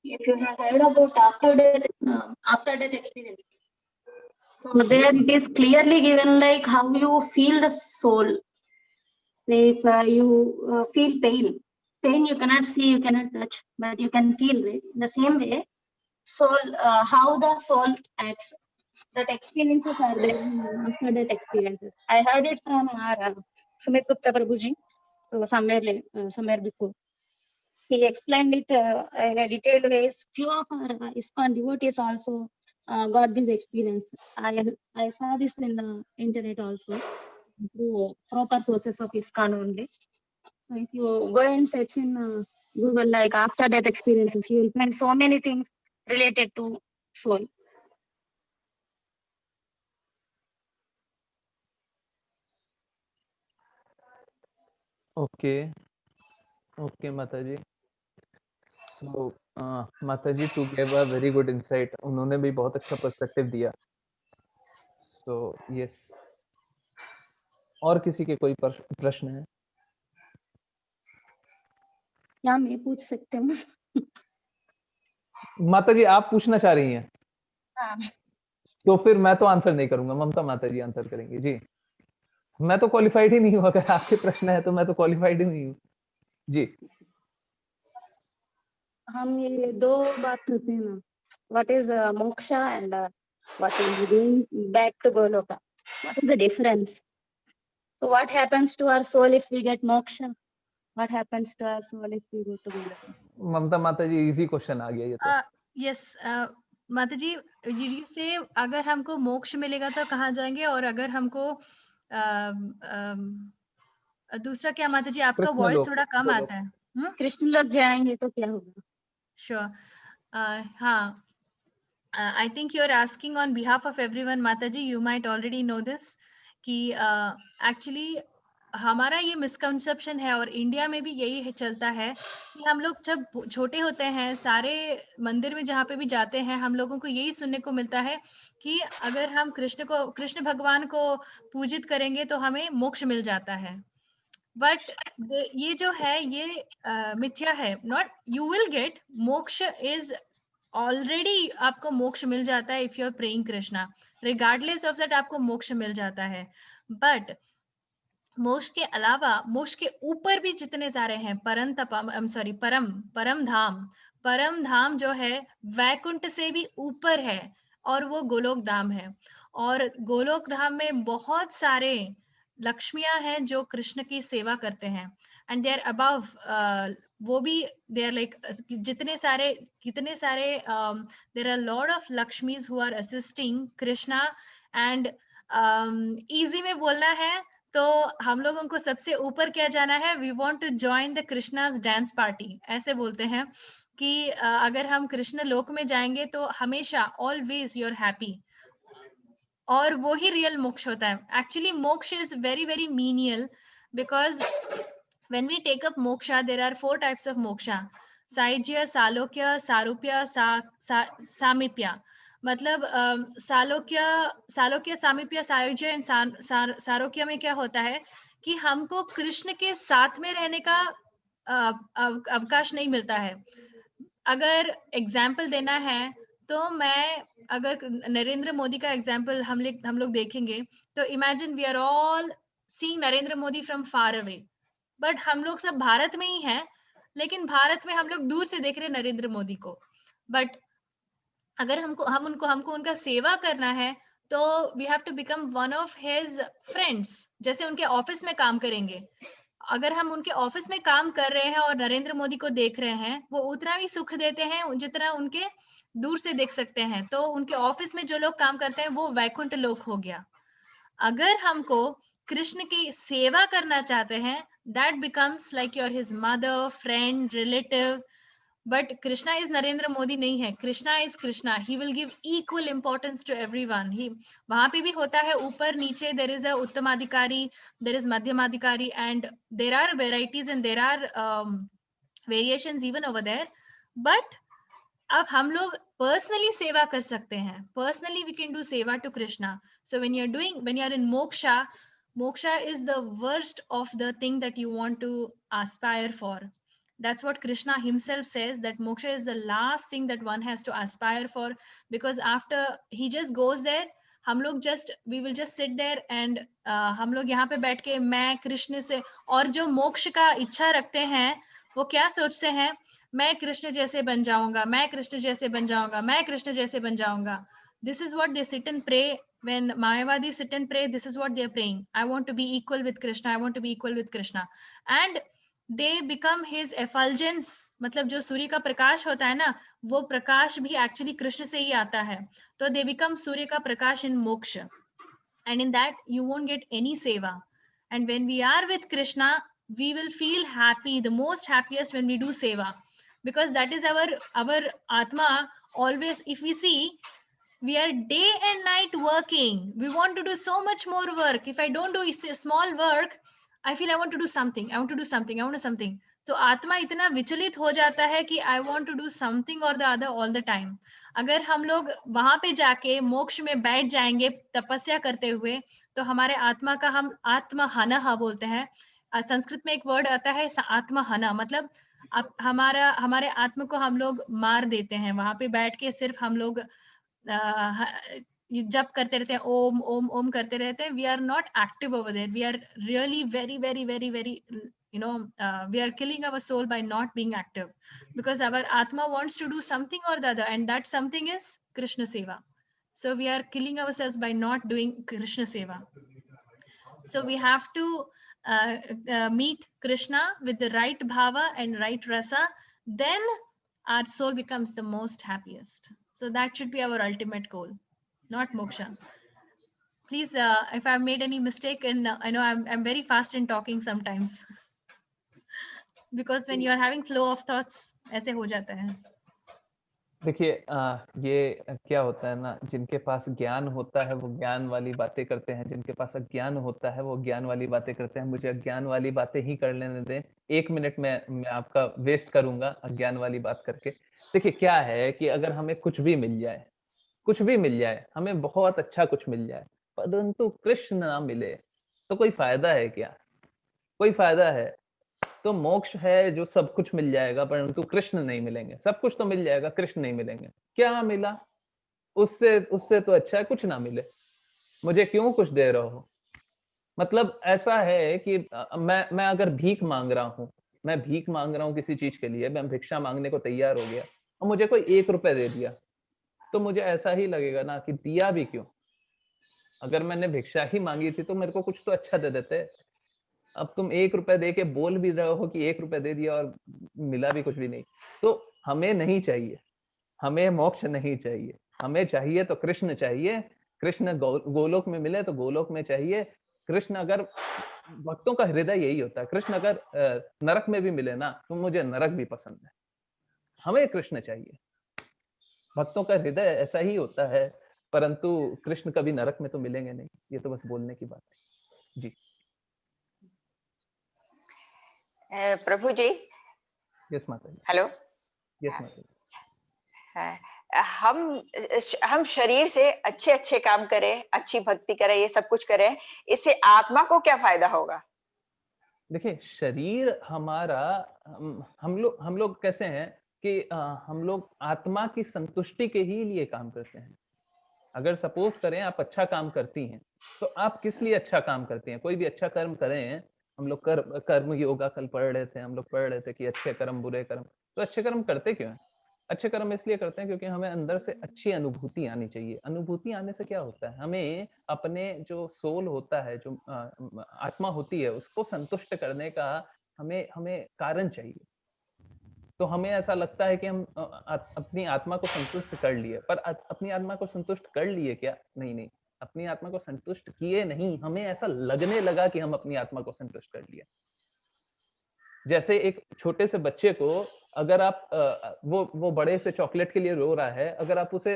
If you have heard about after death experiences, so there it is clearly given like how you feel the soul. If you feel pain you cannot see, you cannot touch, but you can feel it. The same way, soul, how the soul acts, that experiences are there in after death experiences. I heard it from our Sumit Gupta Prabhuji, so somewhere before. He explained it in a detailed way. Few of our ISKCON devotees also got this experience. I saw this in the internet also, through proper sources of ISKCON only. So if you go and search in Google like after death experiences, you will find so many things related to soul. Okay okay माता जी। So माता जी to give a very good insight, उन्होंने भी बहुत अच्छा perspective दिया। So yes, और किसी के कोई प्रश्न है? क्या मैं पूछ सकती हूँ? माता जी आप पूछना चाह रही हैं? हाँ। तो फिर मैं तो आंसर नहीं करूंगा, ममता माता जी आंसर करेंगे। जी, मैं तो क्वालिफाइड ही नहीं हूँ। अगर आपके प्रश्न है तो मैं तो क्वालिफाइड ही नहीं हूँ। जी, हम ये दो बात करते हैं ना, what is moksha and what is going back to Goloka? What is the difference? So what happens to our soul if we get moksha? What happens to our soul if we go to Goloka? ममता माता जी easy question आ गया ये तो। Yes माता जी, ये से अगर हमको मोक्ष मिलेगा तो कहाँ जाएंगे, और अगर हमको दूसरा क्या माता जी, आपका कृष्ण वॉइस लोक, थोड़ा कम गोलोक। आता है। कृष्ण लोग जाएंगे तो क्या होगा? श्योर, हाँ, I think you're asking on behalf of everyone, Mataji. You might already know this कि actually हमारा ये मिसकंसेप्शन है, और इंडिया में भी यही चलता है कि हम लोग जब छोटे होते हैं, सारे मंदिर में जहाँ पे भी जाते हैं, हम लोगों को यही सुनने को मिलता है कि अगर हम कृष्ण भगवान को पूजित करेंगे तो हमें मोक्ष मिल जाता है। बट ये जो है ये मिथ्या है। Not you will get moksha is already, आपको मोक्ष मिल जाता है if you are praying Krishna, regardless of that आपको मोक्ष मिल जाता है। बट मोक्ष के अलावा मोक्ष के ऊपर भी जितने सारे हैं, परम धाम जो है वैकुंठ से भी ऊपर है, और वो गोलोक धाम है। और गोलोक धाम में बहुत सारे लक्ष्मियां हैं जो कृष्ण की सेवा करते हैं, एंड दे आर अबव, वो भी दे आर लाइक कितने सारे there are lot of Lakshmis who are assisting Krishna. And easy में बोलना है तो हम लोगों को सबसे ऊपर क्या जाना है, we want to join the Krishna's dance party, ऐसे बोलते हैं कि अगर हम कृष्ण लोक में जाएंगे तो हमेशा ऑलवेज यू आर हैप्पी, और वो ही रियल मोक्ष होता है। एक्चुअली मोक्ष is very very menial, because when we take up moksha, there are 4 types of moksha: saijya, salokya, sarupya, samipya। मतलब सालोक्य, सामीप्य, सायुज्य एंड सारोक्य में क्या होता है कि हमको कृष्ण के साथ में रहने का अवकाश नहीं मिलता है। अगर एग्जाम्पल देना है तो मैं, अगर नरेंद्र मोदी का एग्जाम्पल हम लोग देखेंगे तो imagine we are all seeing Narendra Modi from far away, but हम लोग सब भारत में ही हैं, लेकिन भारत में हम लोग दूर से देख रहे हैं नरेंद्र मोदी को। बट अगर हमको उनका सेवा करना है तो we have to become one of his friends, जैसे उनके ऑफिस में काम करेंगे। अगर हम उनके ऑफिस में काम कर रहे हैं और नरेंद्र मोदी को देख रहे हैं, वो उतना ही सुख देते हैं जितना उनके दूर से देख सकते हैं। तो उनके ऑफिस में जो लोग काम करते हैं वो वैकुंठ लोक हो गया। अगर हमको कृष्ण की सेवा करना चाहते हैं, that becomes like your his mother, friend, relative. But Krishna is Narendra Modi नहीं है, Krishna is Krishna. He will give equal importance to everyone. ही वहां पे भी होता है ऊपर नीचे, देर इज अ उत्तमाधिकारी, देर इज मध्यमाधिकारी, and there are varieties and there are variations even over there. But अब हम लोग पर्सनली सेवा कर सकते हैं, पर्सनली वी कैन डू सेवा to Krishna. So when you are in moksha is the worst of the thing that you want to aspire for. That's what Krishna himself says, that moksha is the last thing that one has to aspire for, because after he just goes there, we will just sit there and हम लोग यहाँ पे बैठ के मैं कृष्ण से, और जो मोक्ष का इच्छा रखते हैं वो क्या सोचते हैं, मैं कृष्ण जैसे बन जाऊंगा, मैं कृष्ण जैसे बन जाऊंगा, मैं कृष्ण जैसे बन जाऊंगा। This is what they sit and pray. When Mayavadis sit and pray, this is what they are praying: I want to be equal with Krishna, I want to be equal with Krishna. And they become his effulgence, मतलब जो सूर्य का प्रकाश होता है ना, वो प्रकाश भी actually Krishna से ही आता है। तो they become सूर्य का प्रकाश in moksha, and in that you won't get any seva. And when we are with Krishna, we will feel happy, the most happiest when we do seva, because that is our atma. Always if we see, we are day and night working, we want to do so much more work. If I don't do small work, I feel I want to do something, I want to do something, I want to do something. तो आत्मा इतना विचलित हो जाता है कि I want to do something or the other all the time. अगर हम लोग वहां पे जाके मोक्ष में बैठ जाएंगे तपस्या करते हुए, तो हमारे आत्मा का हम आत्महनः बोलते हैं। संस्कृत में एक वर्ड आता है आत्महनः, मतलब अब हमारे आत्मा को हम लोग मार देते हैं, वहां पे बैठ के सिर्फ हम लोग जप करते रहते हैं, ओम ओम ओम करते रहते हैं. We are not active over there. We are really very very very very, you know, we are killing our soul by not being active, because our atma wants to do something or the other, and that something is Krishna seva. So we are killing ourselves by not doing Krishna seva. So we have to meet Krishna with the right bhava and right rasa, then our soul becomes the most happiest. So that should be our ultimate goal, not moksha. Please, if I've made any mistake, and I know I'm very fast in talking sometimes, because when you are having flow of thoughts, ऐसे हो जाता है. देखिए ये क्या होता है ना, जिनके पास ज्ञान होता है वो ज्ञान वाली बातें करते हैं, जिनके पास अज्ञान होता है वो ज्ञान वाली बातें करते हैं. मुझे अज्ञान वाली बातें ही कर लेने दें. 1 मिनट में मैं आपका वेस्ट करूंगा अज्ञान वाली बात करके. देखिए क्या है कि अगर हमें कुछ भी मिल जाए, कुछ भी मिल जाए, हमें बहुत अच्छा कुछ मिल जाए, परंतु कृष्ण ना मिले तो कोई फायदा है क्या? कोई फायदा है? तो मोक्ष है जो सब कुछ मिल जाएगा परंतु कृष्ण नहीं मिलेंगे. सब कुछ तो मिल जाएगा, कृष्ण नहीं मिलेंगे. क्या मिला? उससे उससे तो अच्छा है कुछ ना मिले. मुझे क्यों कुछ दे रहे हो? मतलब ऐसा है कि मैं अगर भीख मांग रहा हूँ, मैं भीख मांग रहा हूँ किसी चीज के लिए, मैं भिक्षा मांगने को तैयार हो गया और मुझे कोई 1 रुपए दे दिया, तो मुझे ऐसा ही लगेगा ना कि दिया भी क्यों? अगर मैंने भिक्षा ही मांगी थी तो मेरे को कुछ तो अच्छा दे देते. अब तुम 1 रुपए दे के बोल भी रहे हो कि 1 रुपए दे दिया और मिला भी कुछ भी नहीं. तो हमें नहीं चाहिए, हमें मोक्ष नहीं चाहिए. हमें चाहिए तो कृष्ण चाहिए. कृष्ण गोलोक में मिले तो गोलोक में चाहिए. कृष्ण अगर भक्तों का हृदय यही होता है. कृष्ण अगर नरक में भी मिले ना तो मुझे नरक भी पसंद है. हमें कृष्ण चाहिए. भक्तों का हृदय ऐसा ही होता है, परंतु कृष्ण कभी नरक में तो मिलेंगे नहीं. ये तो बस बोलने की बात है. जी प्रभु जी. यस माता जी. हेलो. यस माता जी. हम शरीर से अच्छे अच्छे काम करें, अच्छी भक्ति करें, ये सब कुछ करें, इससे आत्मा को क्या फायदा होगा? देखिए शरीर हमारा, हम लोग कैसे हैं कि हम लोग आत्मा की संतुष्टि के ही लिए काम करते हैं. अगर सपोज करें आप अच्छा काम करती हैं तो आप किस लिए अच्छा काम करती हैं? कोई भी अच्छा कर्म करें. हम लोग कर्म योगा कल पढ़ रहे थे, हम लोग पढ़ रहे थे कि अच्छे कर्म बुरे कर्म. तो अच्छे कर्म करते क्यों हैं? अच्छे कर्म इसलिए करते हैं क्योंकि हमें अंदर से अच्छी अनुभूति आनी चाहिए. अनुभूति आने से क्या होता है, हमें अपने जो सोल होता है, जो आत्मा होती है, उसको संतुष्ट करने का हमें हमें कारण चाहिए. तो हमें ऐसा लगता है कि हम अपनी आत्मा को संतुष्ट कर लिए, पर अपनी आत्मा को संतुष्ट कर लिए क्या? नहीं नहीं, अपनी आत्मा को संतुष्ट किए नहीं. हमें ऐसा लगने लगा कि हम अपनी आत्मा को संतुष्ट कर लिया. जैसे एक छोटे से बच्चे को अगर आप वो बड़े से चॉकलेट के लिए रो रहा है, अगर आप उसे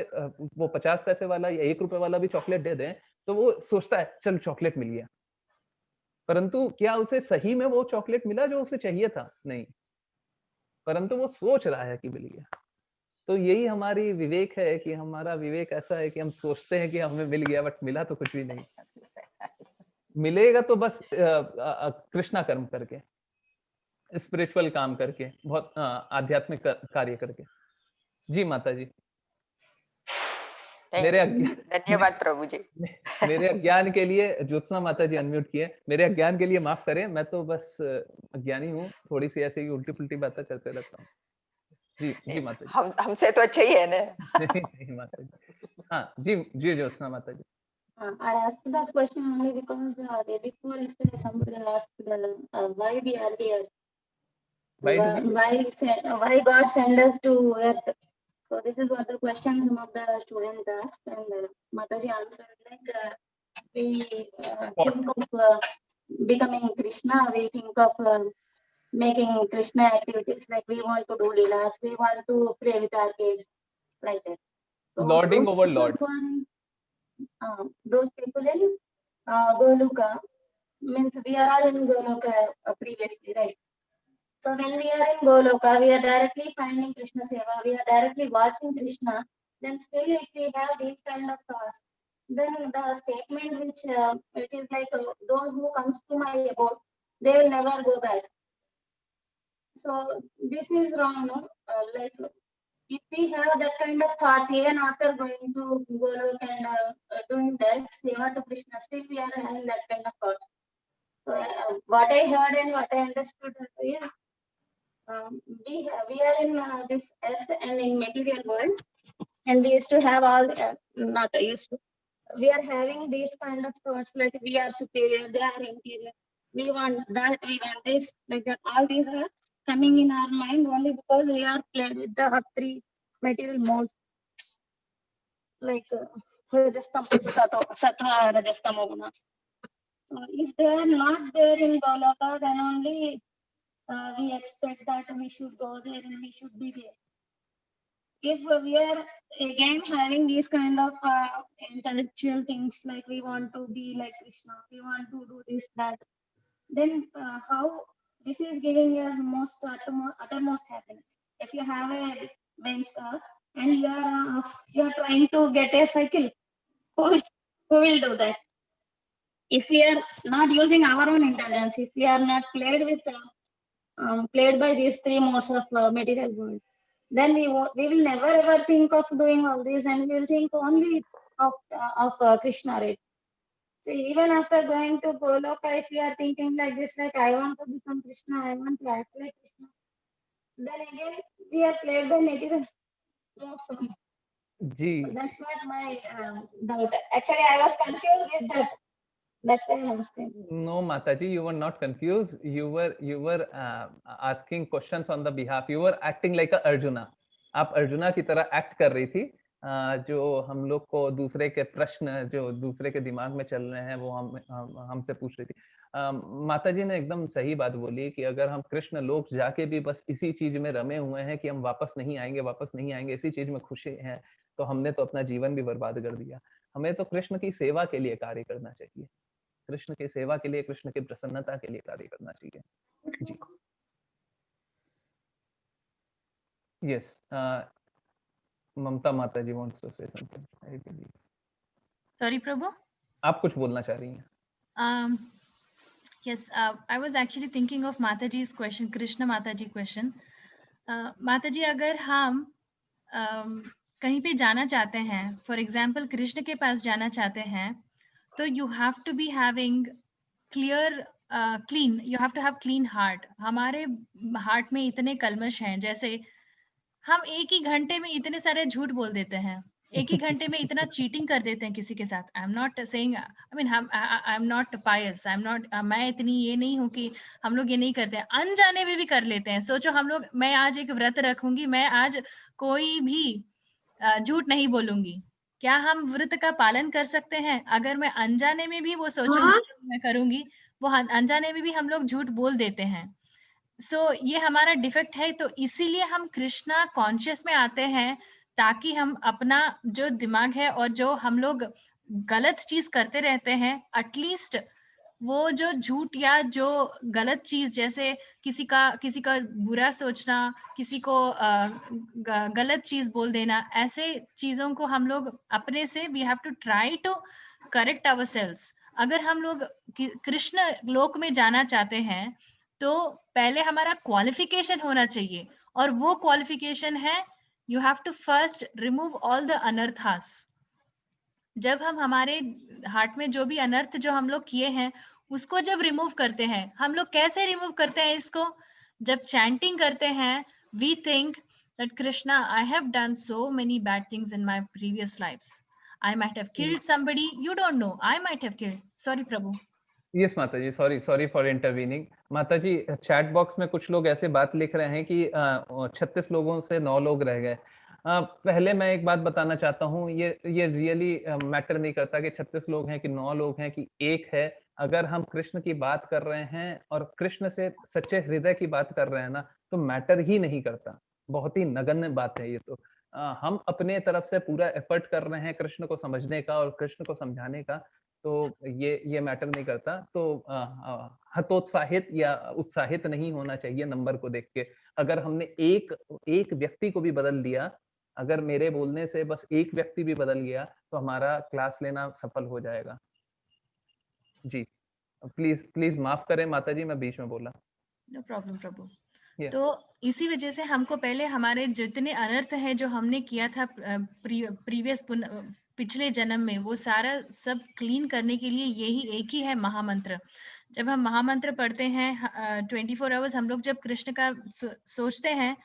वो 50 पैसे वाला या 1 रुपए वाला भी चॉकलेट दे दें तो वो सोचता है चल चॉकलेट मिल गया. परंतु क्या उसे सही में वो चॉकलेट मिला जो उसे चाहिए था? नहीं, परंतु वो सोच रहा है कि मिल गया. तो यही हमारी विवेक है कि हमारा विवेक ऐसा है कि हम सोचते हैं कि हमें मिल गया, बट मिला तो कुछ भी नहीं. मिलेगा तो बस कृष्णा कर्म करके, स्पिरिचुअल काम करके, बहुत आध्यात्मिक कार्य करके. जी माता जी. धन्यवाद प्रभु जी. मेरे अज्ञान के लिए ज्योत्सना माता जी अनम्यूट किए. मेरे अज्ञान के लिए माफ करें, मैं तो बस अज्ञानी हूँ. थोड़ी सी ऐसे ही उल्टी पुल्टी बातें करते रहता हूँ. जी माता जी. हमसे तो अच्छा ही है ना. नहीं माता जी. हाँ जी जी ज्योत्सना माता जी. I asked that question only because the day before yesterday somebody asked why we are here. Why God sent us to earth? So this is what the question some of the students asked, and Mataji answered like we think of becoming Krishna. We think of making Krishna activities, like we want to do leelas, we want to pray with our kids, like that. So Lording over Lord. Those people in Goluka, means we are all in Goloka previously, right? So when we are in Goloka, we are directly finding Krishna Seva, we are directly watching Krishna. Then still if we have these kind of thoughts, then the statement which is like those who comes to my abode, they will never go back. So this is wrong, no? Like if we have that kind of thoughts, even after going to Golok and doing that seva to Krishna, still we are having that kind of thoughts. So what I heard and what I understood is we are in this earth and in material world, and we used to have all not used to. We are having these kind of thoughts like we are superior, they are inferior. We want that, we want this, like that. All these are coming in our mind only because we are played with the three material modes, like sattva, rajas, tamo guna. So if they are not there in Goloka, then only we expect that we should go there and we should be there. If we are again having these kind of intellectual things, like we want to be like Krishna, we want to do this, that, then how this is giving us most uttermost happiness. If you have a Benz car and you are trying to get a cycle, who will do that? If we are not using our own intelligence, if we are not played with played by these three modes of material world, then we will never ever think of doing all this, and we will think only of Krishna, right? So even after going to Goloka, if we are thinking like this, like I want to become Krishna, I want to act like Krishna, then again we are played by material modes. Ji That's what my doubt. Actually, I was confused with that. That's why I'm asking. No, Mataji, you were not confused. You were asking questions on the behalf. You were acting like a Arjuna. आप अर्जुना की तरह act कर रही थी, जो हम लोग को दूसरे के प्रश्न जो दूसरे के दिमाग में चल रहे हैं वो हमसे पूछ रही थी। माताजी ने एकदम सही बात बोली कि अगर हम कृष्ण लोक जाके भी बस इसी चीज में रमे हुए हैं कि हम वापस नहीं आएंगे, इसी चीज में खुशी हैं, तो हमने तो अपना जीवन भी बर्बाद कर दिया। हमें तो कृष्ण की सेवा के लिए कार्य करना चाहिए, कृष्ण की सेवा के लिए, कृष्ण की प्रसन्नता के लिए कार्य करना चाहिए। जी यस, ममता माता ji wants to say something, I believe. Sorry Prabhu, आप कुछ बोलना चाह रही हैं? Yes, I was actually thinking of Mataji's question, Krishna Mataji question. Mataji, अगर हम कहीं पे जाना चाहते हैं, फॉर एग्जाम्पल कृष्ण के पास जाना चाहते हैं, तो you have to be having clear clean, you have to have clean heart. हमारे हार्ट में इतने कलमश हैं, जैसे हम एक ही घंटे में इतने सारे झूठ बोल देते हैं, एक ही घंटे में इतना चीटिंग कर देते हैं किसी के साथ। I am not saying, I mean I am not pious, I am not, मैं इतनी ये नहीं हूँ कि हम लोग ये नहीं करते हैं, अनजाने में भी कर लेते हैं। सोचो हम लोग, मैं आज एक व्रत रखूंगी, मैं आज कोई भी झूठ नहीं बोलूंगी, क्या हम व्रत का पालन कर सकते हैं? अगर मैं अनजाने में भी वो सोचूंगी मैं करूंगी, वो अनजाने में भी हम लोग झूठ बोल देते हैं। ये हमारा डिफेक्ट है। तो इसीलिए हम कृष्णा कॉन्शियस में आते हैं, ताकि हम अपना जो दिमाग है और जो हम लोग गलत चीज करते रहते हैं, एटलीस्ट वो जो झूठ या जो गलत चीज, जैसे किसी का बुरा सोचना, किसी को गलत चीज बोल देना, ऐसे चीजों को हम लोग अपने से we have to try to correct ourselves. अगर हम लोग कृष्ण लोक में जाना चाहते हैं, तो पहले हमारा क्वालिफिकेशन होना चाहिए, और वो क्वालिफिकेशन है, you have to first remove all the अनर्थास। जब हम हमारे हार्ट में जो भी अनर्थ जो हम लोग किए हैं, उसको जब रिमूव करते हैं, हम लोग कैसे रिमूव करते हैं इसको? जब चैंटिंग करते हैं, we think that Krishna, I have done so many bad things in my previous lifes, I might have killed somebody, you don't know, I might have killed. Sorry prabhu. Yes माता जी, सॉरी फॉर इंटरवीनिंग। माता जी, chat box में कुछ लोग ऐसे बात लिख रहे हैं कि 36 लोगों से 9 लोग रह गए। पहले मैं एक बात बताना चाहता हूँ, ये रियली मैटर नहीं करता कि 36 लोग हैं कि 9 लोग हैं कि 1 है। अगर हम कृष्ण की बात कर रहे हैं और कृष्ण से सच्चे हृदय की बात कर रहे हैं ना, तो मैटर ही नहीं करता। बहुत ही नगण्य बात है ये तो। हम अपने तरफ से पूरा एफर्ट कर रहे हैं कृष्ण को समझने का और कृष्ण को समझाने का, तो ये मैटर नहीं करता। तो हतोत्साहित या उत्साहित नहीं होना चाहिए नंबर को देख के। अगर हमने एक व्यक्ति को भी बदल दिया, अगर मेरे बोलने से बस एक व्यक्ति भी बदल गया, तो हमारा क्लास लेना सफल हो जाएगा। जी, प्लीज माफ करें माता जी, मैं बीच में बोला। नो प्रॉब्लम प्रभु। Yeah. तो इसी वजह से हमको पहले हमारे जितने अनर्थ है जो हमने किया था प्रीवियस पिछले जन्म में, वो सारा सब क्लीन करने के लिए यही एक ही है महामंत्र। जब हम महामंत्र पढ़ते हैं 24 आवर्स, हम लोग जब कृष्ण का सोचते हैं,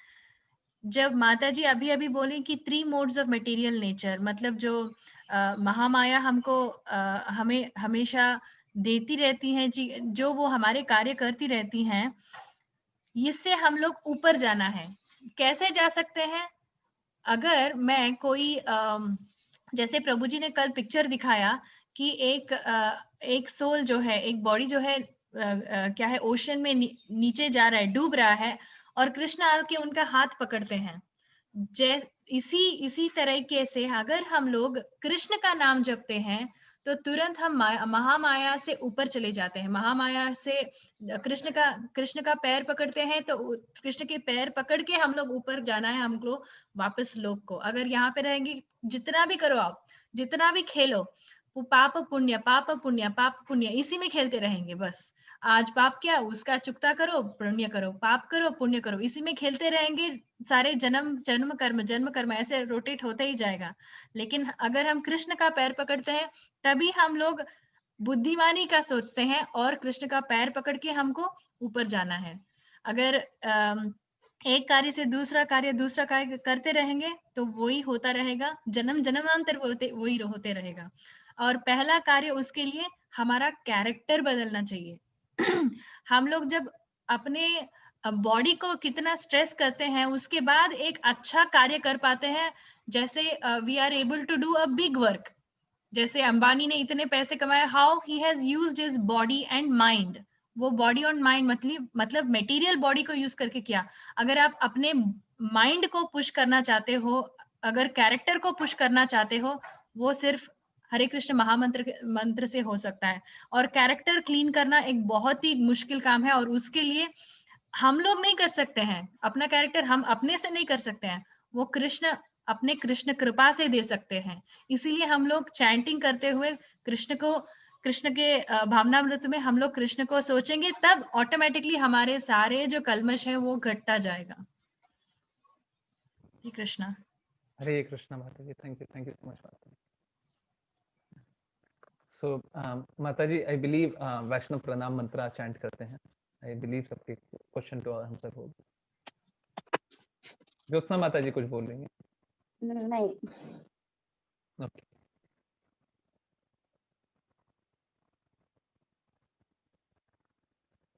जब माता जी अभी अभी बोली कि 3 मोड्स ऑफ मटेरियल नेचर, मतलब जो महामाया हमको हमें हमेशा देती रहती हैं जी, जो वो हमारे कार्य करती रहती हैं, इससे हम लोग ऊपर जाना है। कैसे जा सकते हैं? अगर मैं कोई जैसे प्रभु जी ने कल पिक्चर दिखाया कि एक सोल जो है, एक बॉडी जो है क्या है, ओशन में नीचे जा रहा है, डूब रहा है, और कृष्ण आके उनका हाथ पकड़ते हैं। इसी तरीके से अगर हम लोग कृष्ण का नाम जपते हैं तो तुरंत हम महामाया से ऊपर चले जाते हैं। महामाया से कृष्ण का पैर पकड़ते हैं तो कृष्ण के पैर पकड़ के हम लोग ऊपर जाना है हमको, वापस लोक को। अगर यहाँ पे रहेंगे, जितना भी करो आप, जितना भी खेलो, वो पाप पुण्य पाप पुण्य पाप पुण्य, इसी में खेलते रहेंगे बस। आज पाप किया, उसका चुकता करो, पुण्य करो, पाप करो, पुण्य करो, इसी में खेलते रहेंगे। सारे जन्म कर्म ऐसे रोटेट होते ही जाएगा। लेकिन अगर हम कृष्ण का पैर पकड़ते हैं, तभी हम लोग बुद्धिमानी का सोचते हैं और कृष्ण का पैर पकड़ के हमको ऊपर जाना है। अगर एक कार्य से दूसरा कार्य करते रहेंगे तो वही होता रहेगा, जन्म जन्मांतर वही होते रहेगा। और पहला कार्य उसके लिए हमारा कैरेक्टर बदलना चाहिए। हम लोग जब अपने बॉडी को कितना स्ट्रेस करते हैं, उसके बाद एक अच्छा कार्य कर पाते हैं। जैसे we are able to do a big work. जैसे अंबानी ने इतने पैसे कमाए, how he has used his body and mind. वो बॉडी और माइंड मतलब मटेरियल बॉडी को यूज करके किया। अगर आप अपने माइंड को पुश करना चाहते हो, अगर कैरेक्टर को पुश करना चाहते हो, वो सिर्फ हरे कृष्ण मंत्र से हो सकता है। और कैरेक्टर क्लीन करना एक बहुत ही मुश्किल काम है, और उसके लिए हम लोग नहीं कर सकते हैं। अपना कैरेक्टर हम अपने से नहीं कर सकते हैं, वो कृष्ण अपने कृष्ण कृपा से दे सकते हैं। इसीलिए हम लोग चैंटिंग करते हुए कृष्ण के भावनामृत में हम लोग कृष्ण को सोचेंगे, तब ऑटोमेटिकली हमारे सारे जो कल्मश है वो घटता जाएगा। हरे कृष्णा। हरे कृष्णा माता जी, थैंक यू सो मच माता जी। सो माता जी, आई बिलीव वैष्णव प्रणाम मंत्र चैंट करते हैं। आई बिलीव सबके क्वेश्चन टू आंसर हो। ज्योत्सना माता जी कुछ बोल रही हैं? नहीं। ओके।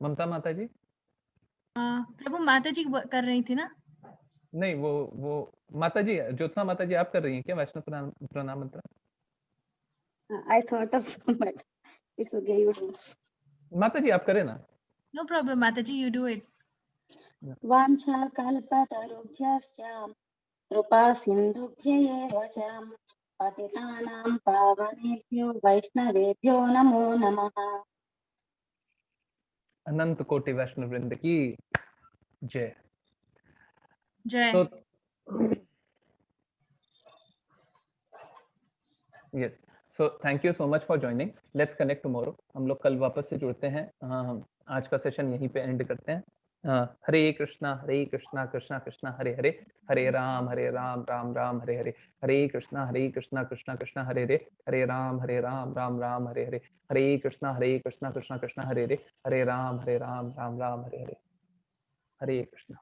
ममता माता जी? प्रभु माता जी कर रही थी ना? नहीं, वो माता जी, ज्योत्सना माता जी आप कर रही हैं क्या वैष्णव प्रणाम मंत्र? I thought of but it's okay, you do. माता जी आप करें ना। नो प्रॉब्लम माता जी, यू डू इट। वाञ्छा कल्पतरुभ्यश्च कृपा सिन्धुभ्य च पतितानां पावनेभ्यो वैष्णवेभ्यो नमो नमः। अनंत कोटि वैष्णव वृंद की जय। जय। So, yes. So thank you so much for joining. Let's connect tomorrow. हम लोग कल वापस से जुड़ते हैं। हम आज का सेशन यहीं पे एंड करते हैं। हरे कृष्णा कृष्णा कृष्णा हरे हरे, हरे राम राम राम हरे हरे, हरे कृष्णा कृष्णा कृष्णा हरे हरे, हरे राम राम राम हरे हरे, हरे कृष्णा कृष्णा कृष्णा हरे हरे, हरे राम राम राम हरे हरे, हरे कृष्णा।